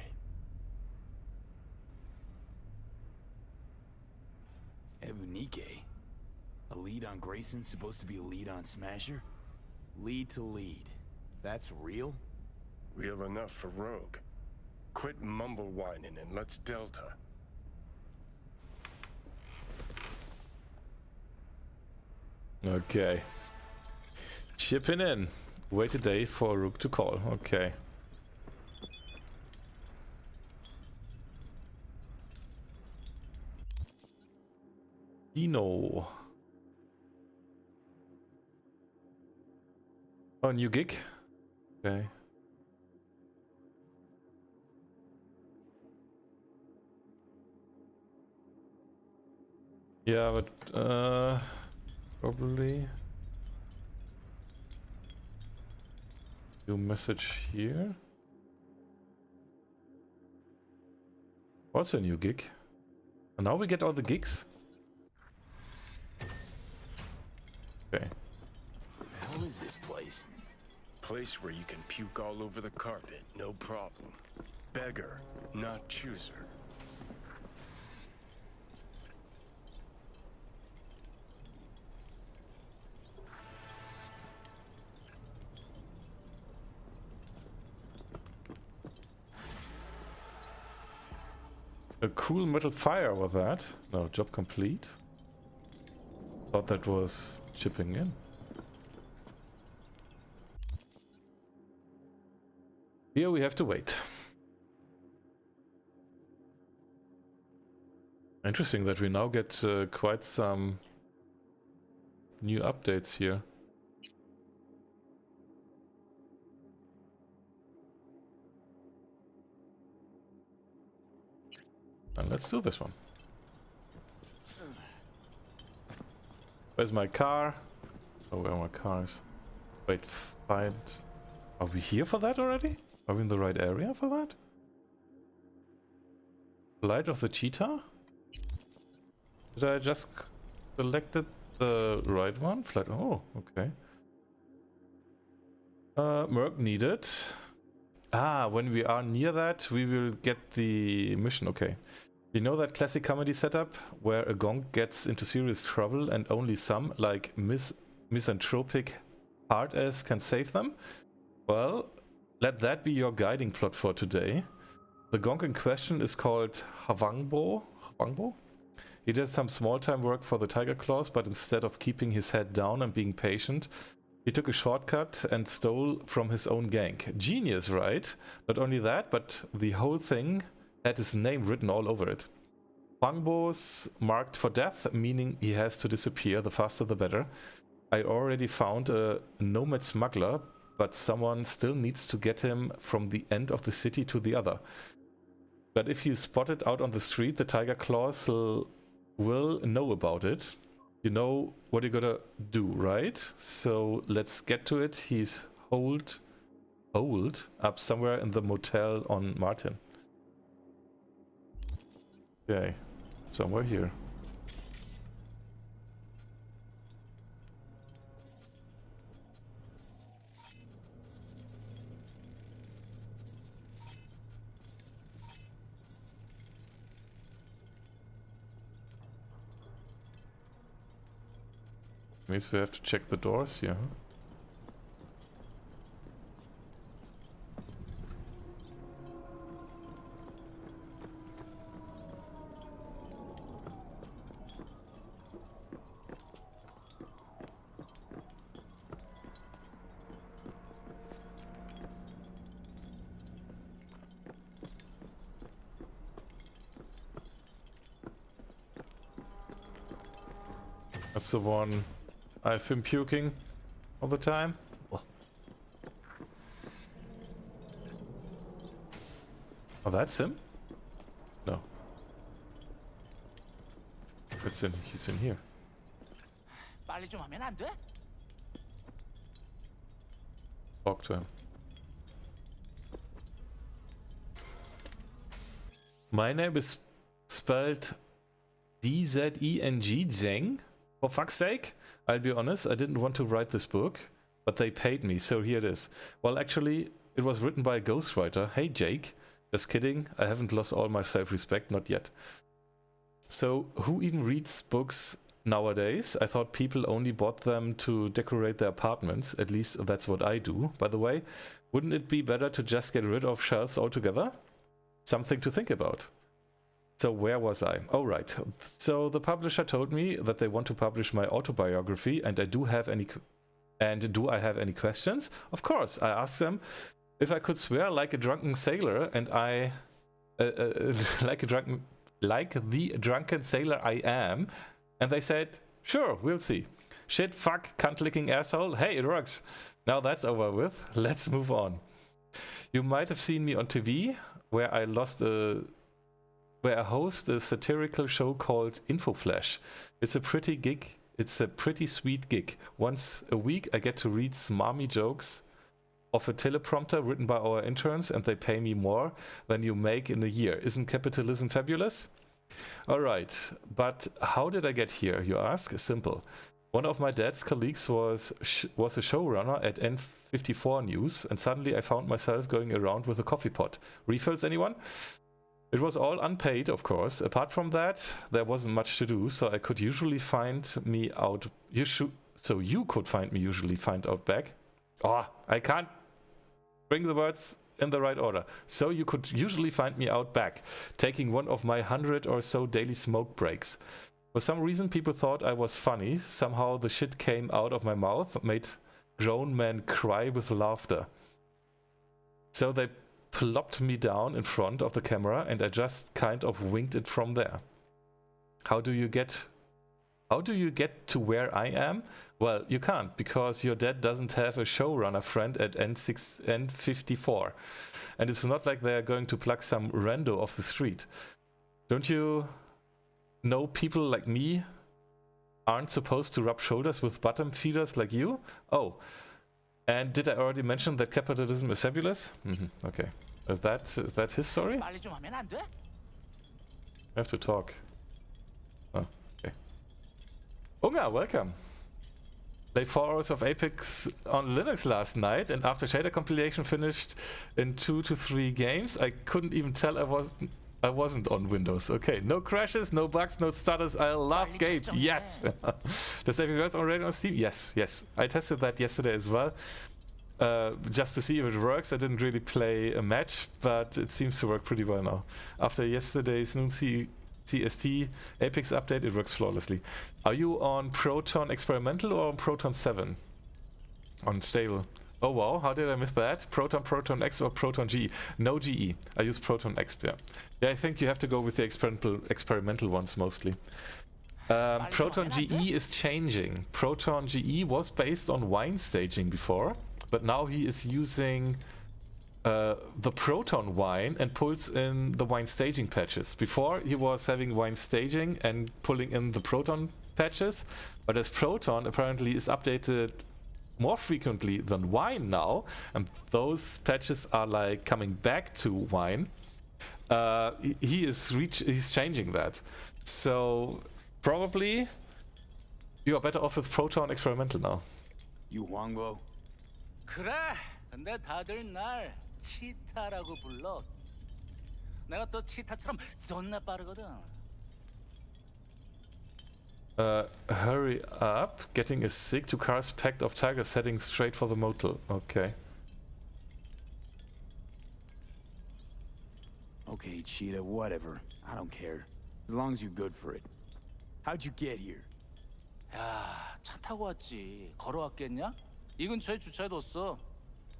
Ebonique? A lead on Grayson supposed to be a lead on Smasher? Lead to lead. That's real? Real enough for Rogue. Quit mumble whining and let's Delta. Okay. Chippin in. Wait a day for Rook to call. Okay. Dino. Oh, new gig? Okay. Yeah, but probably new message here. What's a new gig? And now we get all the gigs. Okay. What the hell is this place? Place where you can puke all over the carpet, no problem. Beggar, not chooser. A cool metal fire with that. No, job complete. Thought that was chipping in. Here we have to wait. Interesting that we now get quite some new updates here. And let's do this one. Where's my car? Oh, where are my cars? Wait, find... Are we here for that already? Are we in the right area for that? Flight of the Cheetah? Did I just selected the right one? Flight... Oh, okay. Murk needed. Ah, when we are near that, we will get the mission. Okay. You know that classic comedy setup where a gonk gets into serious trouble and only some, like misanthropic hard-ass, can save them? Well, let that be your guiding plot for today. The gonk in question is called Hwangbo. Hwangbo? He did some small-time work for the Tiger Claws, but instead of keeping his head down and being patient, he took a shortcut and stole from his own gang. Genius, right? Not only that, but the whole thing had his name written all over it. Hwangbo's marked for death, meaning he has to disappear. The faster the better. I already found a nomad smuggler, but someone still needs to get him from the end of the city to the other. But if he's spotted out on the street, the Tiger Claws will know about it. You know what you gotta do, right? So let's get to it. He's holed up somewhere in the motel on Martin. Okay, somewhere here. Means we have to check the doors here. That's the one I've been puking all the time. Oh, that's him? No. It's in. He's in here. 빨리 좀 하면 안 돼? Talk to him. My name is spelled D-Z-E-N-G, Zeng. For fuck's sake, I'll be honest, I didn't want to write this book, but they paid me, so here it is. Well, actually, it was written by a ghostwriter. Hey, Jake. Just kidding, I haven't lost all my self-respect, not yet. So, who even reads books nowadays? I thought people only bought them to decorate their apartments. At least that's what I do. By the way, wouldn't it be better to just get rid of shelves altogether? Something to think about. So where was I? Oh, right. So the publisher told me that they want to publish my autobiography, and do I have any questions? Of course, I asked them if I could swear like a drunken sailor, and like the drunken sailor I am, and they said, sure, we'll see. Shit, fuck, cunt-licking asshole. Hey, it works. Now that's over with. Let's move on. You might have seen me on TV, where I host a satirical show called InfoFlash. It's a pretty sweet gig. Once a week I get to read smarmy jokes off a teleprompter written by our interns, and they pay me more than you make in a year. Isn't capitalism fabulous? Alright, but how did I get here, you ask? Simple. One of my dad's colleagues was a showrunner at N54 News, and suddenly I found myself going around with a coffee pot. Refills, anyone? It was all unpaid, of course. Apart from that, there wasn't much to do, so I could usually find me out. You could find me usually find out back. Oh, I can't bring the words in the right order. So you could usually find me out back, taking one of my 100 or so daily smoke breaks. For some reason, people thought I was funny. Somehow the shit came out of my mouth, made grown men cry with laughter. So they plopped me down in front of the camera and I just kind of winged it from there. How do you get to where I am? Well, you can't, because your dad doesn't have a showrunner friend at N54. And it's not like they're going to plug some rando off the street. Don't you know people like me aren't supposed to rub shoulders with bottom feeders like you? Oh, and did I already mention that capitalism is fabulous? Okay. Is that his story? 빨리 좀 하면 안 돼? I have to talk. Oh, okay. Unga, welcome. Played 4 hours of Apex on Linux last night, and after Shader compilation finished in 2 to 3 games, I couldn't even tell I wasn't on Windows. Okay, no crashes, no bugs, no stutters. I love Gabe. Yes. Does everything work already on Steam? Yes, yes. I tested that yesterday as well, just to see if it works. I didn't really play a match, but it seems to work pretty well now. After yesterday's noon CST Apex update, it works flawlessly. Are you on Proton Experimental or on Proton 7? On stable. Oh wow, how did I miss that? Proton X or Proton GE? No GE. I use Proton X, yeah. Yeah, I think you have to go with the experimental ones mostly. Proton GE is changing. Proton GE was based on wine staging before, but now he is using the Proton wine and pulls in the wine staging patches. Before he was having wine staging and pulling in the Proton patches, but as Proton apparently is updated more frequently than wine now, and those patches are like coming back to wine, he's changing that. So probably you are better off with Proton Experimental now. You Wangbo? 그래. 근데 다들 날 치타라고 불러. 내가 또 치타처럼 존나 빠르거든. Hurry up, getting a SIG, 2 cars packed of tigers heading straight for the motel. Okay. Okay, Cheetah, whatever. I don't care. As long as you're good for it. How'd you get here? 야, 차 타고 왔지. 걸어왔겠냐? 이 근처에 주차해뒀어.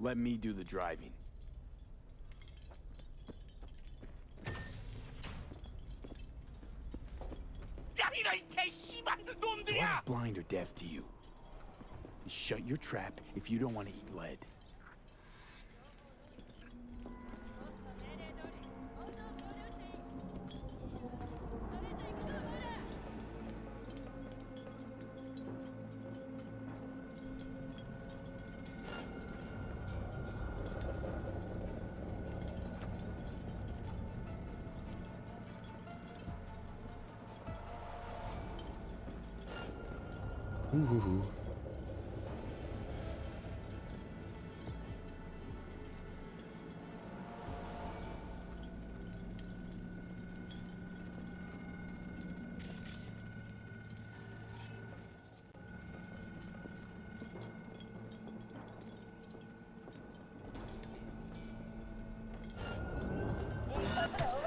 Let me do the driving. 야, 이런 개씨발 Do I 놈들이야! look blind or deaf to you? Shut your trap if you don't want to eat lead. Ooh.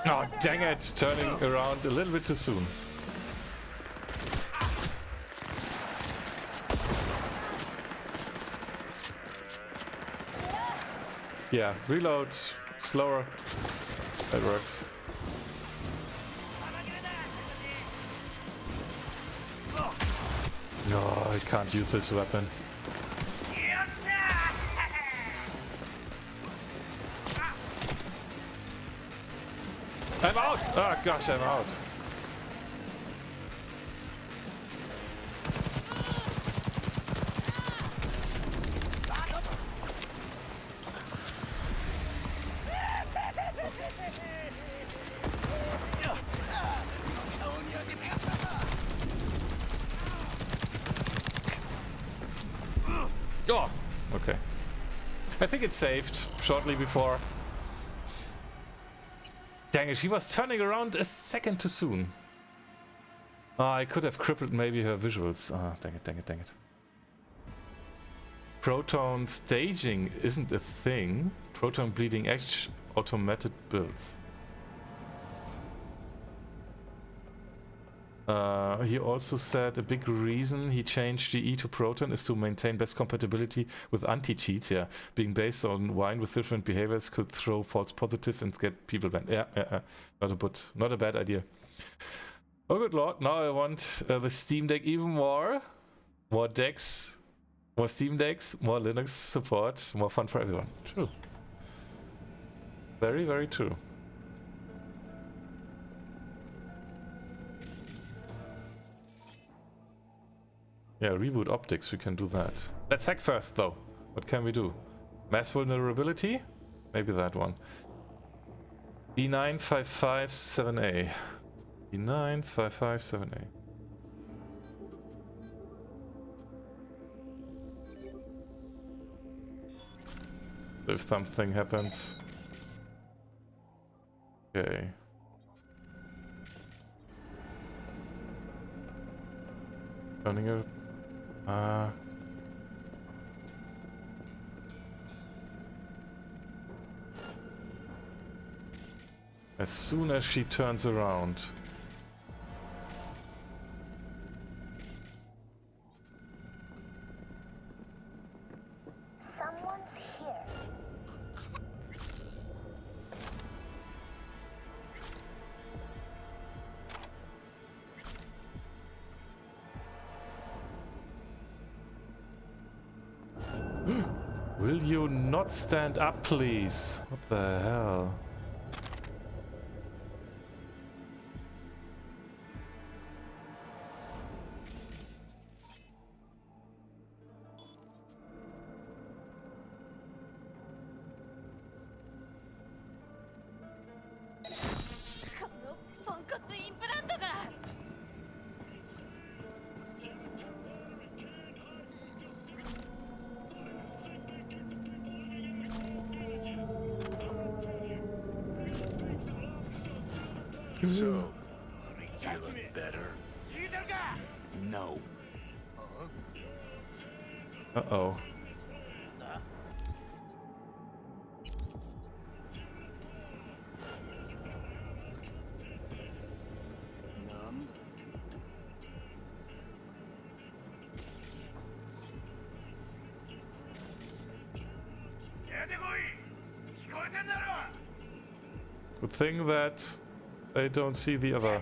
Oh, dang it! Turning around a little bit too soon. Yeah, reload slower. That works. No, I can't use this weapon. I'm out! Oh gosh, I'm out. Oh, okay. I think it saved shortly before. Dang it, she was turning around a second too soon. I could have crippled maybe her visuals. Dang it, dang it, dang it. Proton staging isn't a thing. Proton bleeding edge automated builds. He also said a big reason he changed the E to Proton is to maintain best compatibility with anti-cheats. Yeah, being based on wine with different behaviors could throw false positive and get people banned. Yeah. Not a bad idea. Oh good lord, now I want the Steam Deck even more. More decks, more Steam Decks, more Linux support, more fun for everyone. True. Very, very true. Yeah, reboot optics, we can do that. Let's hack first though. What can we do? Mass vulnerability? Maybe that one. E9557A. E9557A. If something happens. Okay. Turning it. As soon as she turns around. Someone's here. Will you not stand up, please? What the hell? So, feeling better? No. Uh-oh. Good thing that they don't see the other.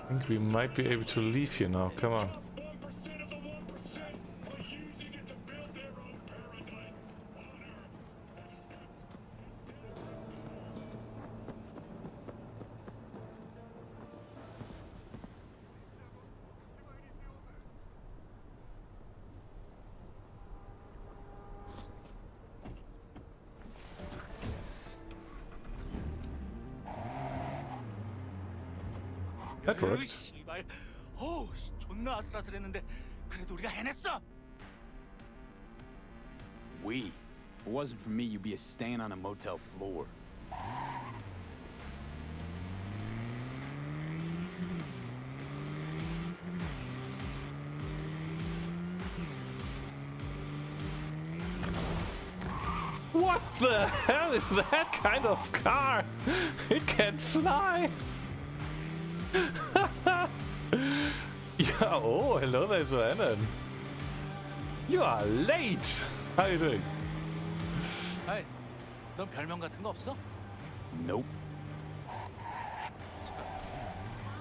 I think we might be able to leave here now. Come on. That worked. 존나 아슬아슬했는데 그래도 우리가 해냈어. If it wasn't for me, you'd be a stain on a motel floor. What the hell is that kind of car? It can fly. Yeah, oh, hello there, Zoannon. You are late. How are you doing? Hey, 넌 별명 같은 거 없어? Nope.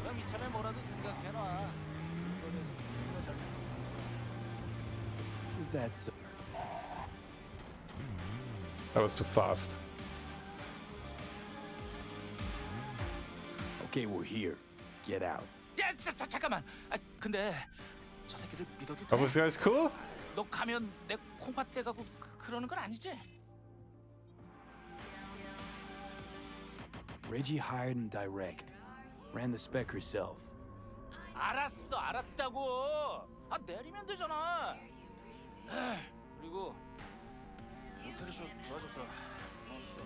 그럼 이참에 뭐라도 생각해놔. Is that so? That was too fast. Okay, we're here. Get out. 야, 잠깐만. 아, 근데 저 새끼를 믿어도 돼? Oh, this guy's cool? 너 가면 내 콩팥 떼가고 그러는 건 아니지? Reggie hired and direct. Ran the spec herself. 알았어, 알았다고. 아, 내리면 되잖아. 그리고 호텔에서 도와줘서 고마웠어.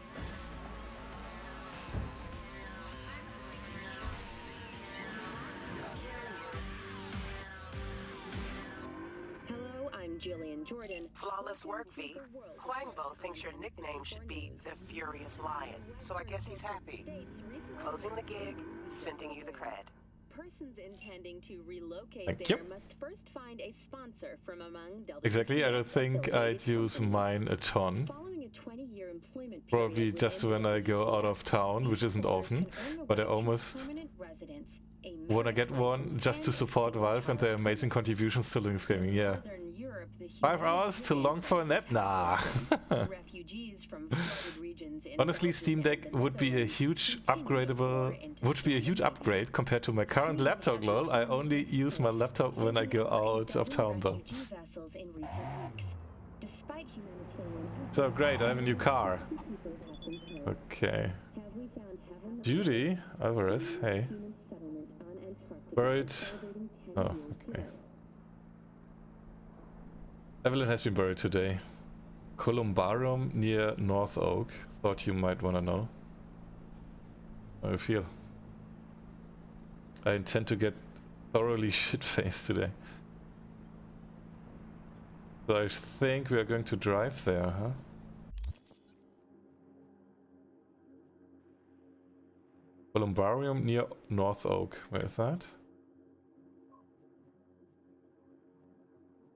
Hello, I'm Jillian Jordan. Flawless work, V. Huangbo thinks your nickname should be the Furious Lion, so I guess he's happy. Closing the gig, sending you the cred. Persons intending to relocate Thank there you. must first find a sponsor from among Exactly, I don't think I'd use mine a ton. Following a 20-year employment Probably just when I go out of town, which isn't often, but I almost permanent residence, a wanna get one just to support Valve and their amazing contributions to Linux gaming, yeah. Northern Europe, the 5 hours too long for a nap? Nah. refugees from flooded regions in Honestly, Steam Deck would be a huge upgrade compared to my current laptop, lol. I only use my laptop when I go out of town though. vessels in recent weeks. Despite humanitarian So great, I have a new car. Okay. Judy Alvarez, hey. Buried. Oh, okay. Evelyn has been buried today. Columbarium near North Oak. Thought you might wanna know. How you feel? I intend to get thoroughly shit-faced today. So I think we are going to drive there, huh? Columbarium near North Oak. Where is that?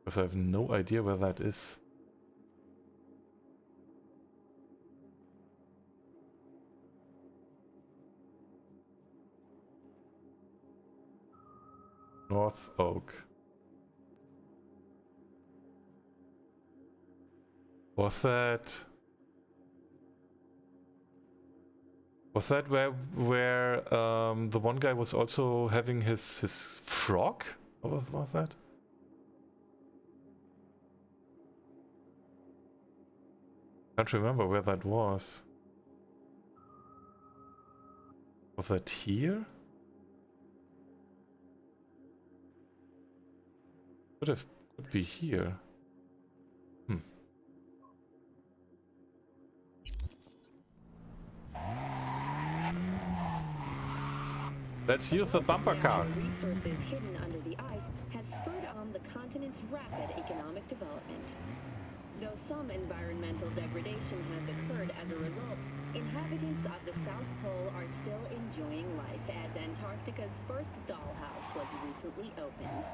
Because I have no idea where that is. North Oak. Was that where the one guy was also having his frog? What was that? Can't remember where that was. Was that here? Could be here. Let's use the bumper car. resources hidden under the ice has spurred on the continent's rapid economic development. Though some environmental degradation has occurred as a result, inhabitants of the South Pole are still enjoying life as Antarctica's first dollhouse was recently opened.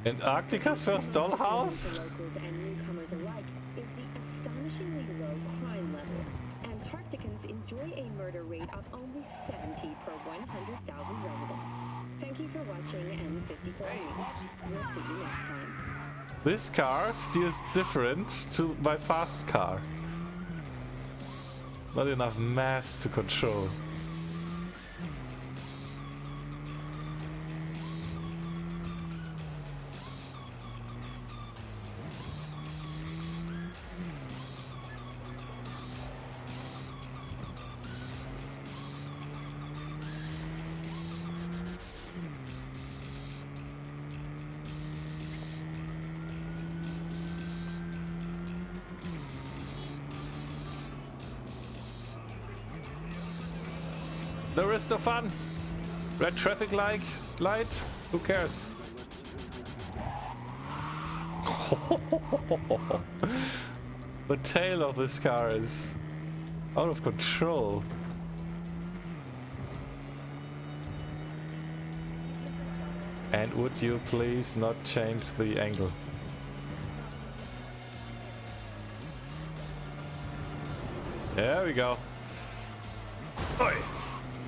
Antarctica's first dollhouse? For locals and newcomers alike is the astonishingly low crime level. Antarcticans enjoy a murder rate of only 70 per 100,000 residents. Thank you for watching M54 News. We'll see you next time. This car steers different to my fast car. Not enough mass to control. The rest of fun. Red traffic light. Who cares? The tail of this car is out of control. And would you please not change the angle? There we go. Oi.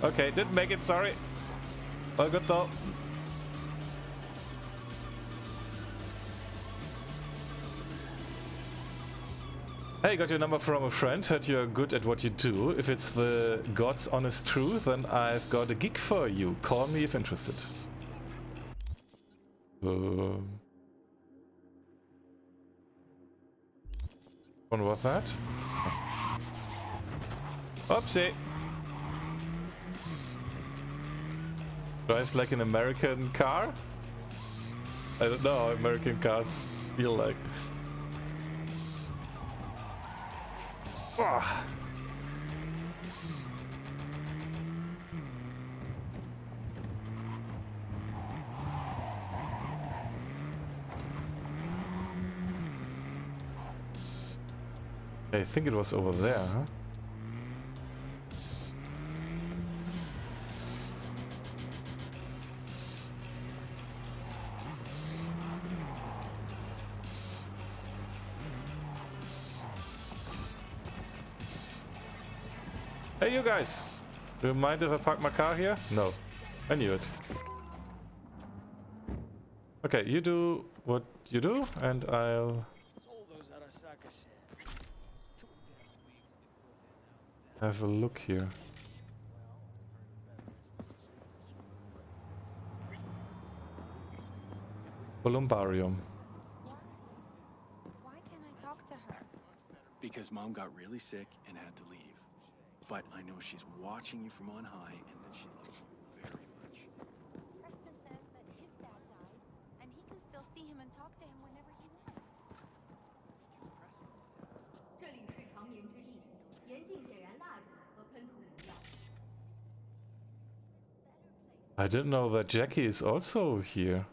Okay, didn't make it, sorry. All good though. Hey, got your number from a friend. Heard you're good at what you do. If it's the God's honest truth, then I've got a gig for you. Call me if interested. Wonder what that? Oopsie. Drives like an American car? I don't know how American cars feel like. Ah. I think it was over there, huh? Hey, you guys! Do you mind if I park my car here? No. I knew it. Okay, you do what you do, and I'll have a look here. Columbarium. Why can't I talk to her? Because Mom got really sick and had to leave. But I know she's watching you from on high and that she loves you very much. Preston says that his dad died, and he can still see him and talk to him whenever he wants. I didn't know that Jackie is also here.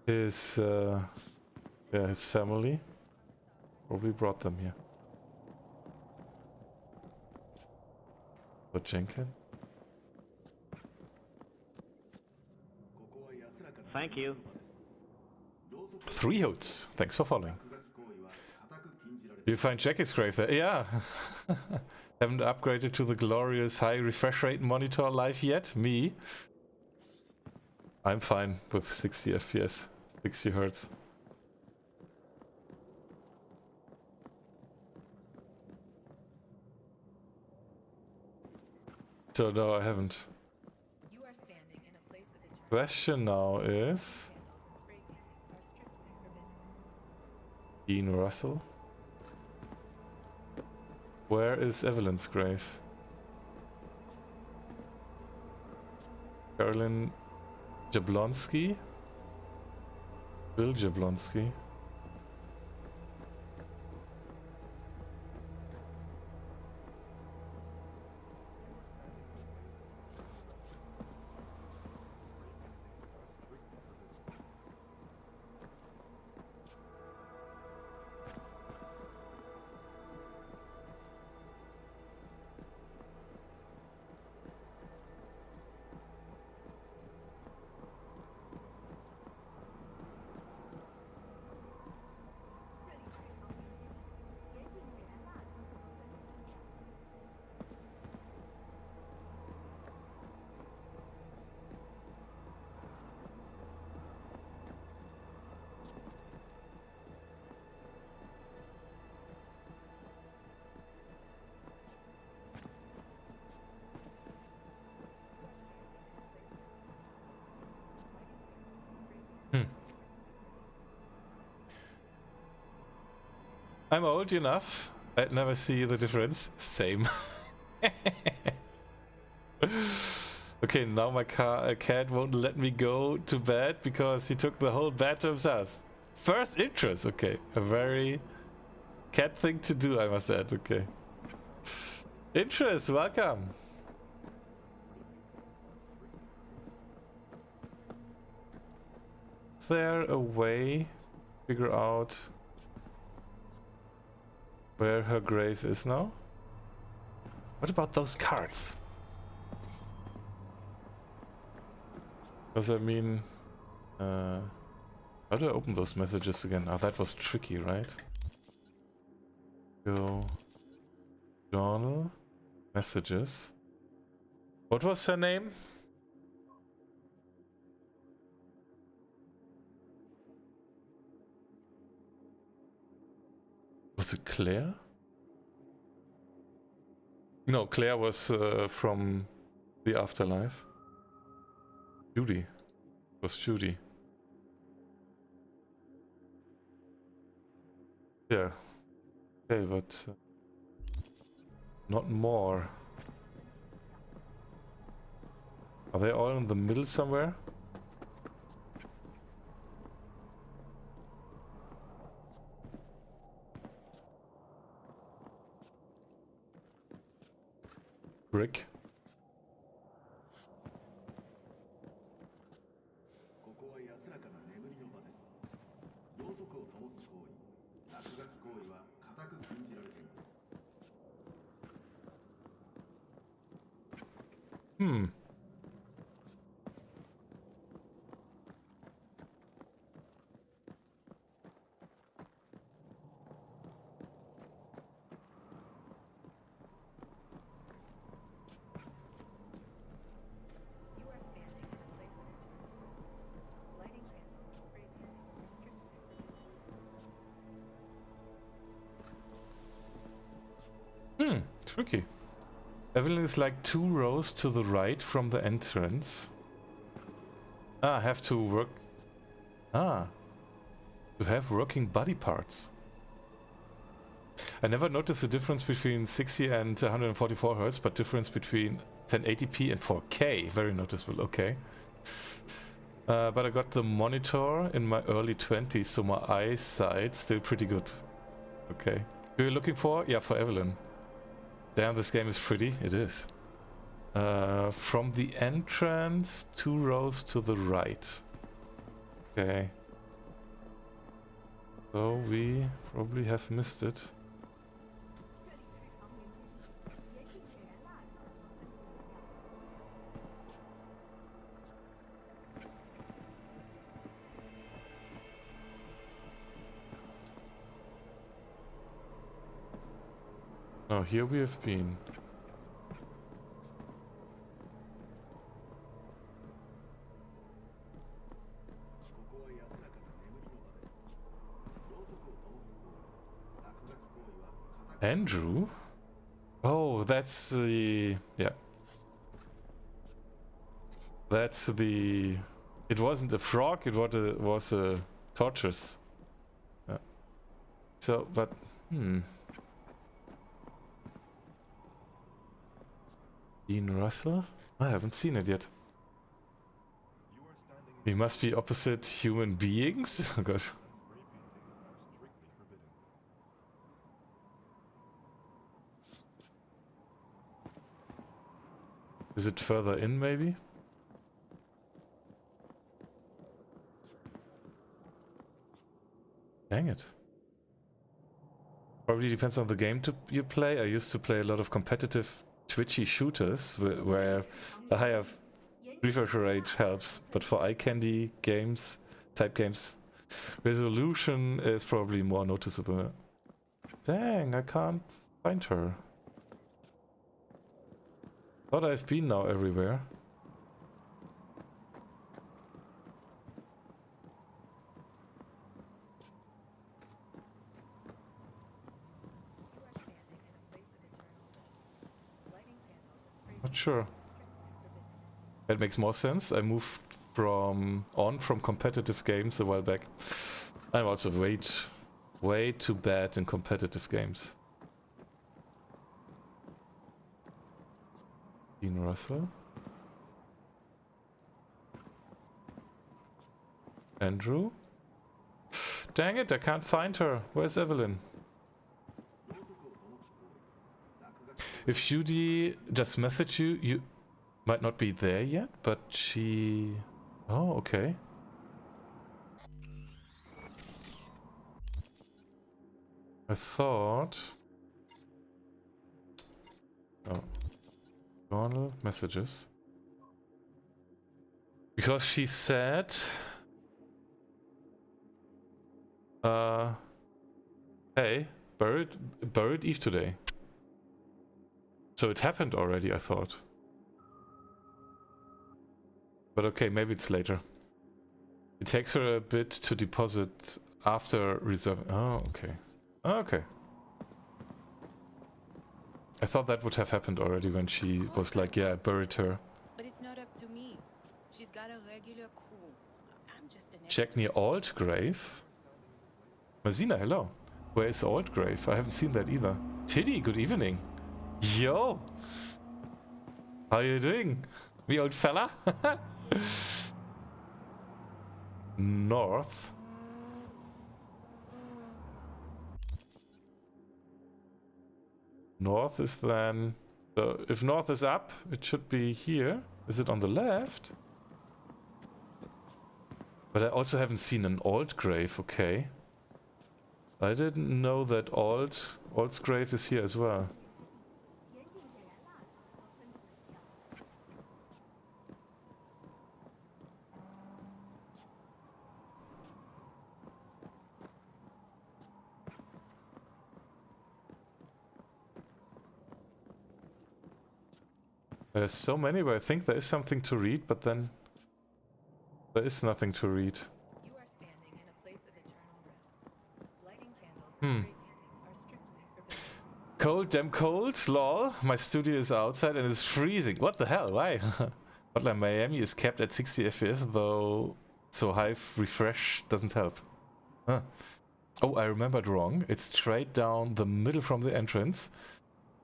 His family probably brought them here. But Jenkins? Thank you. 3 hoots. Thanks for following. You find Jackie's grave there? Yeah. Haven't upgraded to the glorious high refresh rate monitor life yet. Me. I'm fine with 60 FPS, 60 Hertz. So no, I haven't. Question now is Dean Russell. Where is Evelyn's grave? Carolyn Jablonski? Bill Jablonski? I'm old enough. I'd never see the difference. Same. Okay, now my cat won't let me go to bed because he took the whole bed to himself. First interest. Okay, a very cat thing to do, I must add. Okay. Interest, welcome. Is there a way to figure out where her grave is now? What about those cards? Because I mean, how do I open those messages again? Oh, that was tricky, right? Go journal, messages. What was her name? Was it Claire? No, Claire was from the afterlife. Judy. It was Judy. Yeah. Okay, but not more. Are they all in the middle somewhere? Brick. Hmm. Tricky. Evelyn is like 2 rows to the right from the entrance. Ah, I have to work... Ah. To have working body parts. I never noticed the difference between 60 and 144 Hz, but difference between 1080p and 4K. Very noticeable, okay. But I got the monitor in my early 20s, so my eyesight still pretty good. Okay. Who are you looking for? Yeah, for Evelyn. Damn, this game is pretty. It is. From the entrance, 2 rows to the right. Okay. So we probably have missed it. Oh, here we have been. Andrew? Oh, that's the... yeah. That's the... It wasn't a frog, it was a tortoise. Yeah. So, but... Dean Russell? I haven't seen it yet. We must be opposite human beings? Oh god. Is it further in maybe? Dang it. Probably depends on the game you play. I used to play a lot of competitive twitchy shooters where a higher refresh rate helps, but for eye candy games, type games, resolution is probably more noticeable. Dang, I can't find her. Thought I've been now everywhere. Not sure. That makes more sense. I moved from competitive games a while back. I'm also way too bad in competitive games. Dean Russell. Andrew. Dang it, I can't find her. Where's Evelyn? If Judy just messaged you, you might not be there yet, but she... Oh, okay. I thought... Oh. Journal messages. Because she said... Hey, buried Eve today. So it happened already, I thought. But okay, maybe it's later. It takes her a bit to deposit after reserving. Oh, okay. Okay. I thought that would have happened already when she was like, yeah, I buried her. But it's not up to me. She's got a regular crew. I'm just an Check near Altgrave. Mazina, hello. Where is Altgrave? I haven't seen that either. Tiddy, good evening. Yo! How you doing? Me old fella? North. North is then... So if north is up, it should be here. Is it on the left? But I also haven't seen an Altgrave, okay. I didn't know that Alt's grave is here as well. There's so many where I think there is something to read, but then there is nothing to read. You are standing in a place of eternal rest. Lighting candles and spray painting are strictly forbidden. Cold, damn cold, lol. My studio is outside and it's freezing. What the hell, why? Hotline Miami is capped at 60 FPS, though, so high refresh doesn't help. Huh. Oh, I remembered wrong. It's straight down the middle from the entrance.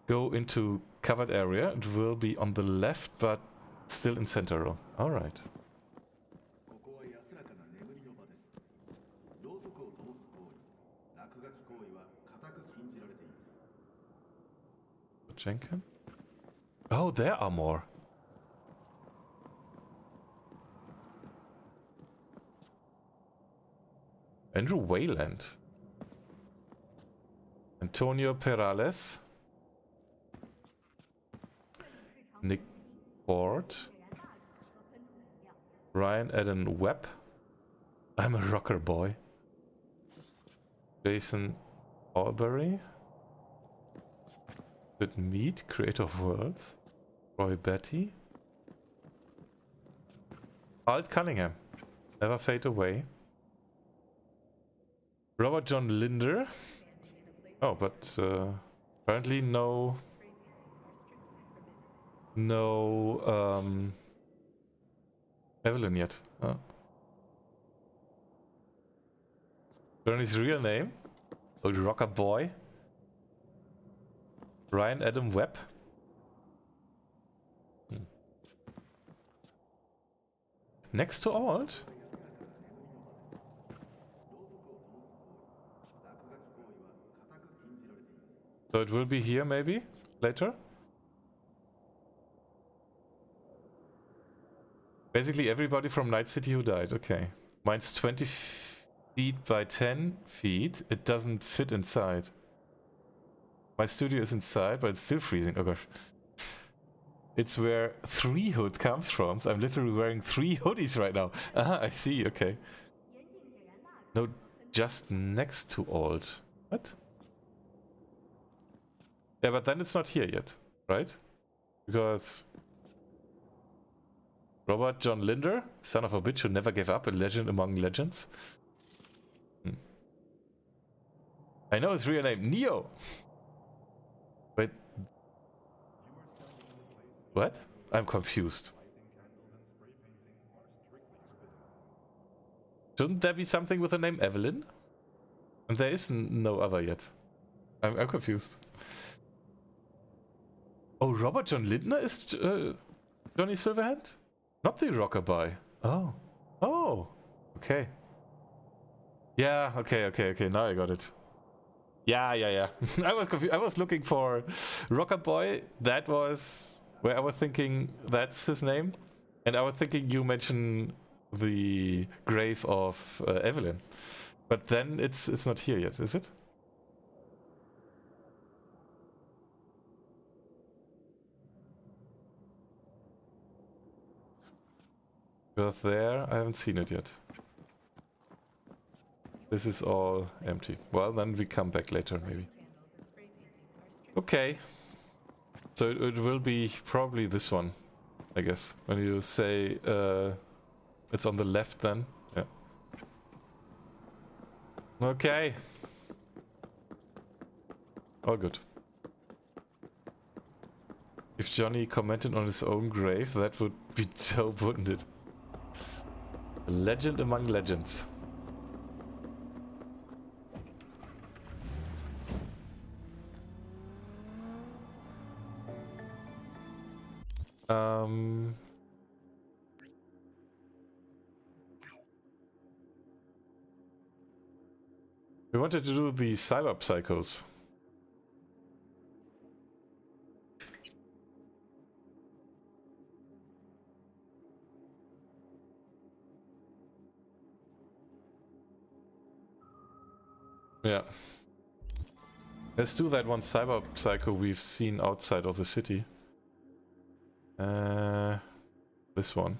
Go into covered area. It will be on the left, but still in center row. Alright. Jenkins? Oh, there are more. Andrew Wayland. Antonio Perales. Nick Ford. Ryan Eden Webb. I'm a rocker boy. Jason Albury. With Mead, creator of worlds. Roy Betty. Alt Cunningham. Never fade away. Robert John Linder. Oh, but apparently no Evelyn yet. Huh? Learn his real name. Old rocker boy. Ryan Adam Webb. Next to Alt. So it will be here maybe later. Basically everybody from Night City who died. Okay. Mine's 20 feet by 10 feet. It doesn't fit inside. My studio is inside, but it's still freezing. Oh gosh. It's where 3 hood comes from. So I'm literally wearing 3 hoodies right now. Ah, I see. Okay. No, just next to Alt. What? Yeah, but then it's not here yet, right? Because Robert John Linder, son of a bitch who never gave up, a legend among legends. I know his real name, Neo. Wait. What? I'm confused. Shouldn't there be something with the name Evelyn? And there is no other yet. I'm confused. Oh, Robert John Lindner is Johnny Silverhand? Not the rockabye. Oh. Oh. Okay. Yeah, okay. Now I got it. Yeah. I was confused. I was looking for Rockerboy. That was where I was thinking that's his name. And I was thinking you mentioned the grave of Evelyn. But then it's not here yet, is it? Because there, I haven't seen it yet. This is all empty. Well, then we come back later, maybe. Okay. So it will be probably this one, I guess. When you say it's on the left then. Yeah. Okay. All good. If Johnny commented on his own grave, that would be dope, wouldn't it? A legend among legends. We wanted to do the cyberpsychos. Yeah. Let's do that one cyberpsycho we've seen outside of the city. This one.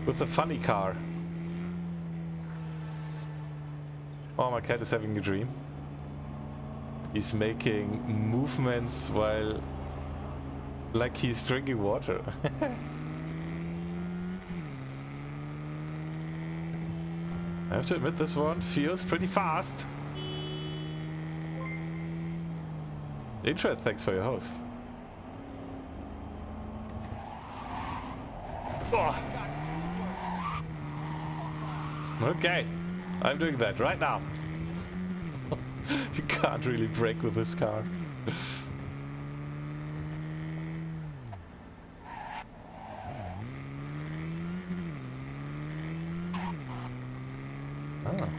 With the funny car. Oh, my cat is having a dream. He's making movements while... like he's drinking water. I have to admit, this one feels pretty fast. Intro, thanks for your host. Oh. Okay, I'm doing that right now. You can't really brake with this car. Oh.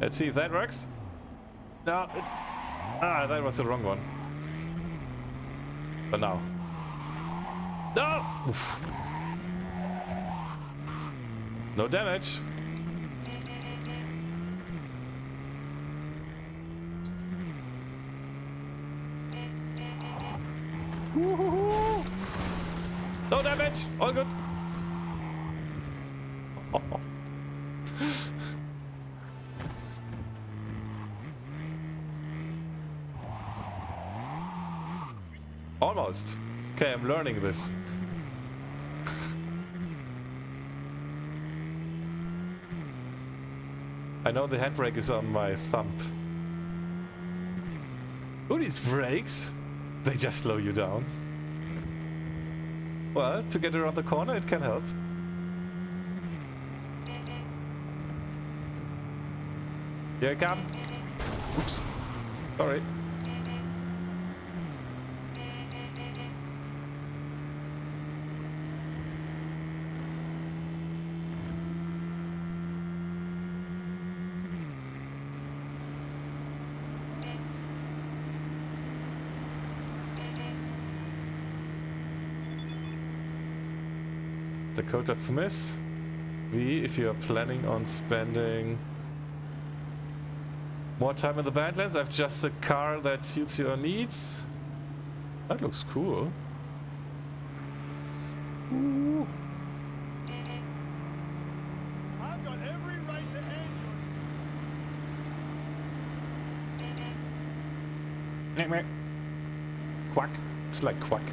Let's see if that works. No, that was the wrong one. But now. No! Oof. No damage. Woohoo! No damage. All good. Almost. Okay, I'm learning this. I know the handbrake is on my thumb. Oh, these brakes! They just slow you down. Well, to get around the corner, it can help. Here I come. Oops. Sorry. Dakota Smith. V, if you are planning on spending more time in the Badlands, I've just a car that suits your needs. That looks cool. Ooh. I've got every right to end your... Quack. It's like quack.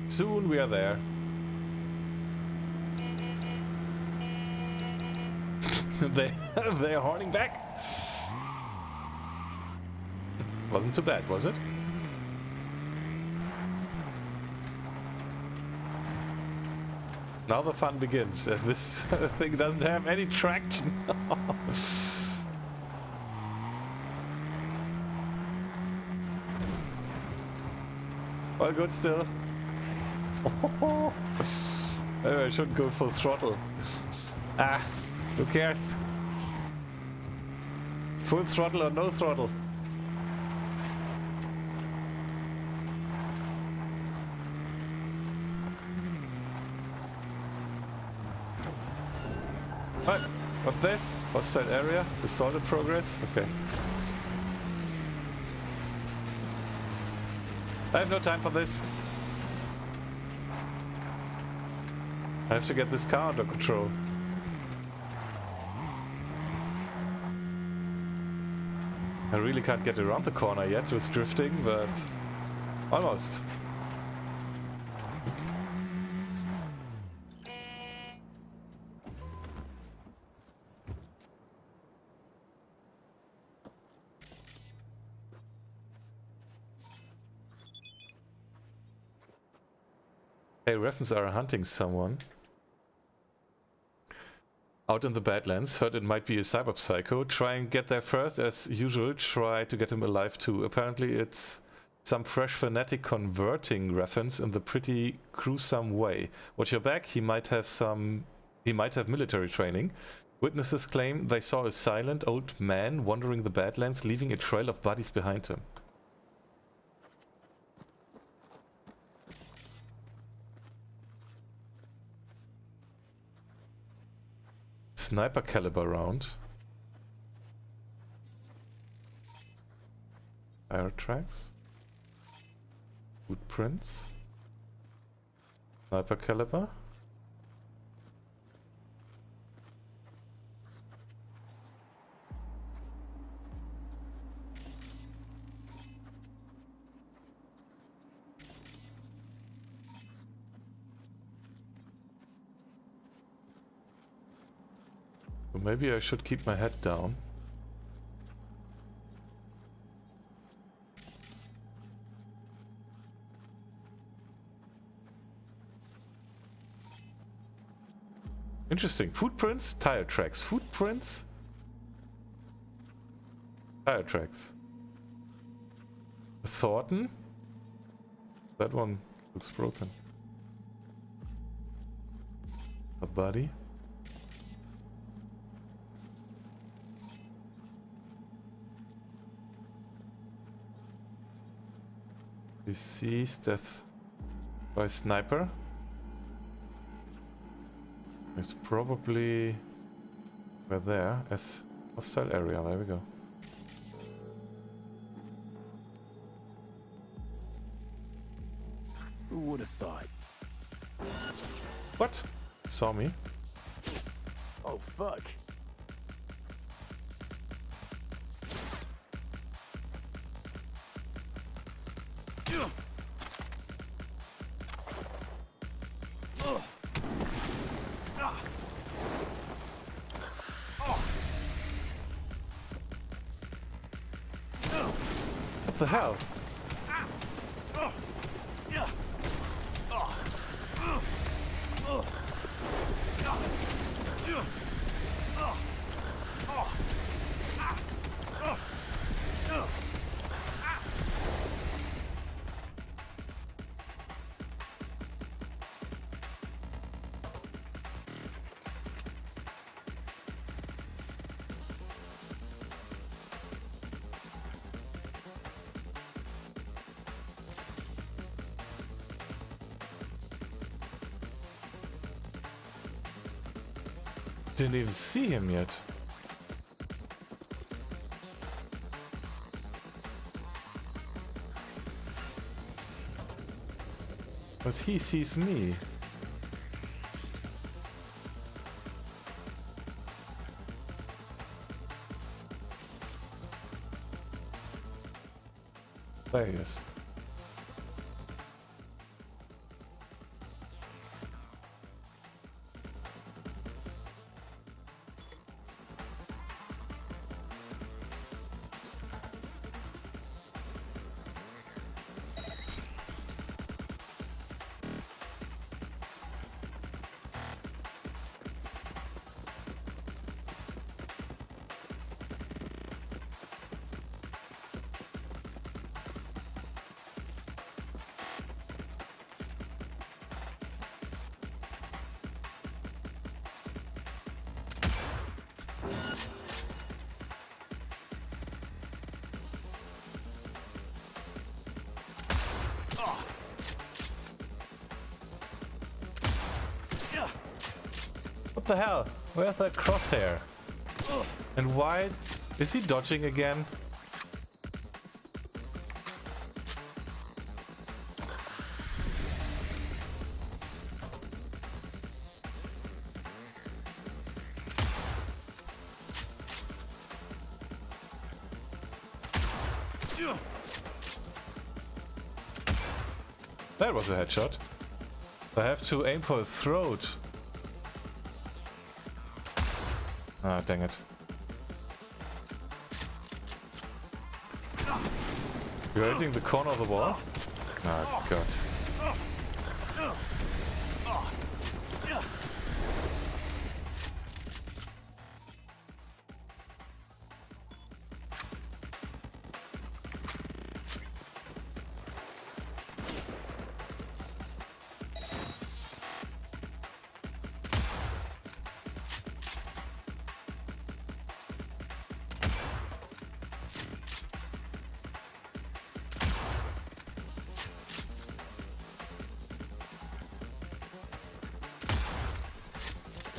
Soon we are there. They're horning back. Wasn't too bad, was it? Now the fun begins. This thing doesn't have any traction. All good still. Maybe I shouldn't go full throttle. Ah, who cares? Full throttle or no throttle. What? What's this? What's that area? Assaulted progress? Okay. I have no time for this. I have to get this car under control. I really can't get around the corner yet with drifting, but almost. Hey, Ravens are hunting someone. Out in the Badlands, heard it might be a cyberpsycho. Try and get there first, as usual. Try to get him alive too. Apparently it's some fresh fanatic converting Ravens in the pretty gruesome way. Watch your back, he might have military training. Witnesses claim they saw a silent old man wandering the Badlands, leaving a trail of bodies behind him. Sniper caliber round. Tire tracks. Footprints. Sniper caliber. Maybe I should keep my head down. Interesting. Footprints, tire tracks. Footprints, tire tracks. Thornton? That one looks broken. A body. Deceased, death by sniper. It's probably we're there as hostile area. There we go. Who would have thought? What? Saw me. Oh fuck. What the hell? Didn't even see him yet. But he sees me. There he is. What the hell? Where's that crosshair? And why is he dodging again? That was a headshot. I have to aim for the throat. Ah, dang it. You're hitting the corner of the wall? Oh, God.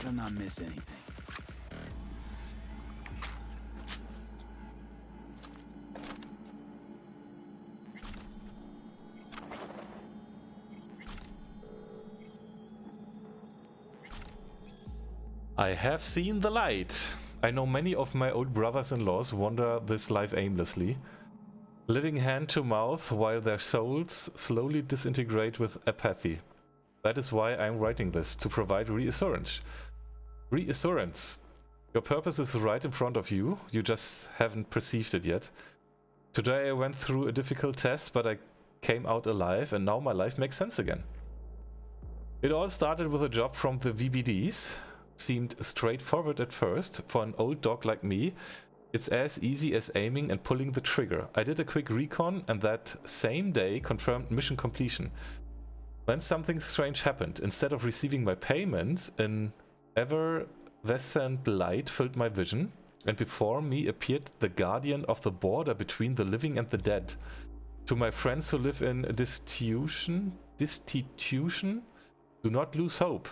Better not miss anything. I have seen the light. I know many of my old brothers-in-laws wander this life aimlessly, living hand to mouth while their souls slowly disintegrate with apathy. That is why I'm writing this, to provide reassurance. Reassurance. Your purpose is right in front of you, you just haven't perceived it yet. Today I went through a difficult test, but I came out alive and now my life makes sense again. It all started with a job from the VBDs. Seemed straightforward at first. For an old dog like me, it's as easy as aiming and pulling the trigger. I did a quick recon and that same day confirmed mission completion. Then something strange happened. Instead of receiving my payment, an evanescent light filled my vision, and before me appeared the guardian of the border between the living and the dead. To my friends who live in destitution, do not lose hope.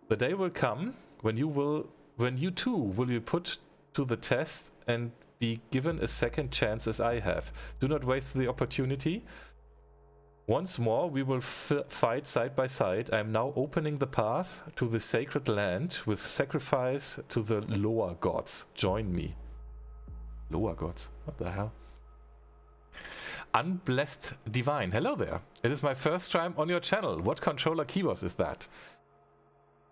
The day will come when you too will be put to the test and be given a second chance as I have. Do not waste the opportunity. Once more we will fight side by side. I am now opening the path to the sacred land with sacrifice to the lower gods. Join me. Lower gods? What the hell? Unblessed Divine. Hello there. It is my first time on your channel. What controller keyboard is that?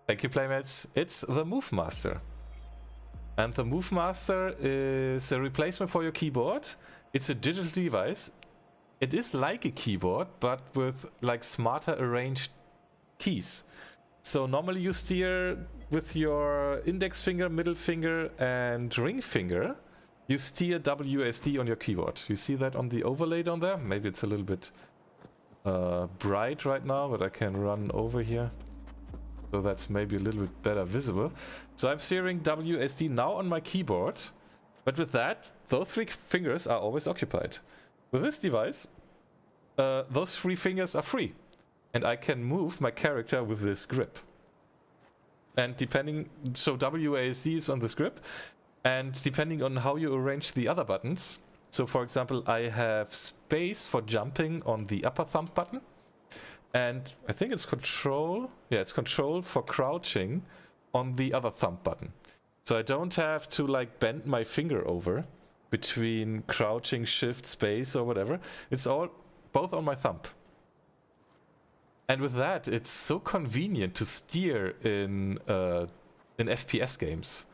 Thank you, Playmates. It's the MoveMaster. And the MoveMaster is a replacement for your keyboard. It's a digital device. It is like a keyboard, but with like smarter arranged keys. So normally you steer with your index finger, middle finger, and ring finger. You steer WASD on your keyboard. You see that on the overlay down there? Maybe it's a little bit bright right now, but I can run over here. So that's maybe a little bit better visible. So I'm steering WSD now on my keyboard, but with that, those three fingers are always occupied. With this device, those three fingers are free, and I can move my character with this grip. And depending, so WASD is on this grip, and depending on how you arrange the other buttons, so for example, I have space for jumping on the upper thumb button. And I think it's control. Yeah, it's control for crouching on the other thumb button. So I don't have to like bend my finger over between crouching, shift, space or whatever. It's all both on my thumb. And with that, it's so convenient to steer in FPS games.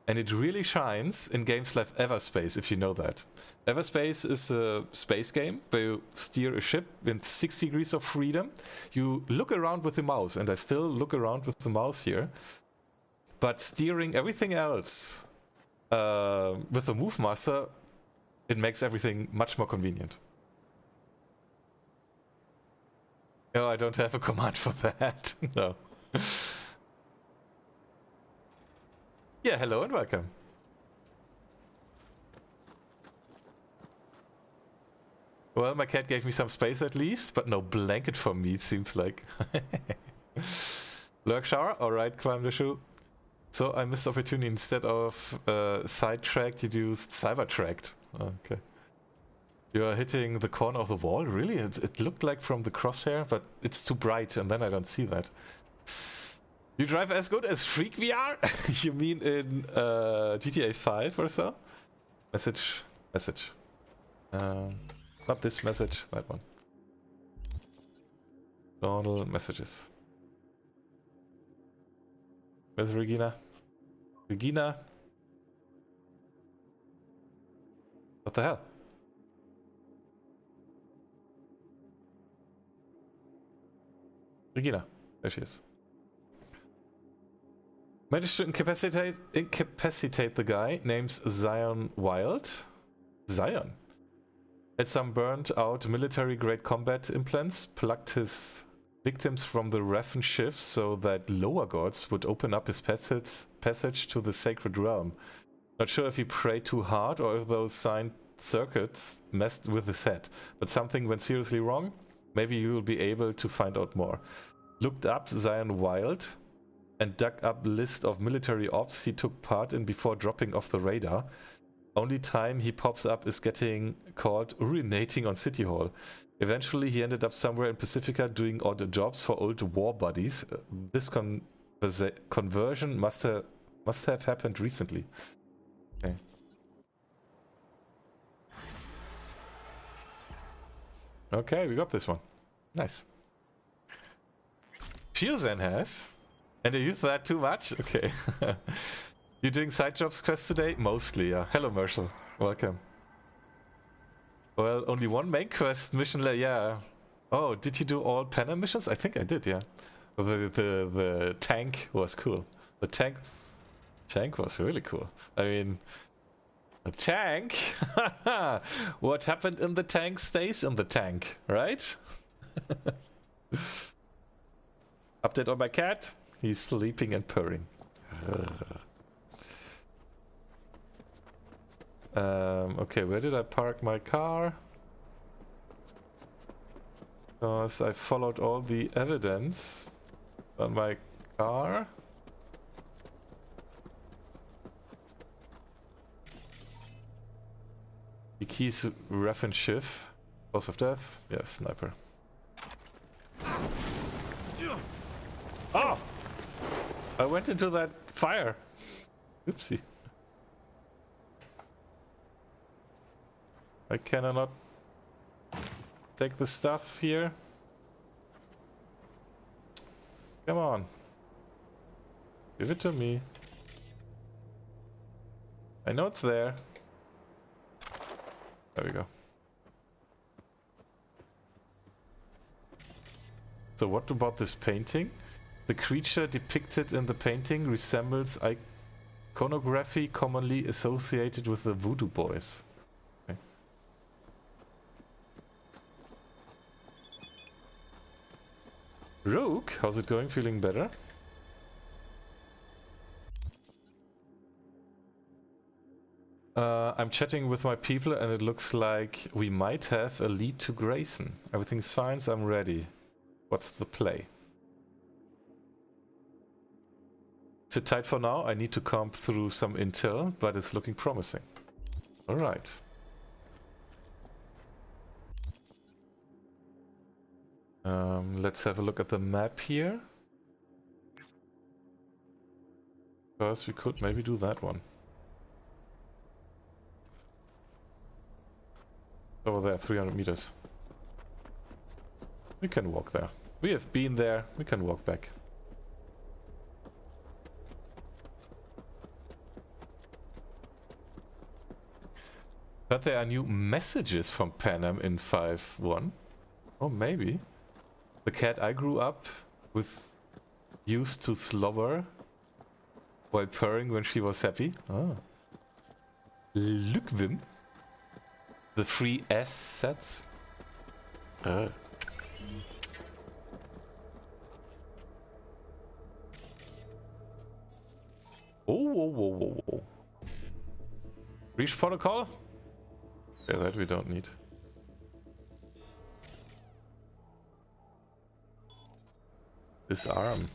And it really shines in games like Everspace, if you know that. Everspace is a space game where you steer a ship in 6 degrees of freedom. You look around with the mouse, and I still look around with the mouse here. But steering everything else with the MoveMaster, it makes everything much more convenient. No, I don't have a command for that. No. Yeah, hello and welcome. Well, my cat gave me some space at least, but no blanket for me, it seems like. Lurk shower? Alright, climb the shoe. So I missed opportunity. Instead of sidetracked, you used cybertracked. Okay. You are hitting the corner of the wall? Really? It looked like from the crosshair, but it's too bright and then I don't see that. You drive as good as Freak VR? You mean in GTA 5 or so? Message. not this message, that one. Journal messages. Where's Regina? Regina? What the hell? Regina. There she is. Managed to incapacitate the guy. Name's Zion Wild. Zion. Had some burned out military-grade combat implants. Plugged his victims from the Raffen shifts so that lower gods would open up his passage to the sacred realm. Not sure if he prayed too hard or if those signed circuits messed with his head. But something went seriously wrong. Maybe you'll be able to find out more. Looked up Zion Wild and dug up list of military ops he took part in before dropping off the radar. Only time he pops up is getting caught urinating on City Hall. Eventually he ended up somewhere in Pacifica doing odd jobs for old war buddies. This conversion must have happened recently. Okay. Okay, we got this one. Nice. Shiozen has. And you use that too much? Okay. You doing side jobs quests today? Mostly, yeah. Hello, Marshall. Welcome. Well, only one main quest mission, yeah. Oh, did you do all Panem missions? I think I did, yeah. The tank was cool. The tank was really cool. I mean, the tank? What happened in the tank stays in the tank, right? Update on my cat. He's sleeping and purring. Okay, where did I park my car? Because I followed all the evidence on my car. The keys Raffen Schiff. Cause of death? Yes, sniper. Oh! I went into that fire. Oopsie. I cannot take the stuff here. Come on. Give it to me. I know it's there. There we go. So what about this painting? The creature depicted in the painting resembles iconography commonly associated with the Voodoo Boys. Okay. Rogue, how's it going? Feeling better? I'm chatting with my people and it looks like we might have a lead to Grayson. Everything's fine, so I'm ready. What's the play? Sit tight for now. I need to comb through some intel, but it's looking promising. Alright. Let's have a look at the map here. First, we could maybe do that one. Over there, 300 meters. We can walk there. We have been there. We can walk back. But there are new messages from Panem in 5.1. Oh, maybe. The cat I grew up with used to slobber while purring when she was happy. Ah. Lukvim. The free assets. Oh, whoa, whoa, whoa, whoa. Reach protocol? Yeah, that we don't need. Disarm.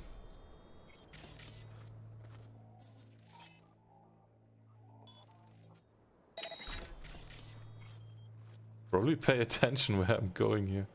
Probably pay attention where I'm going here.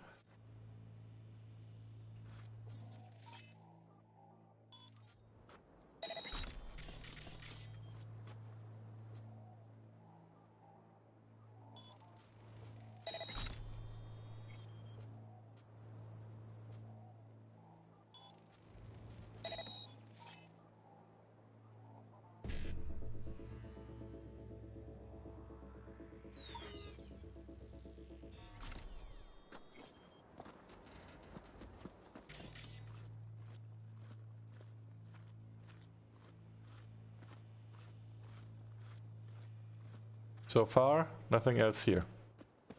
So far, nothing else here.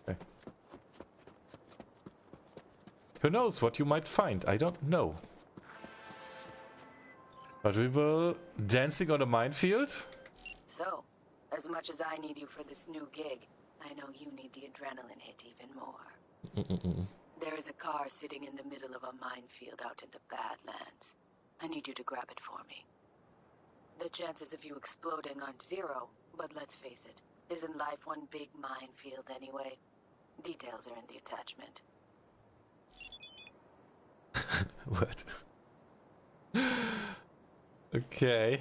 Okay. Who knows what you might find? I don't know. But we will... Dancing on a minefield? So, as much as I need you for this new gig, I know you need the adrenaline hit even more. There is a car sitting in the middle of a minefield out in the Badlands. I need you to grab it for me. The chances of you exploding aren't zero, but let's face it, isn't life one big minefield anyway? Details are in the attachment. What? Okay.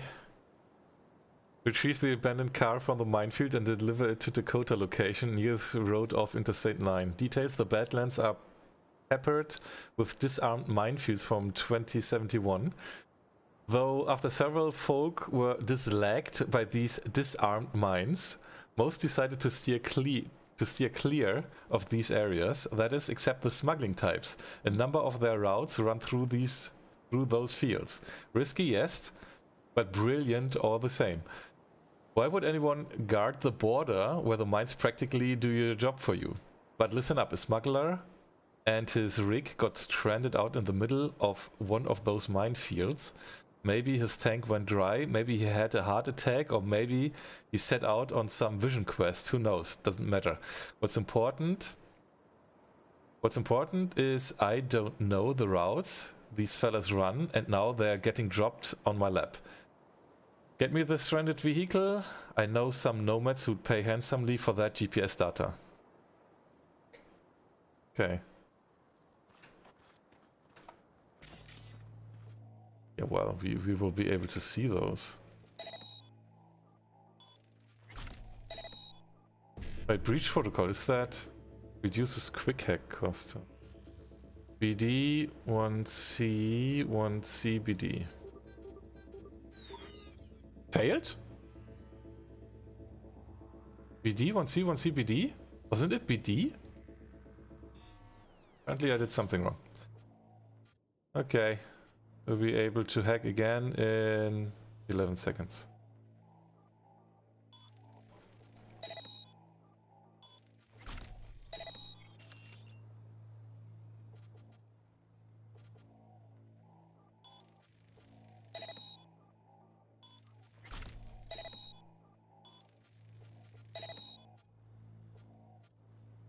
Retrieve the abandoned car from the minefield and deliver it to Dakota location near the road off Interstate 9. Details: the Badlands are peppered with disarmed minefields from 2071. Though after several folk were dislagged by these disarmed mines, most decided to steer clear of these areas, that is, except the smuggling types. A number of their routes run through those fields. Risky, yes, but brilliant all the same. Why would anyone guard the border where the mines practically do your job for you? But listen up, a smuggler and his rig got stranded out in the middle of one of those minefields. Maybe his tank went dry, maybe he had a heart attack, or maybe he set out on some vision quest. Who knows? Doesn't matter. What's important is I don't know the routes these fellas run, and now they're getting dropped on my lap. Get me the stranded vehicle. I know some nomads who'd pay handsomely for that GPS data. Okay. Yeah, well, we will be able to see those. Right, breach protocol, is that reduces quick hack cost? BD, 1C, 1C, BD. Failed? BD, 1C, 1C, BD? Wasn't it BD? Apparently I did something wrong. Okay. We'll be able to hack again in 11 seconds.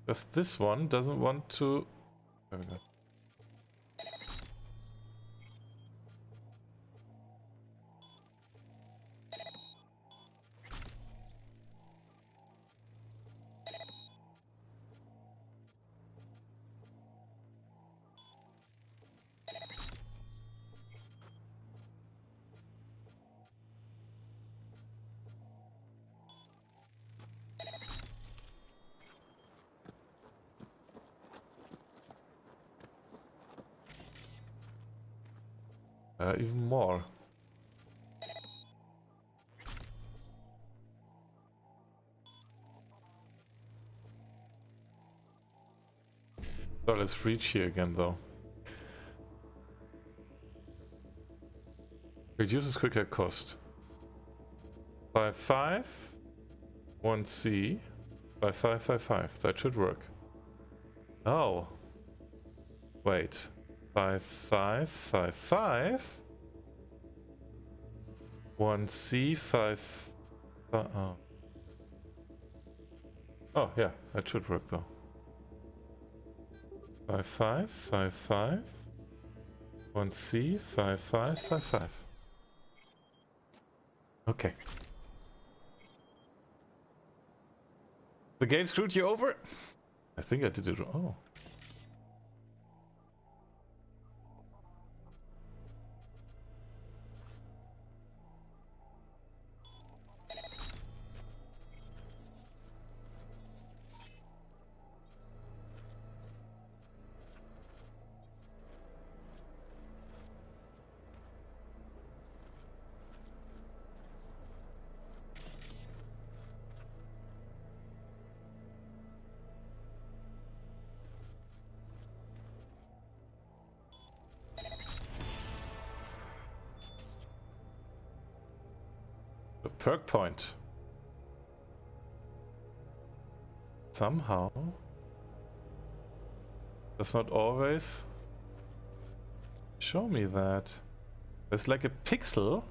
Because this one doesn't want to... There we go. Even more. So let's reach here again though. Reduces quick hack cost. By 5, 1C, by 555. That should work. Oh. Wait. 5555 1C 5 oh. Oh yeah, that should work though. 5555 1C 5555. Okay. The game screwed you over? I think I did it wrong. Oh. Perk point. somehow. Does not always show me that. There's like a pixel.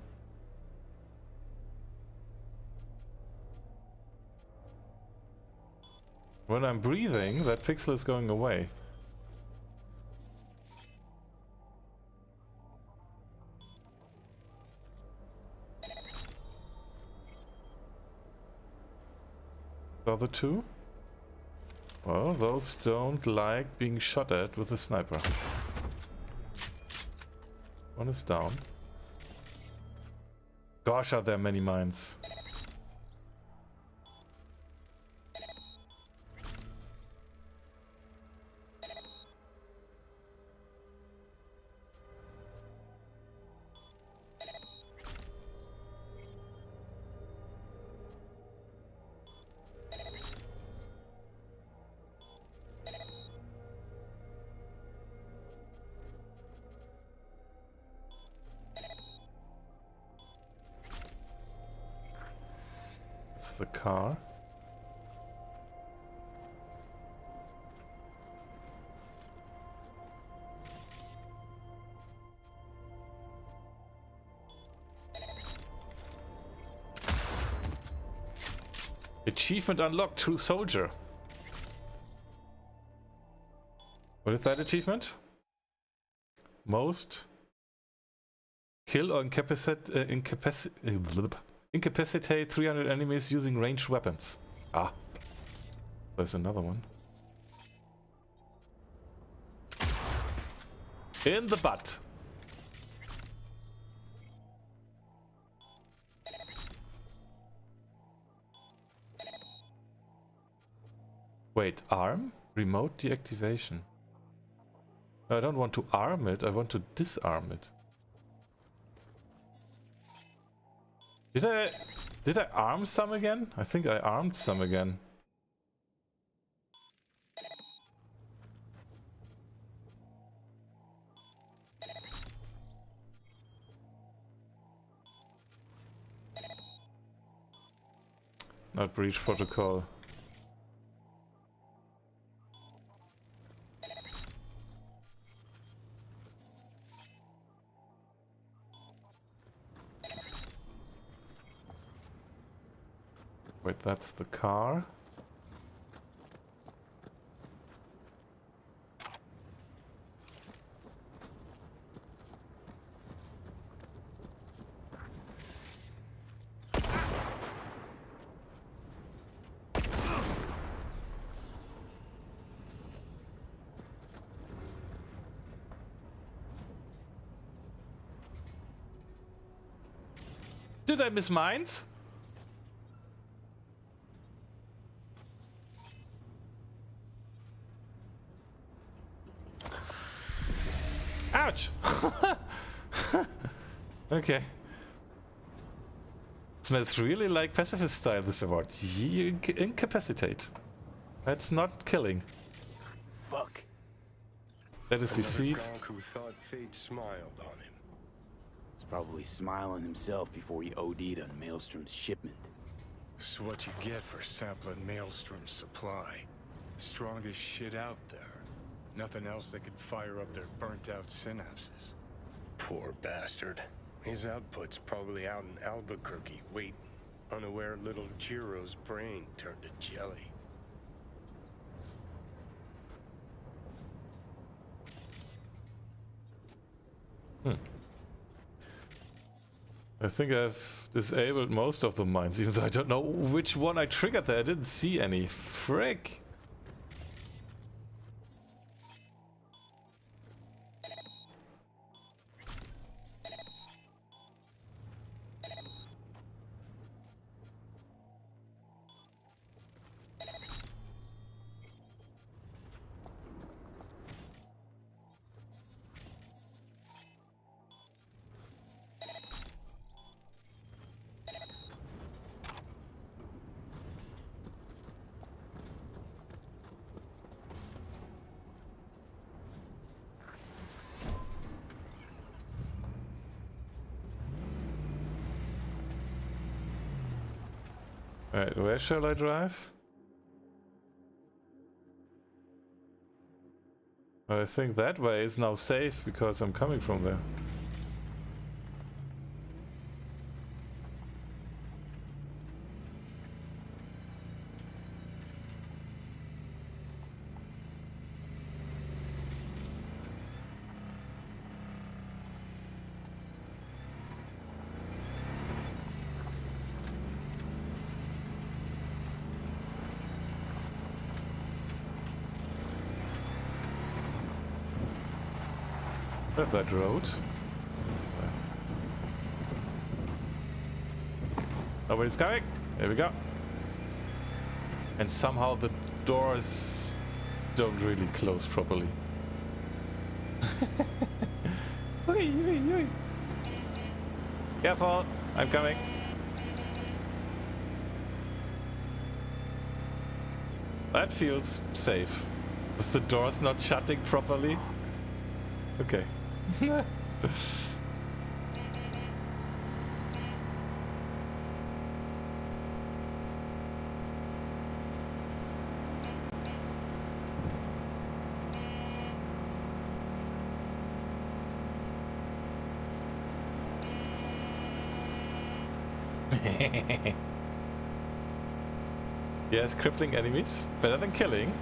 When I'm breathing, that pixel is going away. The other two? Well, those don't like being shot at with a sniper. One is down. Gosh, are there many mines. The car. Achievement unlocked, True Soldier. What is that achievement? Most kill or incapacitate 300 enemies using ranged weapons. Ah, there's another one. In the butt. Wait, arm? Remote deactivation. No, I don't want to arm it, I want to disarm it. Did I arm some again? I think I armed some again. Not breach protocol. Wait, that's the car. Did I miss mines? Ouch! Okay. Smells really like pacifist style, this award. You incapacitate. That's not killing. Fuck. That is the seed. Who thought fate smiled on him. He's probably smiling himself before he OD'd on Maelstrom's shipment. This is what you get for sampling Maelstrom's supply. Strongest shit out there. Nothing else that could fire up their burnt-out synapses. Poor bastard. His output's probably out in Albuquerque, waiting, unaware little Jiro's brain turned to jelly. I think I've disabled most of the mines, even though I don't know which one I triggered there. I didn't see any. Frick! Alright, where shall I drive? I think that way is now safe because I'm coming from there. That road. Nobody's coming. There we go. And somehow the doors don't really close properly. Careful, I'm coming. That feels safe. With the doors not shutting properly. Okay. Yes, crippling enemies. Better than killing.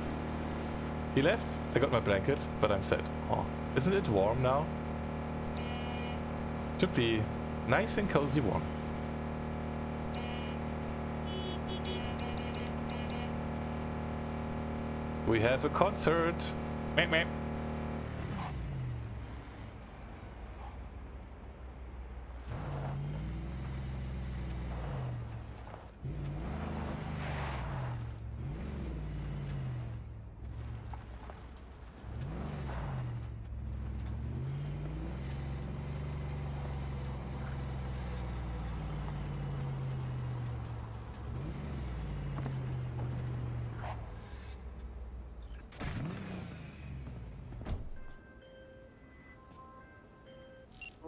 He left. I got my blanket, but I'm sad. Oh, isn't it warm now? Should be nice and cozy warm. We have a concert. Meh, meh.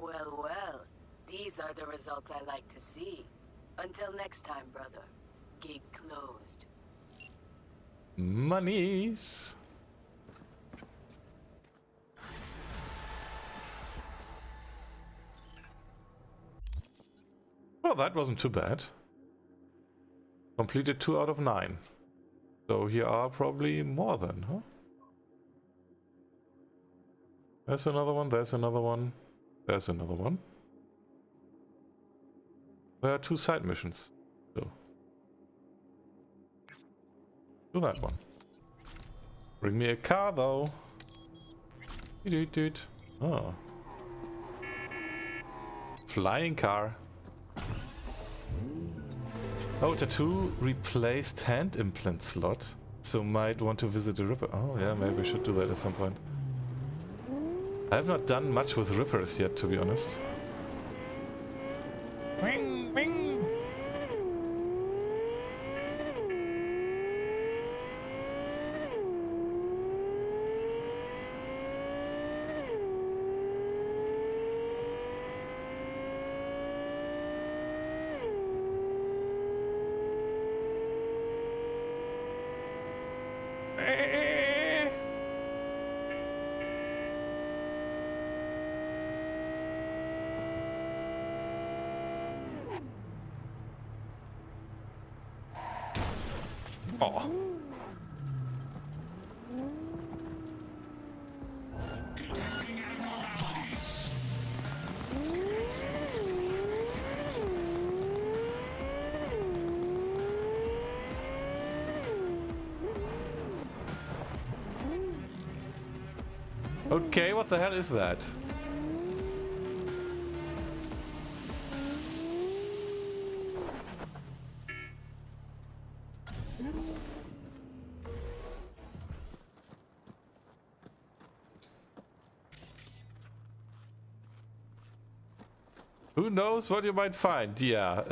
Well, well. These are the results I like to see. Until next time, brother. Gig closed. Monies. Well, that wasn't too bad. Completed 2 out of 9. So here are probably more than, huh? There's another one, there's another one, there's another one. There are 2 side missions. So do that one. Bring me a car though. Dude. Oh. Flying car. Oh, tattoo replaced hand implant slot. So might want to visit a Ripper. Oh yeah, maybe we should do that at some point. I have not done much with Rippers yet, to be honest. Ring, ring. Oh. Okay, what the hell is that? Who knows what you might find? Yeah,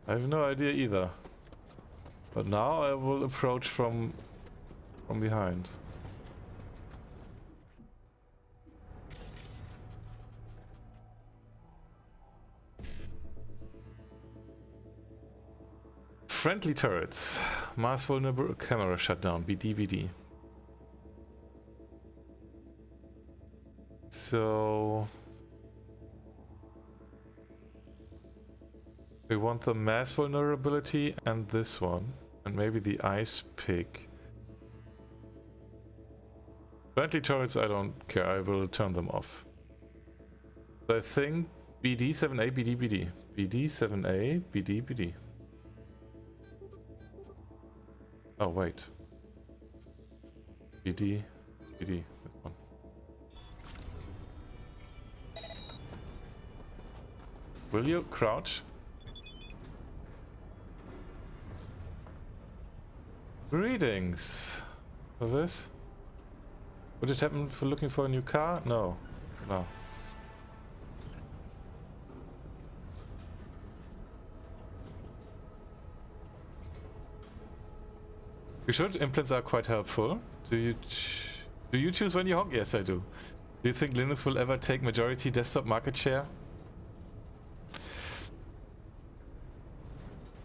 I have no idea either. But now I will approach from behind. Friendly turrets. Mass vulnerable camera shutdown. BD. So we want the mass vulnerability and this one, and maybe the ice pick. Friendly turrets, I don't care. I will turn them off. So I think BD 7A BD. BD 7A BD. Oh wait. BD. This one. Will you crouch? Greetings. For this? Would it happen for looking for a new car? No. You should. Implants are quite helpful. Do you choose when you honk? Yes, I do. Do you think Linux will ever take majority desktop market share?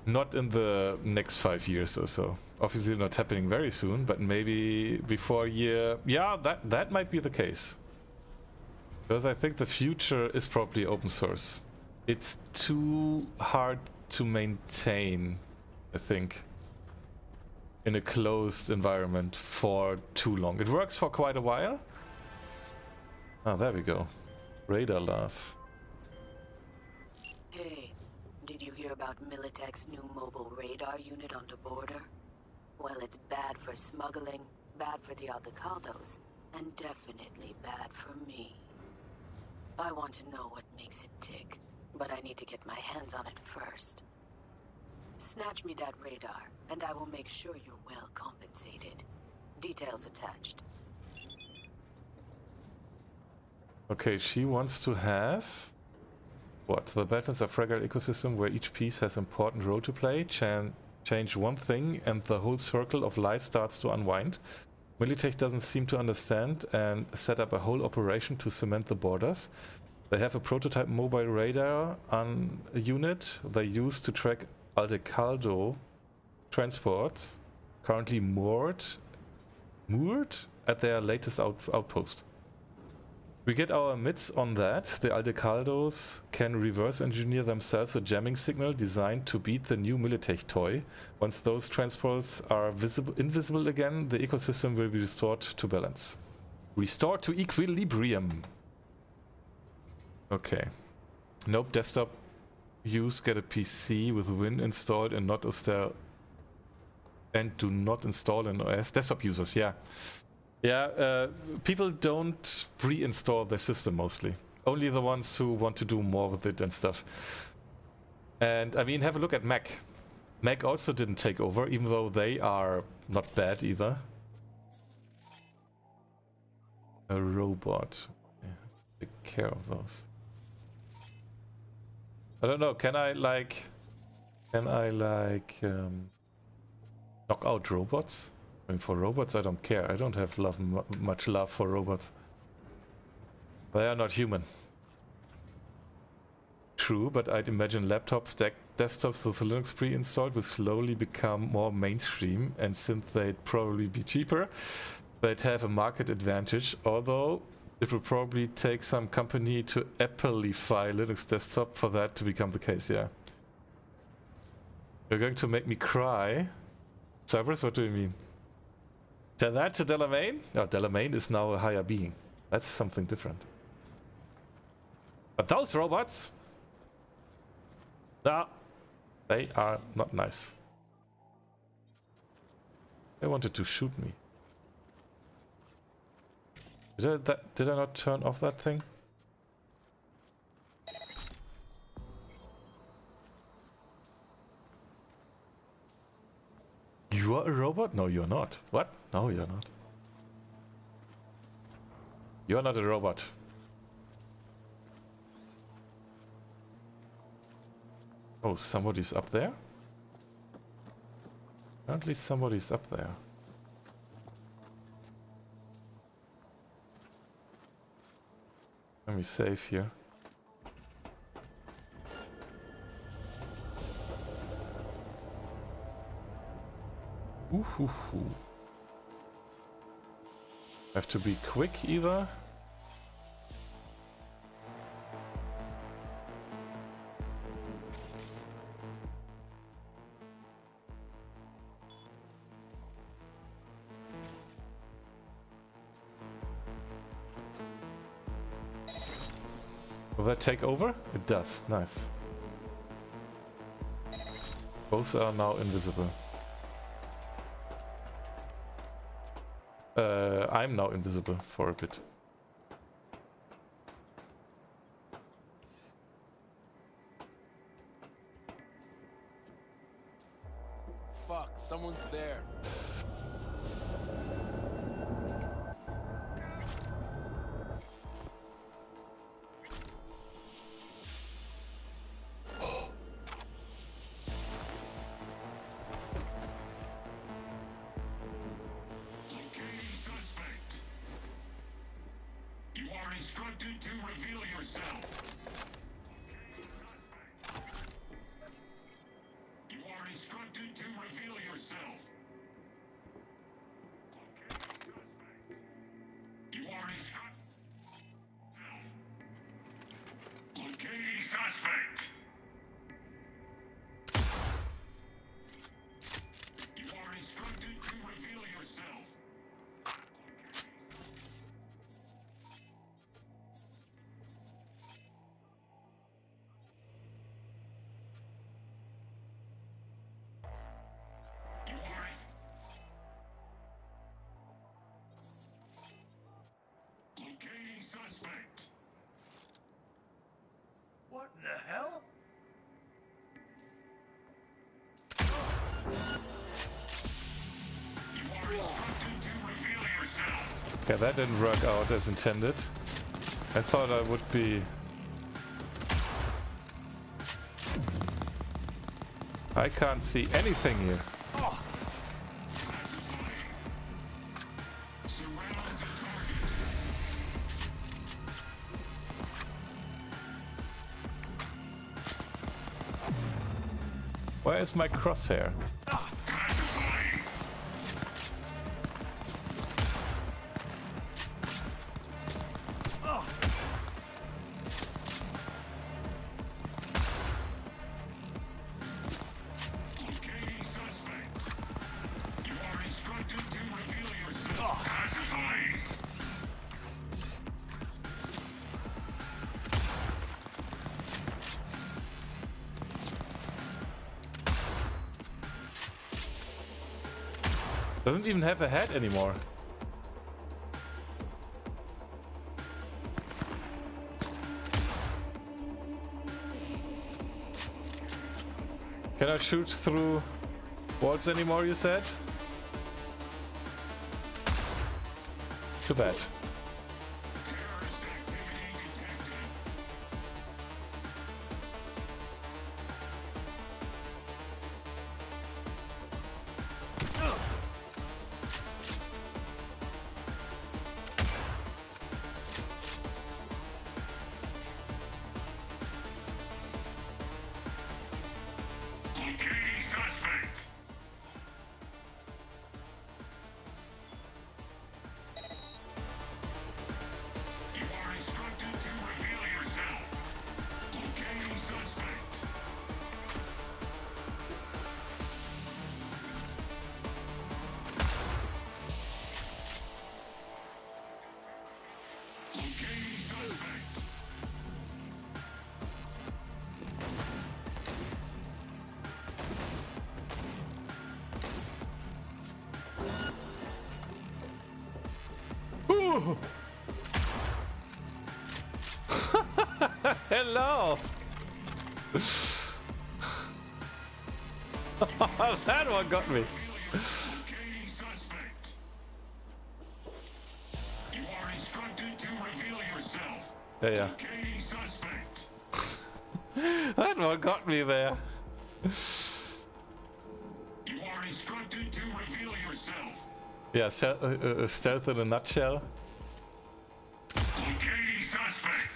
Not in the next 5 years or so. Obviously not happening very soon, but maybe before a year. Yeah, that might be the case. Because I think the future is probably open source. It's too hard to maintain, I think, in a closed environment for too long. It works for quite a while. Oh, there we go. Radar laugh. Hey, did you hear about Militech's new mobile radar unit on the border? Well, it's bad for smuggling, bad for the Aldecaldos, and definitely bad for me. I want to know what makes it tick, but I need to get my hands on it first. Snatch me that radar, and I will make sure you're well compensated. Details attached. Okay, she wants to have... What? The battles are fragile ecosystem where each piece has important role to play. Change one thing and the whole circle of life starts to unwind. Militech doesn't seem to understand and set up a whole operation to cement the borders. They have a prototype mobile radar unit they use to track Aldecaldo transports, currently moored at their latest outpost. We get our mitts on that. The Aldecaldos can reverse engineer themselves a jamming signal designed to beat the new Militech toy. Once those transports are invisible again, the ecosystem will be restored to balance. Restored to equilibrium. Okay. Nope, desktop use, get a PC with Win installed and not install and do not install an OS. Desktop users, yeah. Yeah, people don't reinstall their system mostly. Only the ones who want to do more with it and stuff. And I mean, have a look at Mac. Mac also didn't take over, even though they are not bad either. A robot. Yeah, take care of those. I don't know, can I like knock out robots? I mean, for robots, I don't care. I don't have much love for robots. They are not human. True, but I'd imagine laptops, desktops with Linux pre-installed will slowly become more mainstream, and since they'd probably be cheaper, they'd have a market advantage, although it will probably take some company to Appleify Linux desktop for that to become the case, yeah. You're going to make me cry? Cerberus, what do you mean? Tell that to Delamain? Oh, Delamain is now a higher being. That's something different. But those robots... No, they are not nice. They wanted to shoot me. Did I not turn off that thing? You are a robot? No, you're not. What? No, you're not. You're not a robot. Oh, somebody's up there? Apparently somebody's up there. Let me save here. Ooh, hoo, hoo. Have to be quick either. Will that take over? It does. Nice. Both are now invisible. I'm now invisible for a bit. Fuck, someone's there. Instructed to reveal yourself. You are instructed to reveal yourself. You are instructed. Locating suspect. You are instructed to reveal yourself. Suspect. What in the hell? You are instructed to reveal yourself. Yeah, that didn't work out as intended. I thought I would be... I can't see anything here. Where is my crosshair? Doesn't even have a head anymore. Can I shoot through walls anymore, you said? Too bad. Hello! That one got me. You are instructed to reveal yourself. Yeah. That one got me there. You are instructed to reveal yourself. Yeah, stealth in a nutshell. Locating suspect.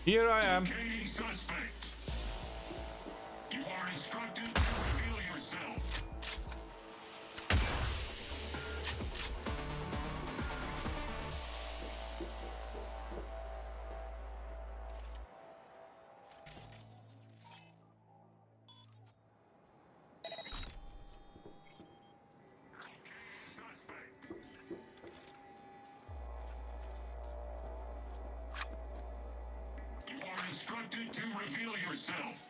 Here I am. Locating suspect. You are instructed to reveal yourself. You are instructed to reveal yourself.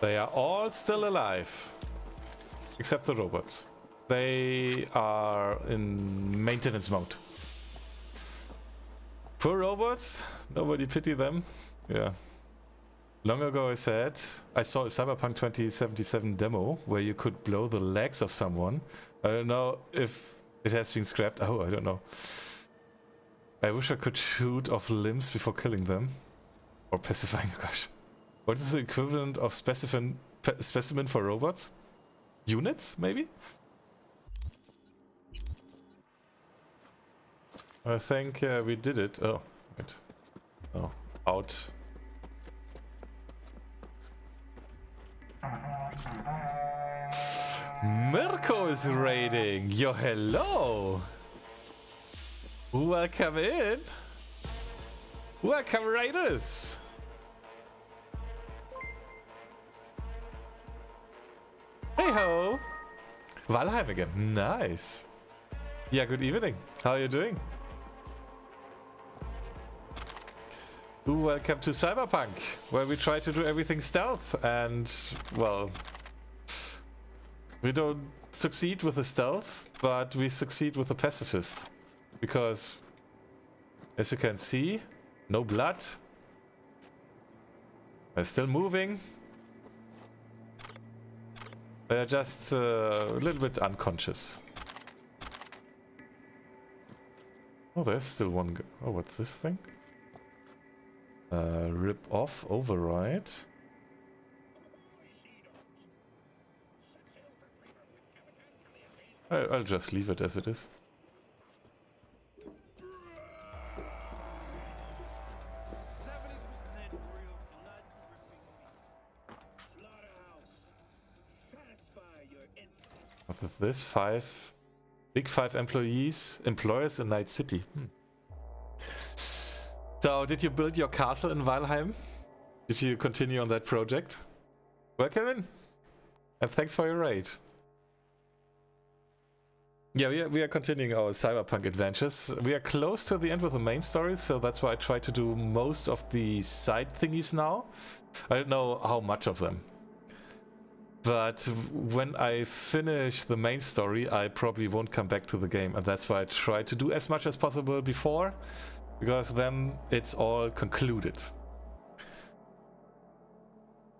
They are all still alive. Except the robots. They are in maintenance mode. Poor robots. Nobody pity them. Yeah. Long ago I said I saw a Cyberpunk 2077 demo where you could blow the legs of someone. I don't know if it has been scrapped. Oh, I don't know. I wish I could shoot off limbs before killing them. Or pacifying, gosh. What is the equivalent of specimen for robots? Units, maybe? I think we did it. Oh, wait. Oh, out. Mirko is raiding. Yo, hello. Welcome in. Welcome, raiders. Hey ho! Valheim again. Nice. Yeah, good evening. How are you doing? Welcome to Cyberpunk, where we try to do everything stealth and, well, we don't succeed with the stealth, but we succeed with the pacifist. Because, as you can see, no blood. They're still moving. They're just a little bit unconscious. Oh, there's still one. Oh, what's this thing? Rip off override. I'll just leave it as it is. With this, big five employers in Night City. So, did you build your castle in Valheim? Did you continue on that project? Welcome in, and thanks for your raid. Yeah, we are continuing our Cyberpunk adventures. We are close to the end with the main story, so that's why I try to do most of the side thingies now. I don't know how much of them. But when I finish the main story, I probably won't come back to the game. And that's why I try to do as much as possible before, because then it's all concluded.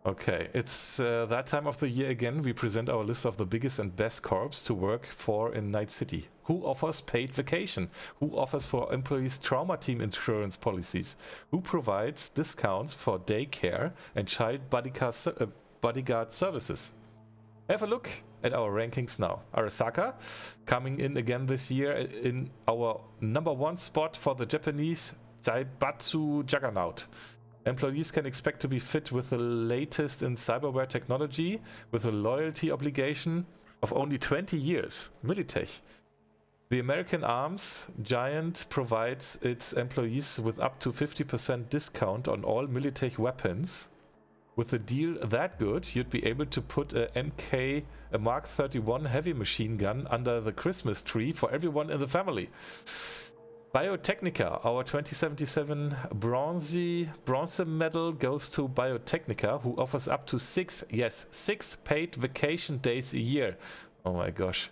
Okay, it's that time of the year again. We present our list of the biggest and best corps to work for in Night City. Who offers paid vacation? Who offers for employees trauma team insurance policies? Who provides discounts for daycare and child bodyguard services? Have a look at our rankings now. Arasaka coming in again this year in our #1 spot for the Japanese Zaibatsu Juggernaut. Employees can expect to be fit with the latest in cyberware technology with a loyalty obligation of only 20 years. Militech. The American Arms Giant provides its employees with up to 50% discount on all Militech weapons. With a deal that good, you'd be able to put a Mark 31 heavy machine gun under the Christmas tree for everyone in the family. Biotechnica, our 2077 bronze medal goes to Biotechnica, who offers up to 6 paid vacation days a year. Oh my gosh.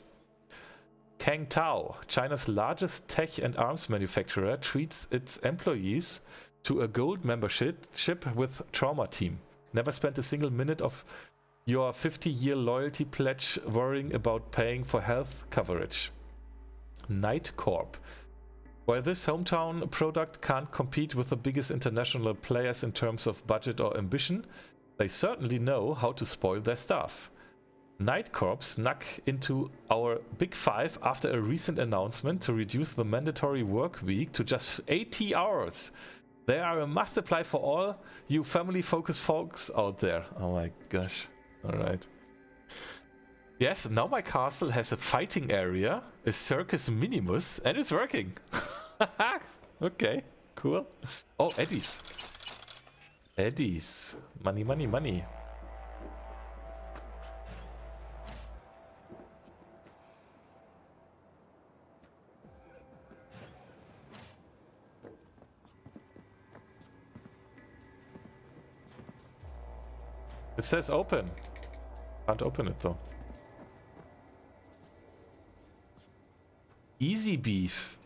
Kang Tao, China's largest tech and arms manufacturer, treats its employees to a gold membership with Trauma Team. Never spent a single minute of your 50-year loyalty pledge worrying about paying for health coverage. Night Corp. While this hometown product can't compete with the biggest international players in terms of budget or ambition, they certainly know how to spoil their staff. Night Corp snuck into our Big Five after a recent announcement to reduce the mandatory work week to just 80 hours. They are a must apply for all you family-focused folks out there. Oh my gosh. Alright. Yes, now my castle has a fighting area, a circus minimus, and it's working. Okay, cool. Oh, Eddies. Eddies. Money, money, money. It says open. Can't open it though. Easy beef.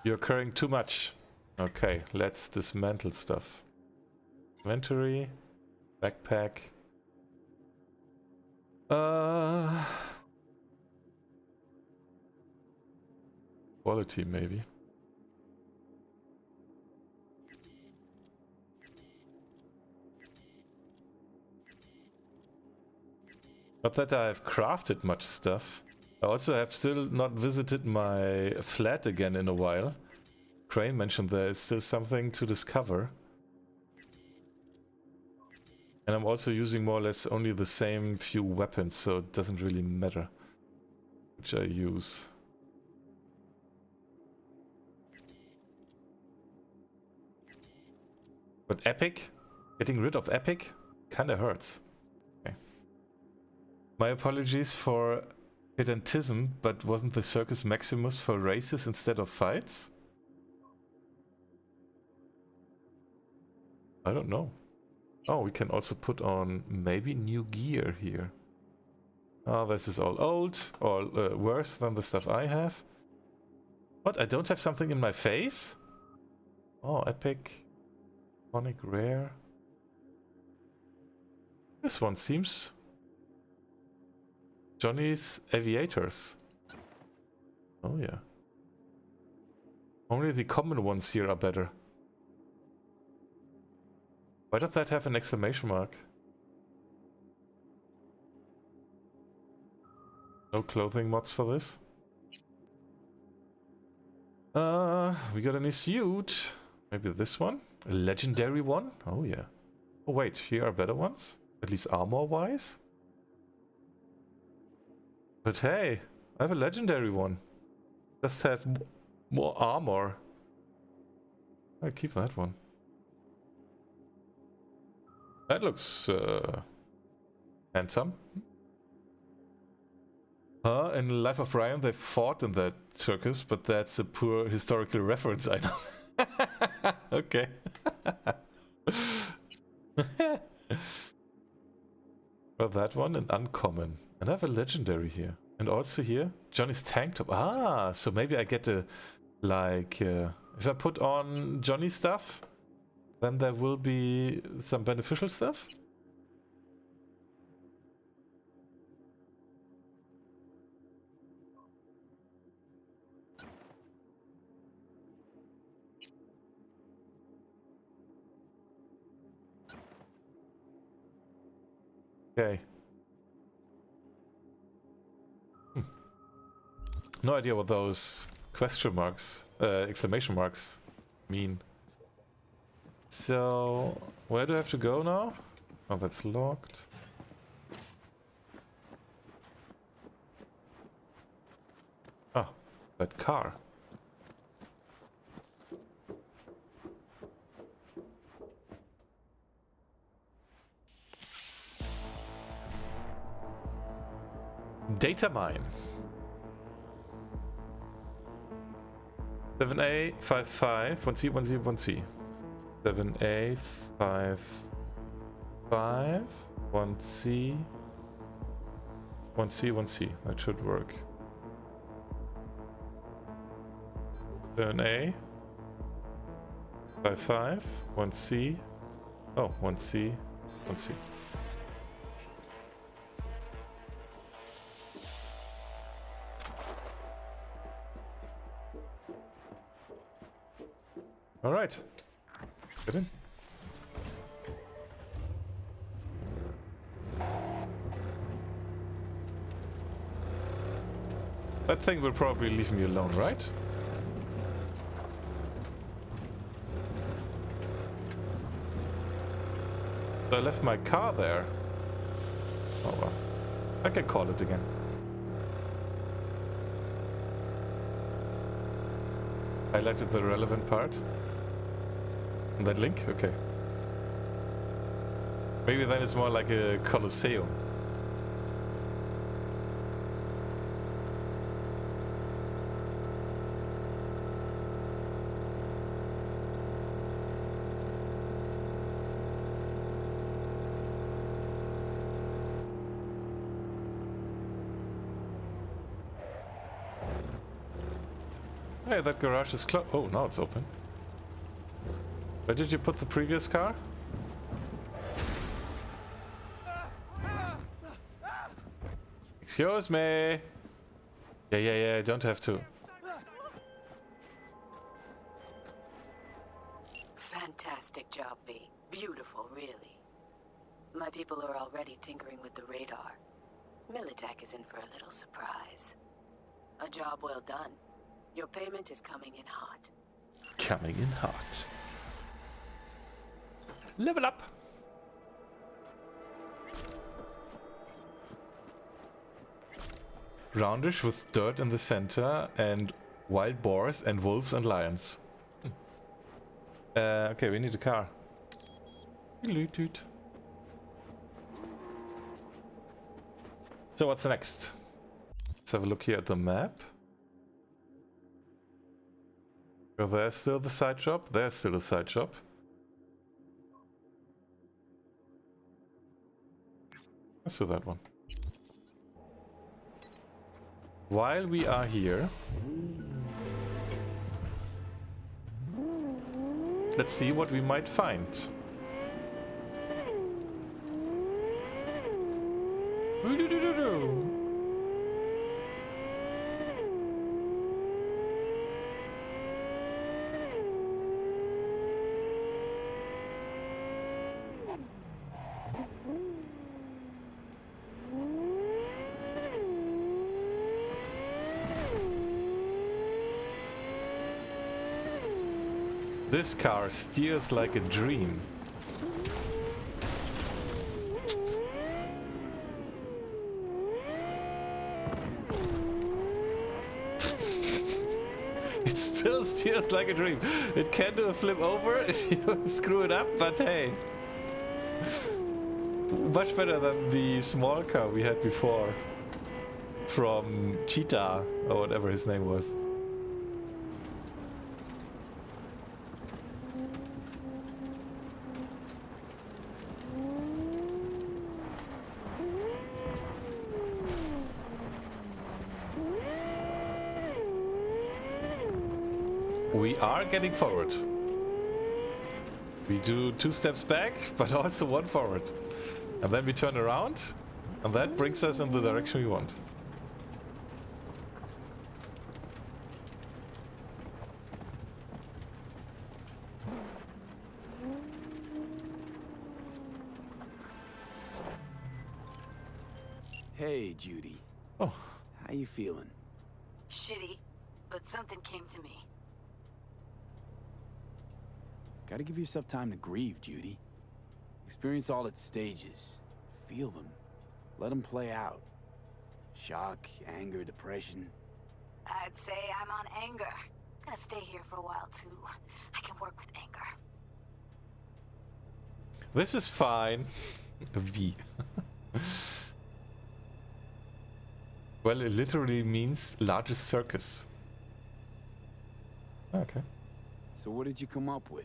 You're carrying too much. Okay, let's dismantle stuff. Inventory, backpack. Quality maybe. Not that I've crafted much stuff. I also have still not visited my flat again in a while. Crane mentioned there is still something to discover. And I'm also using more or less only the same few weapons, so it doesn't really matter which I use. But Epic? Getting rid of Epic? Kinda hurts. Okay. My apologies for pedantism, but wasn't the Circus Maximus for races instead of fights? I don't know. Oh, we can also put on maybe new gear here. Oh, this is all old, or worse than the stuff I have. What, I don't have something in my face? Oh, epic. Iconic, rare. This one seems... Johnny's Aviators. Oh yeah. Only the common ones here are better. Why does that have an exclamation mark? No clothing mods for this. We got a new suit. Maybe this one? A legendary one? Oh yeah. Oh wait, here are better ones? At least armor-wise? But hey, I have a legendary one. Just have more armor. I'll keep that one. That looks handsome. In Life of Brian they fought in that circus, but that's a poor historical reference, I know. Okay. Well, that one and uncommon. And I have a legendary here. And also here, Johnny's tank top. Ah, so maybe I get a, like, if I put on Johnny stuff, then there will be some beneficial stuff. Okay. No idea what those question marks, exclamation marks mean. So, where do I have to go now? Oh, that's locked. Ah, that car. Data mine. 7A 55 1C 1C 1C. 7A, 5, 5, 1C, 1C, 1C. That should work. 7A, 5, 5, 1C. Oh, 1C, 1C. All right. Get in. That thing will probably leave me alone, right? I left my car there. Oh well. I can call it again. Highlighted the relevant part. That link? Okay. Maybe then it's more like a Colosseum. Hey, that garage is closed. Oh, now it's open. Where did you put the previous car? Excuse me. Yeah, don't have to. Fantastic job, B. Beautiful, really. My people are already tinkering with the radar. Militech is in for a little surprise. A job well done. Your payment is coming in hot. Coming in hot. Level up. Roundish with dirt in the center and wild boars and wolves and lions. Okay, we need a car. So what's next? Let's have a look here at the map. Oh, there's still the side shop. There's still a side shop. Let's do that one. While we are here, let's see what we might find. This car steers like a dream. It still steers like a dream. It can do a flip over if you screw it up, but hey. Much better than the small car we had before. From Cheetah, or whatever his name was. We are getting forward. We do 2 steps back, but also 1 forward. And then we turn around, and that brings us in the direction we want. Hey, Judy. Oh. How you feeling? Shitty, but something came to me. Gotta give yourself time to grieve, Judy. Experience all its stages. Feel them. Let them play out. Shock, anger, depression. I'd say I'm on anger. Gonna stay here for a while too. I can work with anger. This is fine. V. Well, it literally means largest circus. Okay. So what did you come up with?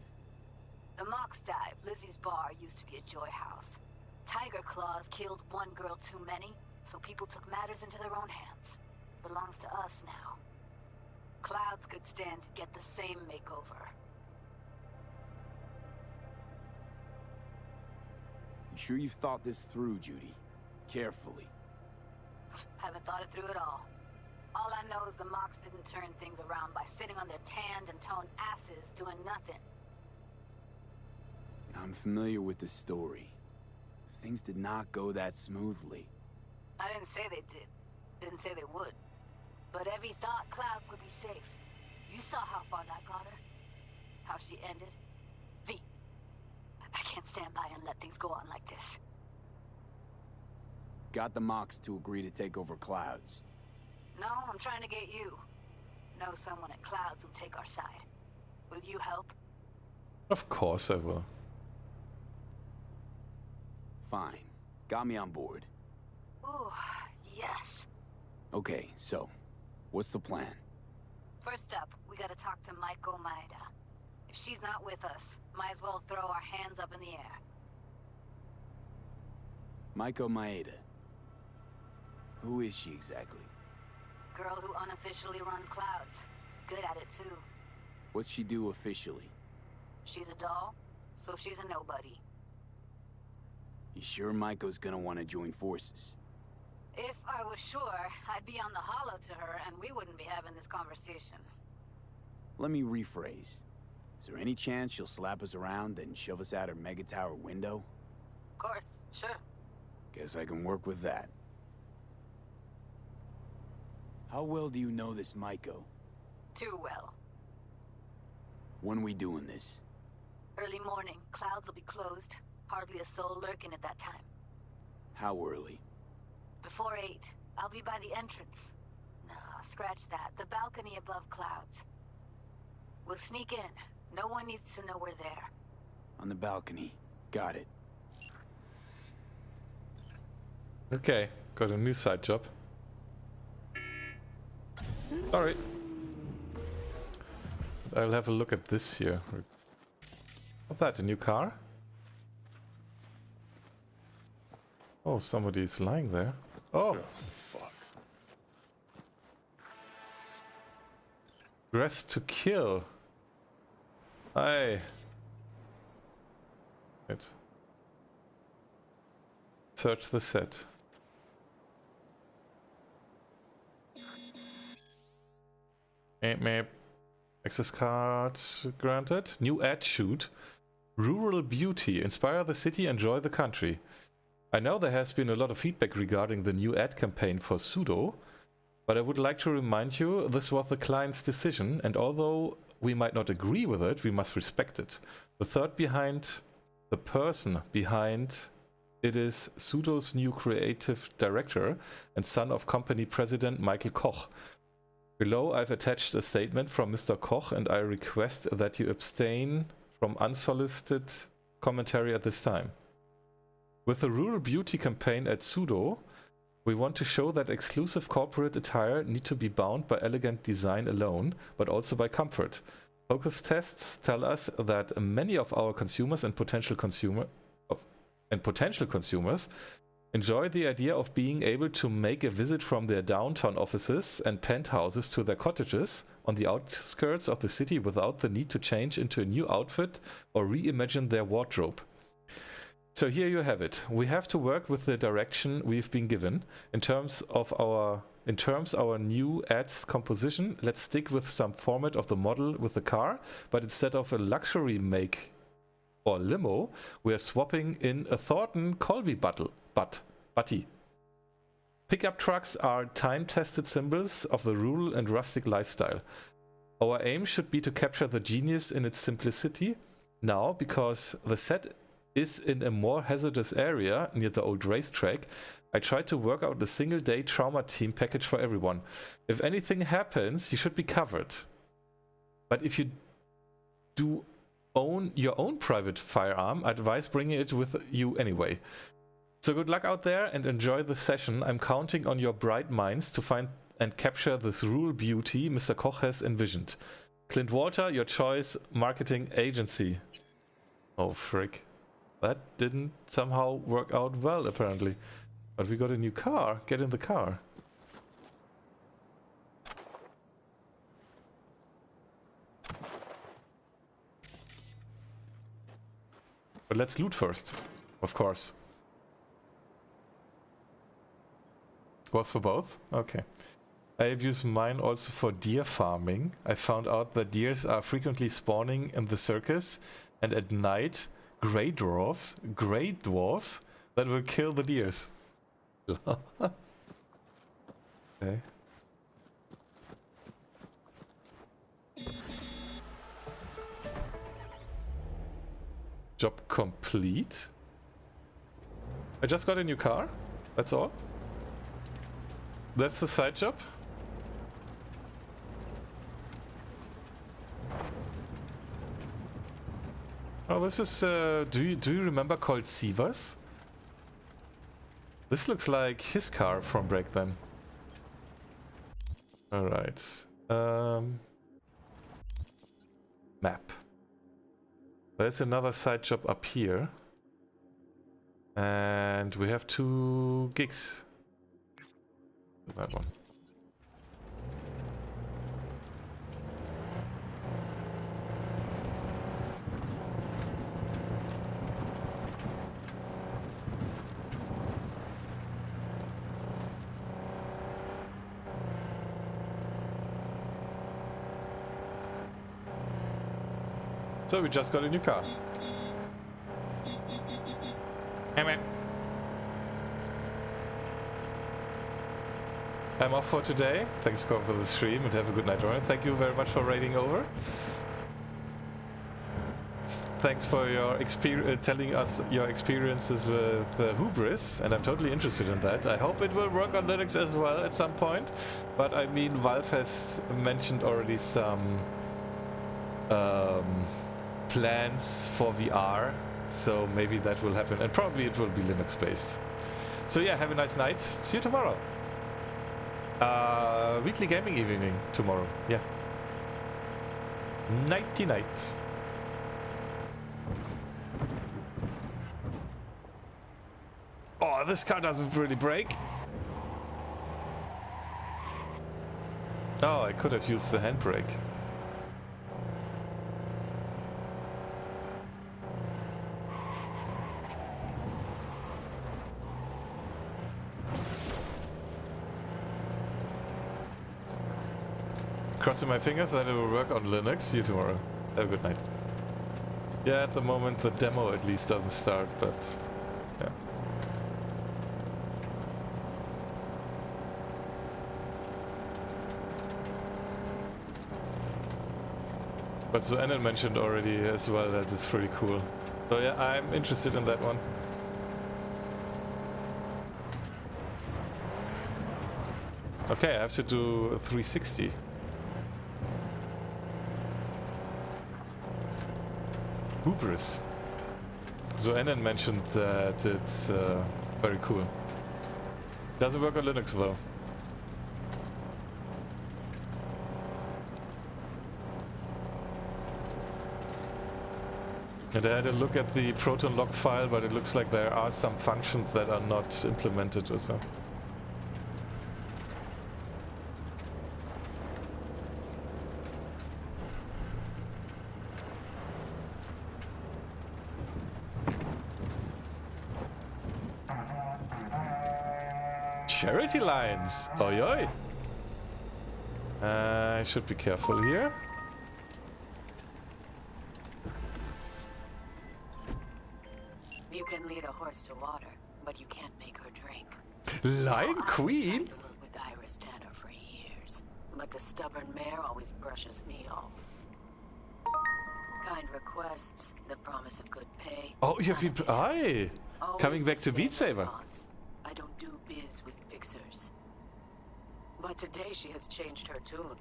The Mox dive, Lizzie's bar, used to be a joy house. Tiger Claws killed one girl too many, so people took matters into their own hands. Belongs to us now. Clouds could stand to get the same makeover. You sure you've thought this through, Judy? Carefully. Haven't thought it through at all. All I know is the Mox didn't turn things around by sitting on their tanned and toned asses doing nothing. I'm familiar with the story. Things did not go that smoothly. I didn't say they did. Didn't say they would. But Evie thought Clouds would be safe. You saw how far that got her. How she ended. V. I can't stand by and let things go on like this. Got the Mox to agree to take over Clouds. No, I'm trying to get you. Know someone at Clouds who'll take our side. Will you help? Of course I will. Fine. Got me on board. Ooh, yes. Okay, so, what's the plan? First up, we gotta talk to Maiko Maeda. If she's not with us, might as well throw our hands up in the air. Maiko Maeda. Who is she exactly? Girl who unofficially runs Clouds. Good at it too. What's she do officially? She's a doll, so she's a nobody. You sure Maiko's gonna want to join forces? If I was sure, I'd be on the hollow to her and we wouldn't be having this conversation. Let me rephrase. Is there any chance she'll slap us around, then shove us out her mega tower window? Of course, sure. Guess I can work with that. How well do you know this Maiko? Too well. When we doing this? Early morning, Clouds will be closed. Hardly a soul lurking at that time. How early? Before 8. I'll be by the entrance. No, scratch that. The balcony above Clouds. We'll sneak in. No one needs to know we're there. On the balcony. Got it. Okay, got a new side job. Sorry. I'll have a look at this here. What's that, a new car? Oh, somebody's lying there. Oh, fuck. Dress to kill. Aye. Right. Search the set. Map. Access card granted. New ad shoot. Rural beauty. Inspire the city, enjoy the country. I know there has been a lot of feedback regarding the new ad campaign for Pseudo, but I would like to remind you this was the client's decision, and although we might not agree with it, we must respect it. The person behind it is Pseudo's new creative director and son of company president Michael Koch. Below I've attached a statement from Mr. Koch, and I request that you abstain from unsolicited commentary at this time. With the Rural Beauty campaign at Pseudo, we want to show that exclusive corporate attire need to be bound by elegant design alone, but also by comfort. Focus tests tell us that many of our consumers and potential consumers enjoy the idea of being able to make a visit from their downtown offices and penthouses to their cottages on the outskirts of the city without the need to change into a new outfit or reimagine their wardrobe. So here you have it. We have to work with the direction we've been given. In terms our new ads composition, let's stick with some format of the model with the car, but instead of a luxury make or limo, we are swapping in a Thornton Colby butty. Pickup trucks are time-tested symbols of the rural and rustic lifestyle. Our aim should be to capture the genius in its simplicity. Now, because the set is in a more hazardous area near the old racetrack, I tried to work out a single-day trauma team package for everyone. If anything happens, you should be covered. But if you do own your own private firearm, I advise bringing it with you anyway. So good luck out there and enjoy the session. I'm counting on your bright minds to find and capture this rural beauty Mr. Koch has envisioned. Clint Walter, your choice marketing agency. Oh, frick. That didn't somehow work out well, apparently. But we got a new car. Get in the car. But let's loot first, of course. Was for both? Okay. I abuse mine also for deer farming. I found out that deers are frequently spawning in the circus, and at night, grey dwarfs that will kill the deers. Okay. Job complete. I just got a new car. That's all. That's the side job. Oh, this is. Do you remember Kold Mirage? This looks like his car from back then. All right. Map. There's another side job up here. And we have 2 gigs. That one. So we just got a new car. I'm off for today. Thanks, Corm, for the stream, and have a good night, Ryan. Thank you very much for raiding over. Thanks for your telling us your experiences with Hubris, and I'm totally interested in that. I hope it will work on Linux as well at some point. But I mean, Valve has mentioned already some plans for VR, so maybe that will happen, and probably it will be Linux based. So yeah, have a nice night. See you tomorrow. Weekly gaming evening tomorrow. Yeah. Nighty night. Oh, this car doesn't really brake. Oh, I could have used the handbrake. Crossing my fingers that it will work on Linux. See you tomorrow. Have a good night. Yeah, at the moment the demo at least doesn't start, but yeah. But so Annan mentioned already as well that it's pretty cool. So yeah, I'm interested in that one. Okay, I have to do a 360. Hubris. So Annan mentioned that it's very cool. Doesn't work on Linux though. And I had a look at the Proton log file, but it looks like there are some functions that are not implemented or so. Charity lines! Oi oi! I should be careful here. You can lead a horse to water, but you can't make her drink. Lion Queen? I've worked with Iris Tanner for years, but the stubborn mare always brushes me off. Kind requests, the promise of good pay. Oh, you have been... Aye! Coming back to Beat Saber. Response. I don't do biz with fixers. But today she has changed her tune.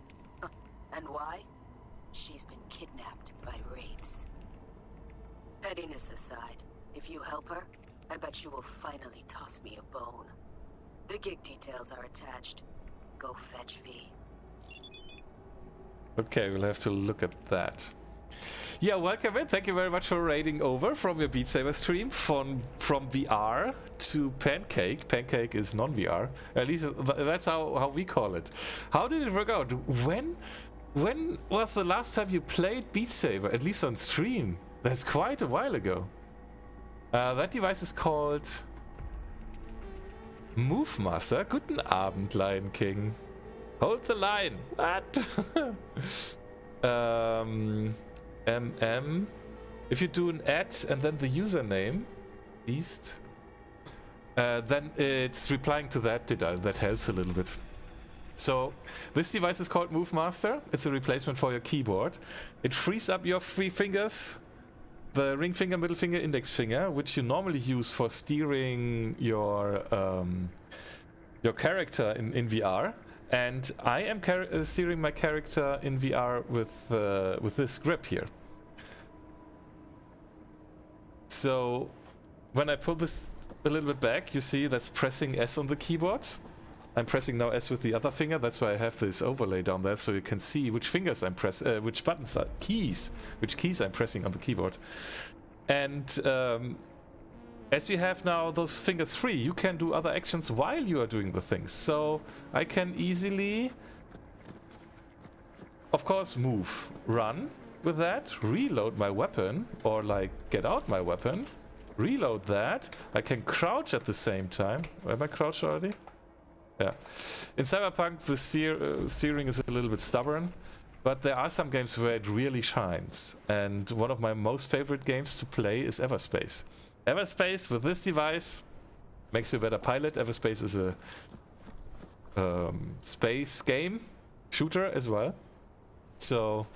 And why? She's been kidnapped by wraiths. Pettiness aside, if you help her, I bet you will finally toss me a bone. The gig details are attached. Go fetch V. Okay, we'll have to look at that. Yeah, welcome in. Thank you very much for raiding over from your Beat Saber stream from VR to Pancake. Pancake is non-VR. At least that's how we call it. How did it work out? When was the last time you played Beat Saber? At least on stream. That's quite a while ago. That device is called MoveMaster. Guten Abend, Lion King. Hold the line. What? If you do an add and then the username, beast, then it's replying to that. That helps a little bit. So this device is called MoveMaster. It's a replacement for your keyboard. It frees up your three fingers, the ring finger, middle finger, index finger, which you normally use for steering your character in VR. And I am steering my character in VR with this grip here. So when I pull this a little bit back, you see that's pressing S on the keyboard. I'm pressing now S with the other finger. That's why I have this overlay down there, so you can see which fingers I'm pressing, which buttons are which keys I'm pressing on the keyboard. And as you have now those fingers free, you can do other actions while you are doing the things. So I can easily, of course, move, run with that, reload my weapon, or like get out my weapon, reload that. I can crouch at the same time. Am I crouched already? Yeah. In Cyberpunk, the steering is a little bit stubborn, but there are some games where it really shines. And one of my most favorite games to play is Everspace. Everspace with this device makes you a better pilot. Everspace is a space game shooter as well. So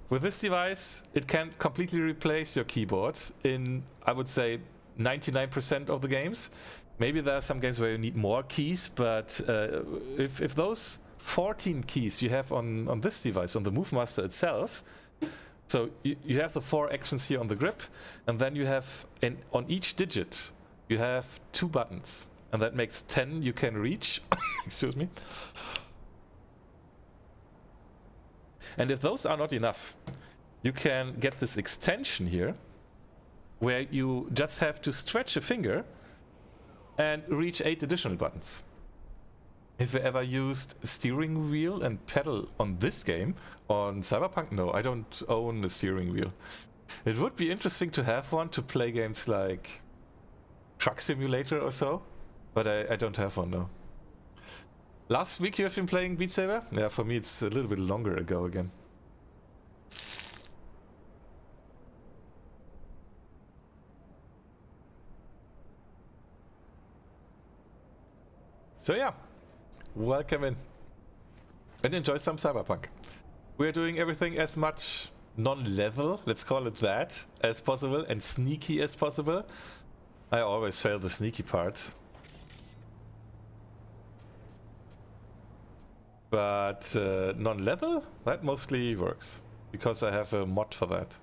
with this device, it can completely replace your keyboard in, I would say, 99% of the games. Maybe there are some games where you need more keys, but if those 14 keys you have on this device, on the MoveMaster itself, so you have the 4 actions here on the grip, and then you have, on each digit, you have 2 buttons, and that makes 10 you can reach. Excuse me. And if those are not enough, you can get this extension here, where you just have to stretch a finger and reach 8 additional buttons. If you ever used steering wheel and pedal on this game, on Cyberpunk, no, I don't own a steering wheel. It would be interesting to have one to play games like Truck Simulator or so, but I don't have one, no. Last week you have been playing Beat Saber? Yeah, for me it's a little bit longer ago again. So yeah, welcome in and enjoy some Cyberpunk. We're doing everything as much non-lethal, let's call it that, as possible, and sneaky as possible. I always fail the sneaky part. But non-lethal, that mostly works, because I have a mod for that.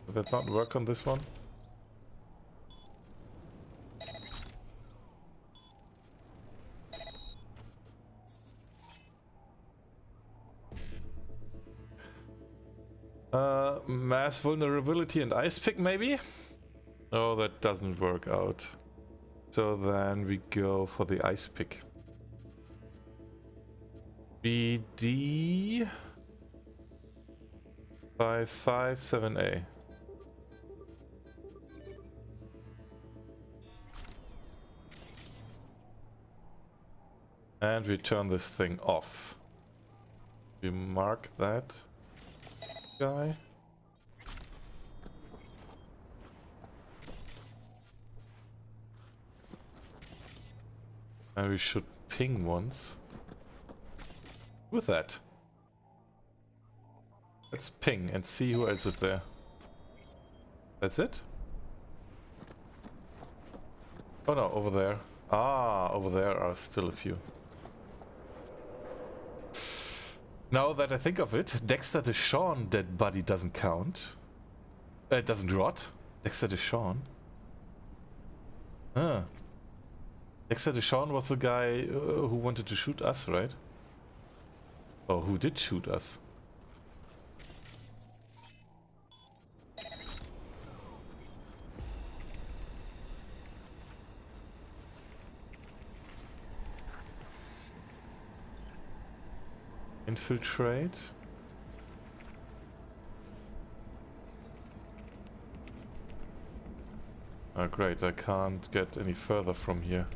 Did that not work on this one? Mass vulnerability and ice pick, maybe? Oh, that doesn't work out. So then we go for the ice pick. BD 557A. And we turn this thing off. We mark that guy. And we should ping once. With that. Let's ping and see who else is there. That's it? Oh no, over there. Ah, over there are still a few. Now that I think of it, Dexter Deshawn dead body doesn't count. It doesn't rot. Dexter Deshawn. Ah. Dexter Deshawn was the guy who wanted to shoot us, right? Oh, who did shoot us? Infiltrate. Oh great, I can't get any further from here.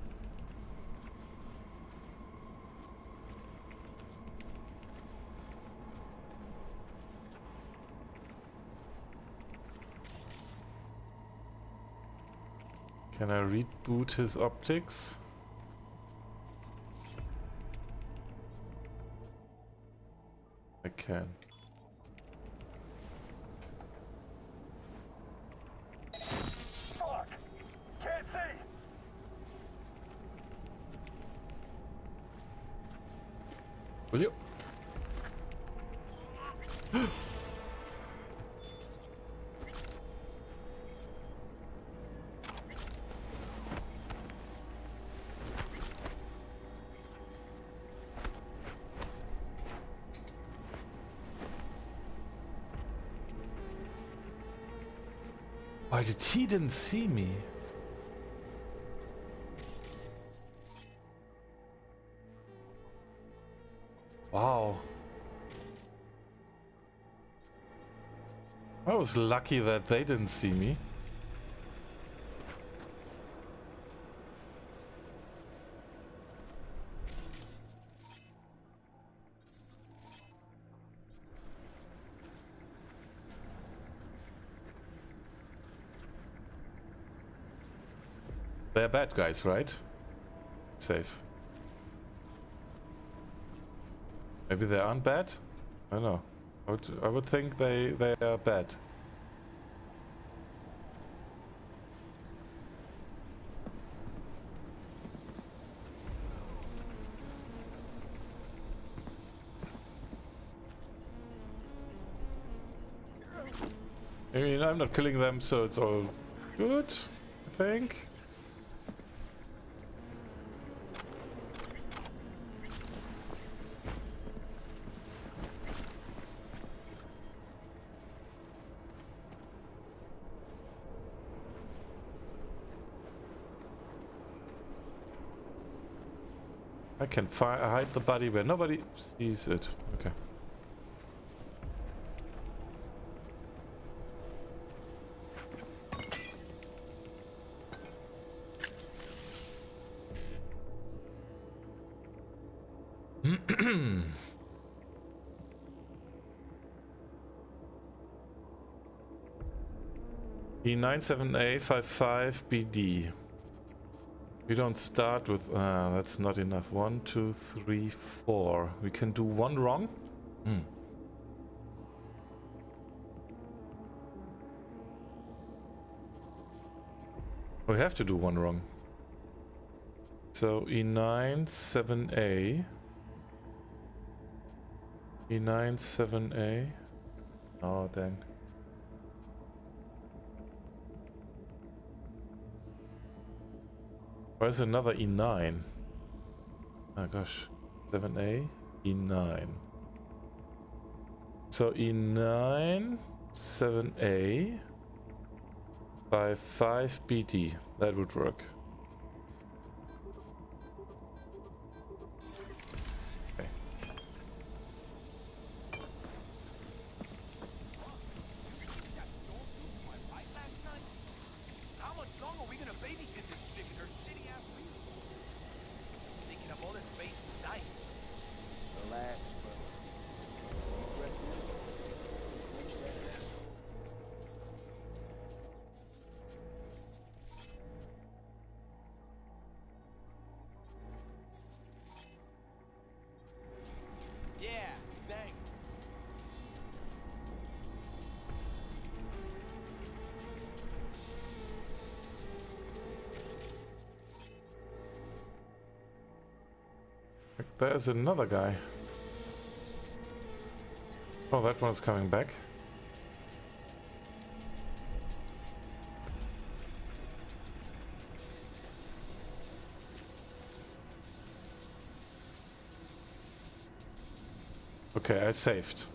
Can I reboot his optics? I can. Fuck! Can't see! Will you? Why did he didn't see me? Wow. I was lucky that they didn't see me. They're bad guys, right? Safe. Maybe they aren't bad? I don't know. I would think they are bad. I mean, I'm not killing them, so it's all good, I think. I can hide the body where nobody sees it. Okay. E97A55BD. We don't start with... that's not enough. 1, 2, 3, 4. We can do one wrong? We have to do one wrong. So E97A. E97A. Oh, dang. Where's another E9? Oh gosh. 7A, E9. So E9, 7A, by 5BD. That would work. Okay. How much longer are we gonna babysit this chick and her shitty ass wheel? Thinking of all the space inside. Relax, brother. Deep breath in. Reach that out. Yeah, thanks. There's another guy. Oh, that one's coming back. Okay, I saved.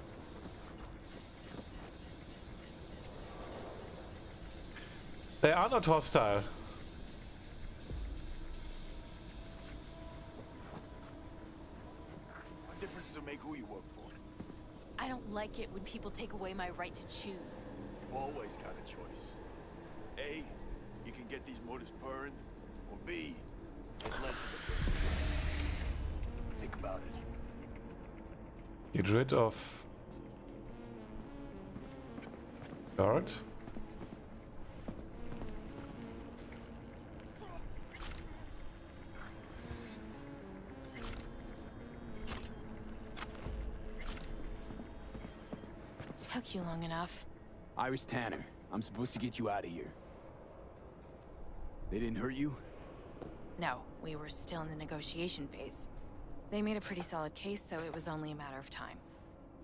They are not hostile. What difference does it make who you work for? I don't like it when people take away my right to choose. You've always got a choice. A, you can get these motors purring, or B, get left to the burn. Think about it. Get rid of guard. Took you long enough. Iris Tanner, I'm supposed to get you out of here. They didn't hurt you? No, we were still in the negotiation phase. They made a pretty solid case, so it was only a matter of time.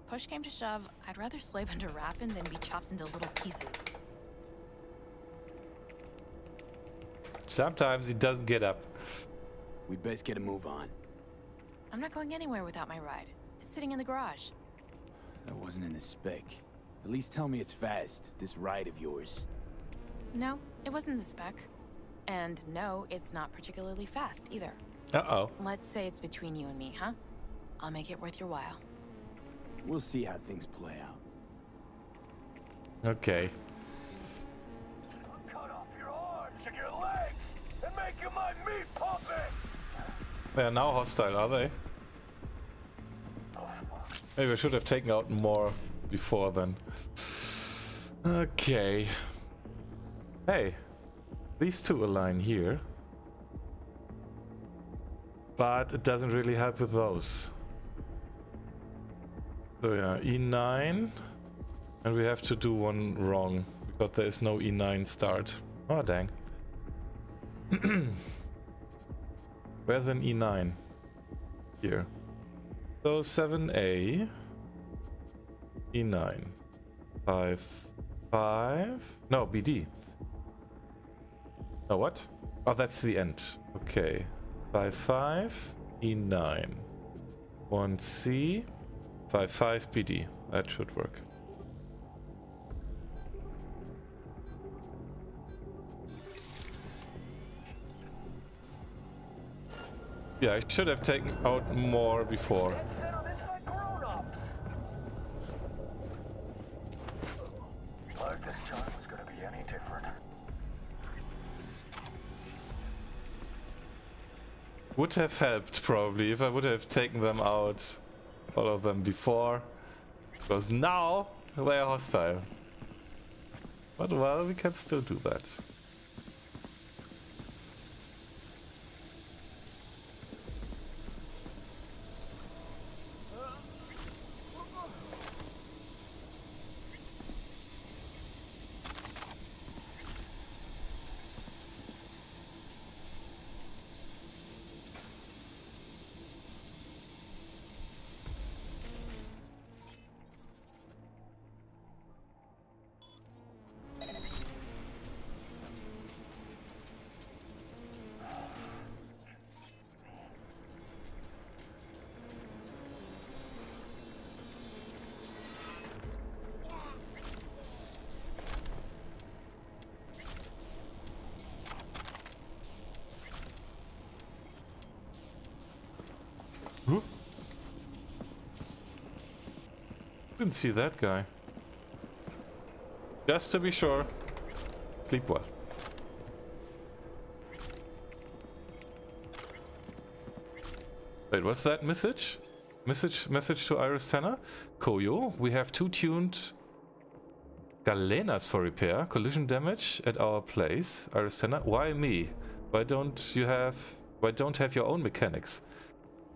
Push came to shove, I'd rather slave under Rappin than be chopped into little pieces. Sometimes he doesn't get up. We'd best get a move on. I'm not going anywhere without my ride. It's sitting in the garage. That wasn't in the spec. At least tell me it's fast, this ride of yours. No, it wasn't the spec. And no, it's not particularly fast either. Uh-oh. Let's say it's between you and me, huh? I'll make it worth your while. We'll see how things play out. Okay. Cut off your arms and your legs and make you my meat puppet! They are now hostile, are they? Maybe I should have taken out more before then. Okay. Hey, these two align here. But it doesn't really help with those. So yeah, E9. And we have to do one wrong, because there is no E9 start. Oh dang. Where's an E9? Here. So 7A, E9, 5, 5, no, BD. No, what? Oh, that's the end. Okay. 5, 5, E9, 1C, 5, 5, BD. That should work. Yeah, I should have taken out more before. Like this time was gonna be any different. Would have helped probably if I would have taken them out, all of them before, because now they are hostile. But well, we can still do that. Didn't see that guy. Just to be sure. Sleep well. Wait, what's that message? Message to Iris Tanner? Koyo, we have 2 tuned Galenas for repair. Collision damage at our place. Iris Tanner, why me? Why don't have your own mechanics?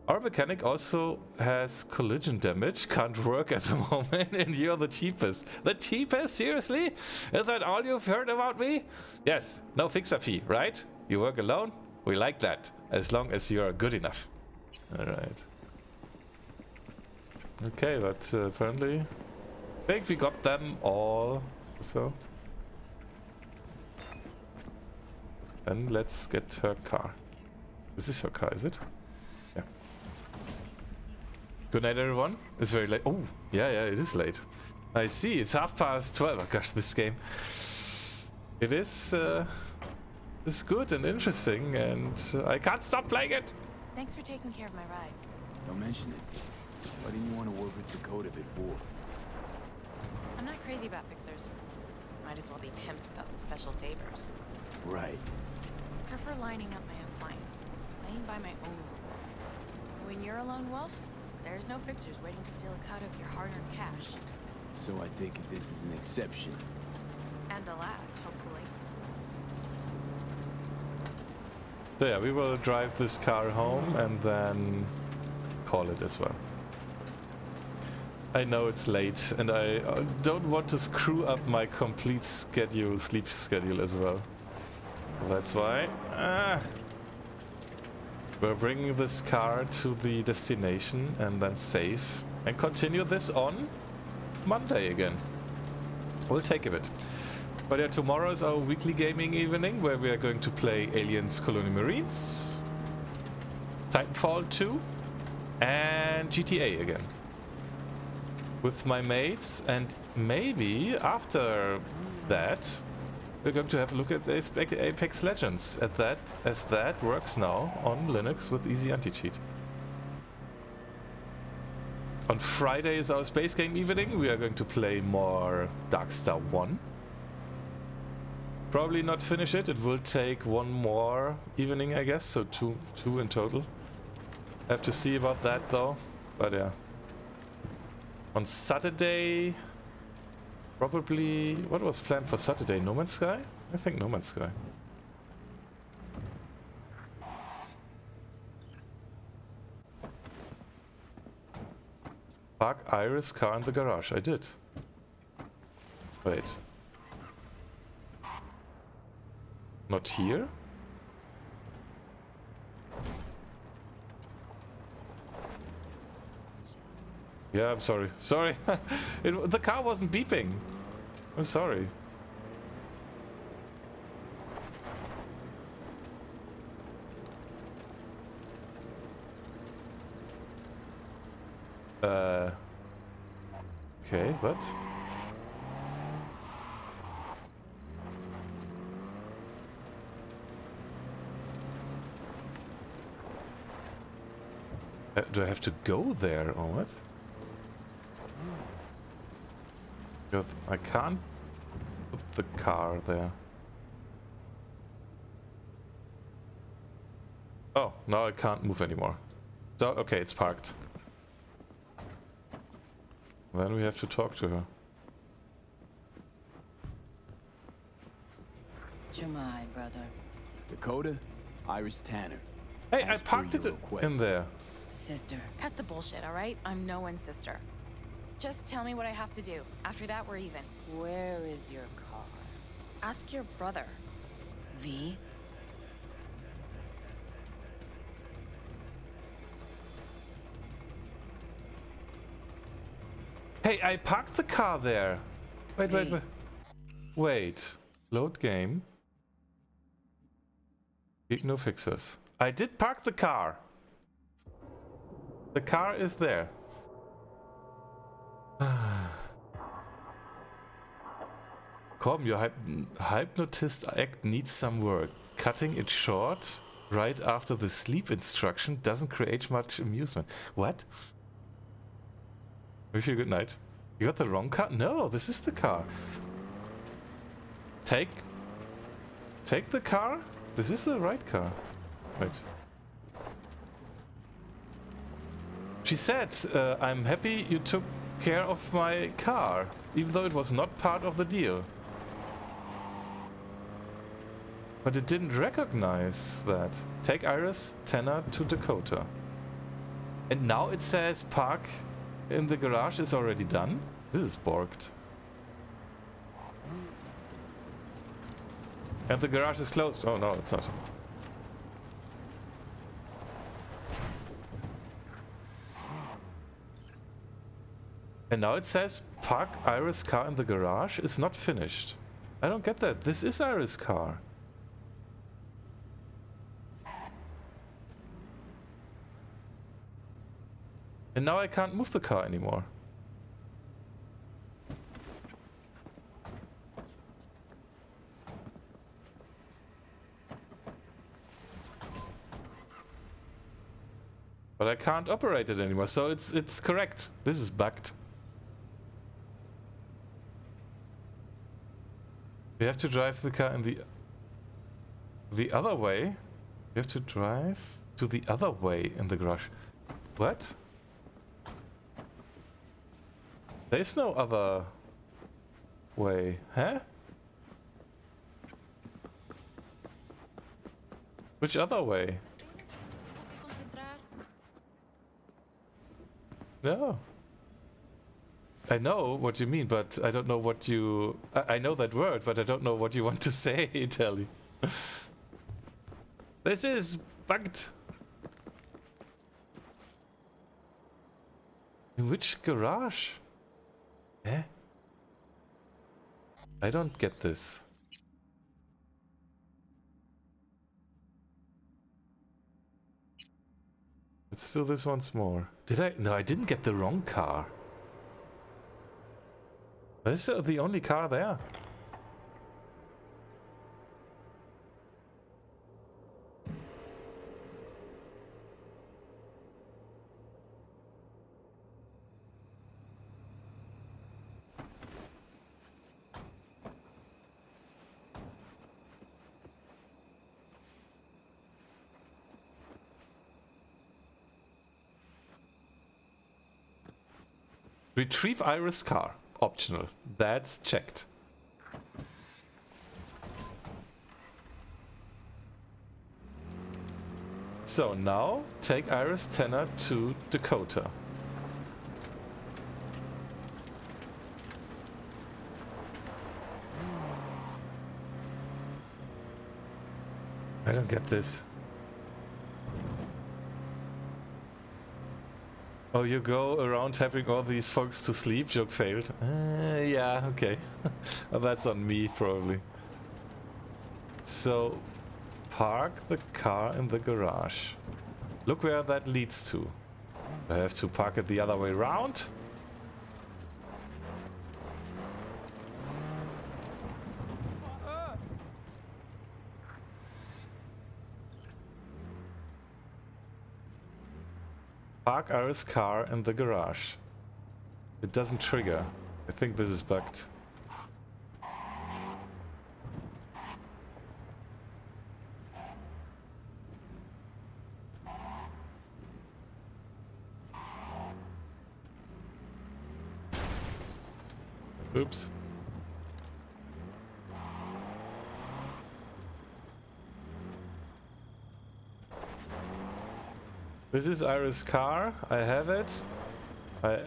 Our mechanic also has collision damage, can't work at the moment, and you're the cheapest. The cheapest? Seriously? Is that all you've heard about me? Yes, no fixer fee, right? You work alone? We like that, as long as you're good enough. Alright. Okay, but apparently... I think we got them all, so... Then let's get her car. This is her car, is it? Yeah. Good night, everyone. It's very late. Oh, yeah, it is late. I see. It's 12:30. Oh gosh, this game. It is. It's good and interesting, and I can't stop playing it. Thanks for taking care of my ride. Don't mention it. Why didn't you want to work with Dakota before? I'm not crazy about fixers. Might as well be pimps without the special favors. Right. Prefer lining up my own clients, playing by my own rules. When you're a lone wolf, there's no fixers waiting to steal a cut of your hard-earned cash. So I take it this is an exception. And the last, hopefully. So yeah, we will drive this car home and then call it as well. I know it's late and I don't want to screw up my complete schedule, sleep schedule as well. That's why we're bringing this car to the destination and then save and continue this on Monday again. We'll take a bit. But yeah, tomorrow is our weekly gaming evening where we are going to play Aliens Colony Marines, Titanfall 2 and GTA again. With my mates, and maybe after that we're going to have a look at Apex Legends as that works now on Linux with easy anti-cheat. On Friday is our space game evening. We are going to play more Darkstar 1. Probably not finish it. It will take one more evening, I guess. So two in total. Have to see about that though. But yeah. On Saturday, probably... What was planned for Saturday? No Man's Sky? I think No Man's Sky. Park Iris' car in the garage. I did. Wait. Not here? Yeah, I'm sorry. Sorry. The car wasn't beeping. I'm sorry. Okay, what? Do I have to go there or what? I can't put the car there. Oh, now I can't move anymore. So, okay, it's parked. Then we have to talk to her. Jamai, brother. Dakota, Iris Tanner. Hey, I parked it in there. Sister. Cut the bullshit, alright? I'm no one's sister. Just tell me what I have to do. After that, we're even. Where is your car? Ask your brother. V? Hey, I parked the car there. Wait. Load game. Gig no fixers. I did park the car. The car is there. Corbin, your hypnotist act needs some work. Cutting it short right after the sleep instruction doesn't create much amusement. What? Wish you a good night. You got the wrong car? No, this is the car. Take the car? This is the right car. Wait. She said, I'm happy you took care of my car, even though it was not part of the deal. But it didn't recognize that. Take Iris, Tanner to Dakota. And now it says park in the garage is already done? This is borked. And the garage is closed. Oh no, it's not. And now it says park Iris' car in the garage is not finished. I don't get that. This is Iris' car. And now I can't move the car anymore. But I can't operate it anymore, so it's correct. This is bugged. We have to drive the car in the other way. We have to drive to the other way in the garage. What? There is no other way, huh? Which other way? No. I know what you mean, but I don't know what you... I know that word, but I don't know what you want to say, Telly. This is bugged. In which garage? Eh? I don't get this. Let's do this once more. Did I? No, I didn't get the wrong car. This is the only car there. Retrieve Iris car. Optional. That's checked. So now take Iris Tanner to Dakota. I don't get this. Oh, you go around having all these folks to sleep? Joke failed. Yeah, okay. Well, that's on me, probably. So, park the car in the garage. Look where that leads to. I have to park it the other way around. Park Iris car in the garage. It doesn't trigger. I think this is bugged. Oops. This is Iris' car. I have it. I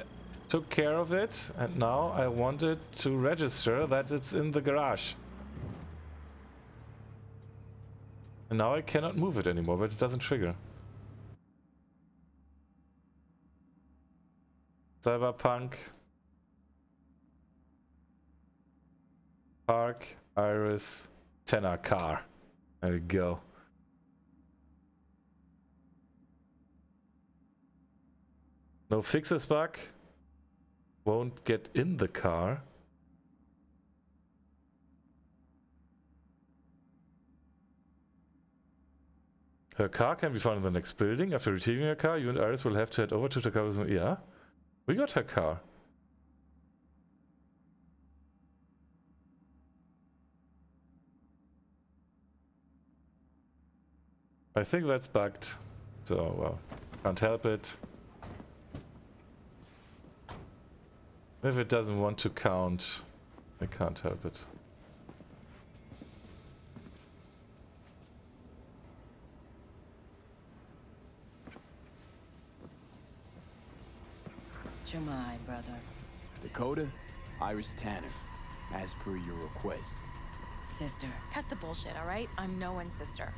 took care of it, and now I want it to register that it's in the garage. And now I cannot move it anymore, but it doesn't trigger. Cyberpunk. Park Iris Tanner car. There we go. No fixes bug. Won't get in the car. Her car can be found in the next building. After retrieving her car, you and Iris will have to head over to Dakota's... Yeah, we got her car. I think that's bugged. So, well, can't help it. If it doesn't want to count, I can't help it. Jemai, brother. Dakota, Iris Tanner, as per your request. Sister. Cut the bullshit, all right? I'm no one's sister.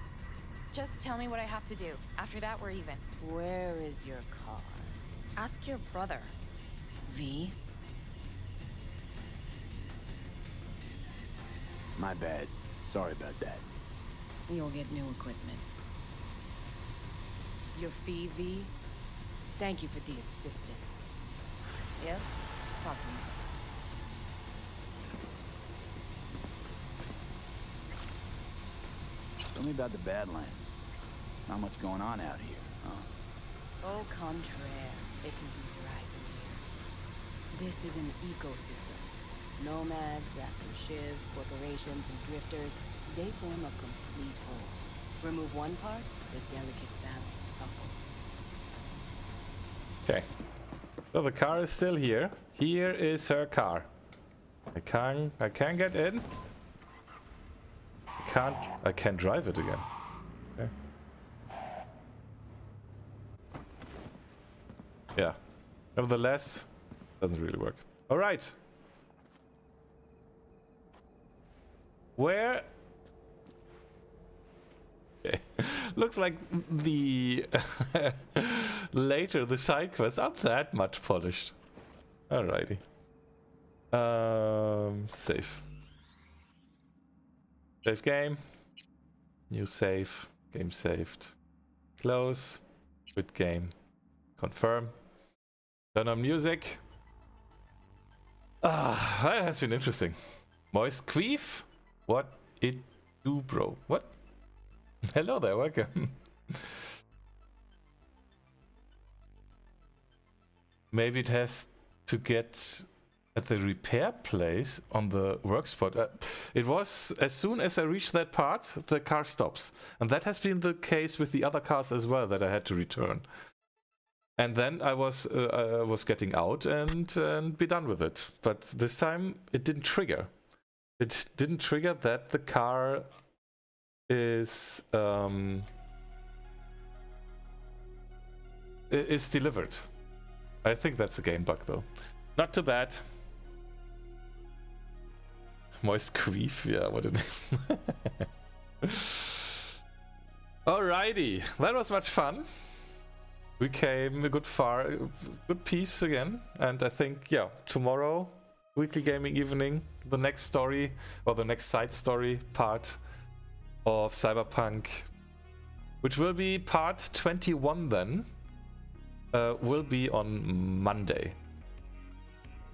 Just tell me what I have to do. After that, we're even. Where is your car? Ask your brother. V? My bad. Sorry about that. You'll get new equipment. Your fee, V? Thank you for the assistance. Yes? Talk to me. Tell me about the Badlands. Not much going on out here, huh? Au contraire, if you use your eyes and ears. This is an ecosystem. Nomads, Raft and Shiv, corporations, and drifters, they form a complete whole. Remove one part, the delicate balance topples. Okay. So the car is still here. Here is her car. I can't get in. I can't drive it again. Okay. Yeah. Nevertheless, doesn't really work. All right. Where? Okay. Looks like the later the side quests aren't that much polished. Alrighty. Save. Save game. New save. Game saved. Close. Quit game. Confirm. Turn on music. Ah, that has been interesting. Moist Queef? What it do, bro? What? Hello there, welcome. Maybe it has to get at the repair place on the work spot. It was as soon as I reached that part, the car stops. And that has been the case with the other cars as well that I had to return. And then I was getting out and be done with it. But this time it didn't trigger. It didn't trigger that the car is delivered. I think that's a game bug though. Not too bad. Moist Queef, yeah, what a name. Alrighty, that was much fun. We came a good piece again, and I think, yeah, tomorrow, weekly gaming evening, the next story, or the next side story part of Cyberpunk, which will be part 21 then, will be on Monday.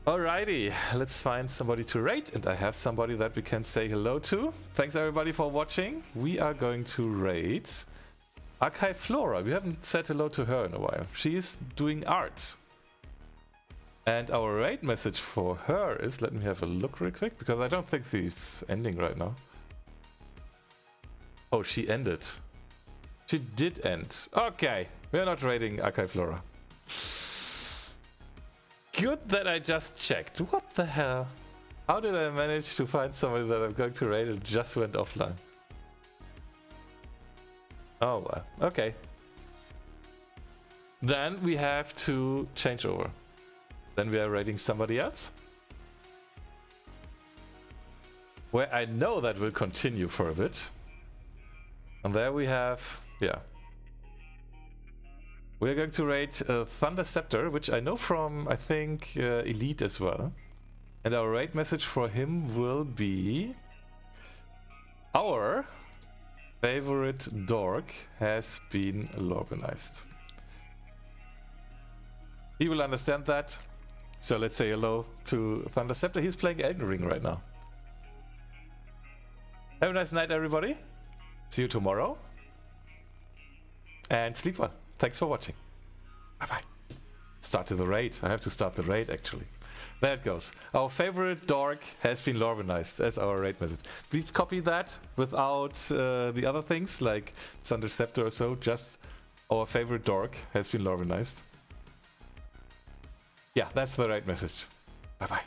Alrighty, let's find somebody to rate, and I have somebody that we can say hello to. Thanks everybody for watching. We are going to rate Archive Flora. We haven't said hello to her in a while. She is doing art. And our rate message for her is, let me have a look real quick, because I don't think she's ending right now. Oh, she ended. She did end. Okay, we're not rating Archive Flora. Good that I just checked. What the hell? How did I manage to find somebody that I'm going to rate and just went offline? Oh well, okay. Then we have to change over. Then we are rating somebody else. Where I know that will continue for a bit. And there we have, yeah. We're going to rate Thunder Scepter, which I know from, I think, Elite as well. And our rate message for him will be... Our favorite dork has been organized. He will understand that. So let's say hello to Thunder Scepter. He's playing Elden Ring right now. Have a nice night, everybody. See you tomorrow. And sleep well. Thanks for watching. Bye-bye. Started the raid. I have to start the raid, actually. There it goes. Our favorite dork has been Lorganized as our raid message. Please copy that without the other things, like Thunder Scepter or so. Just our favorite dork has been Lorganized. Yeah, that's the raid message. Bye-bye.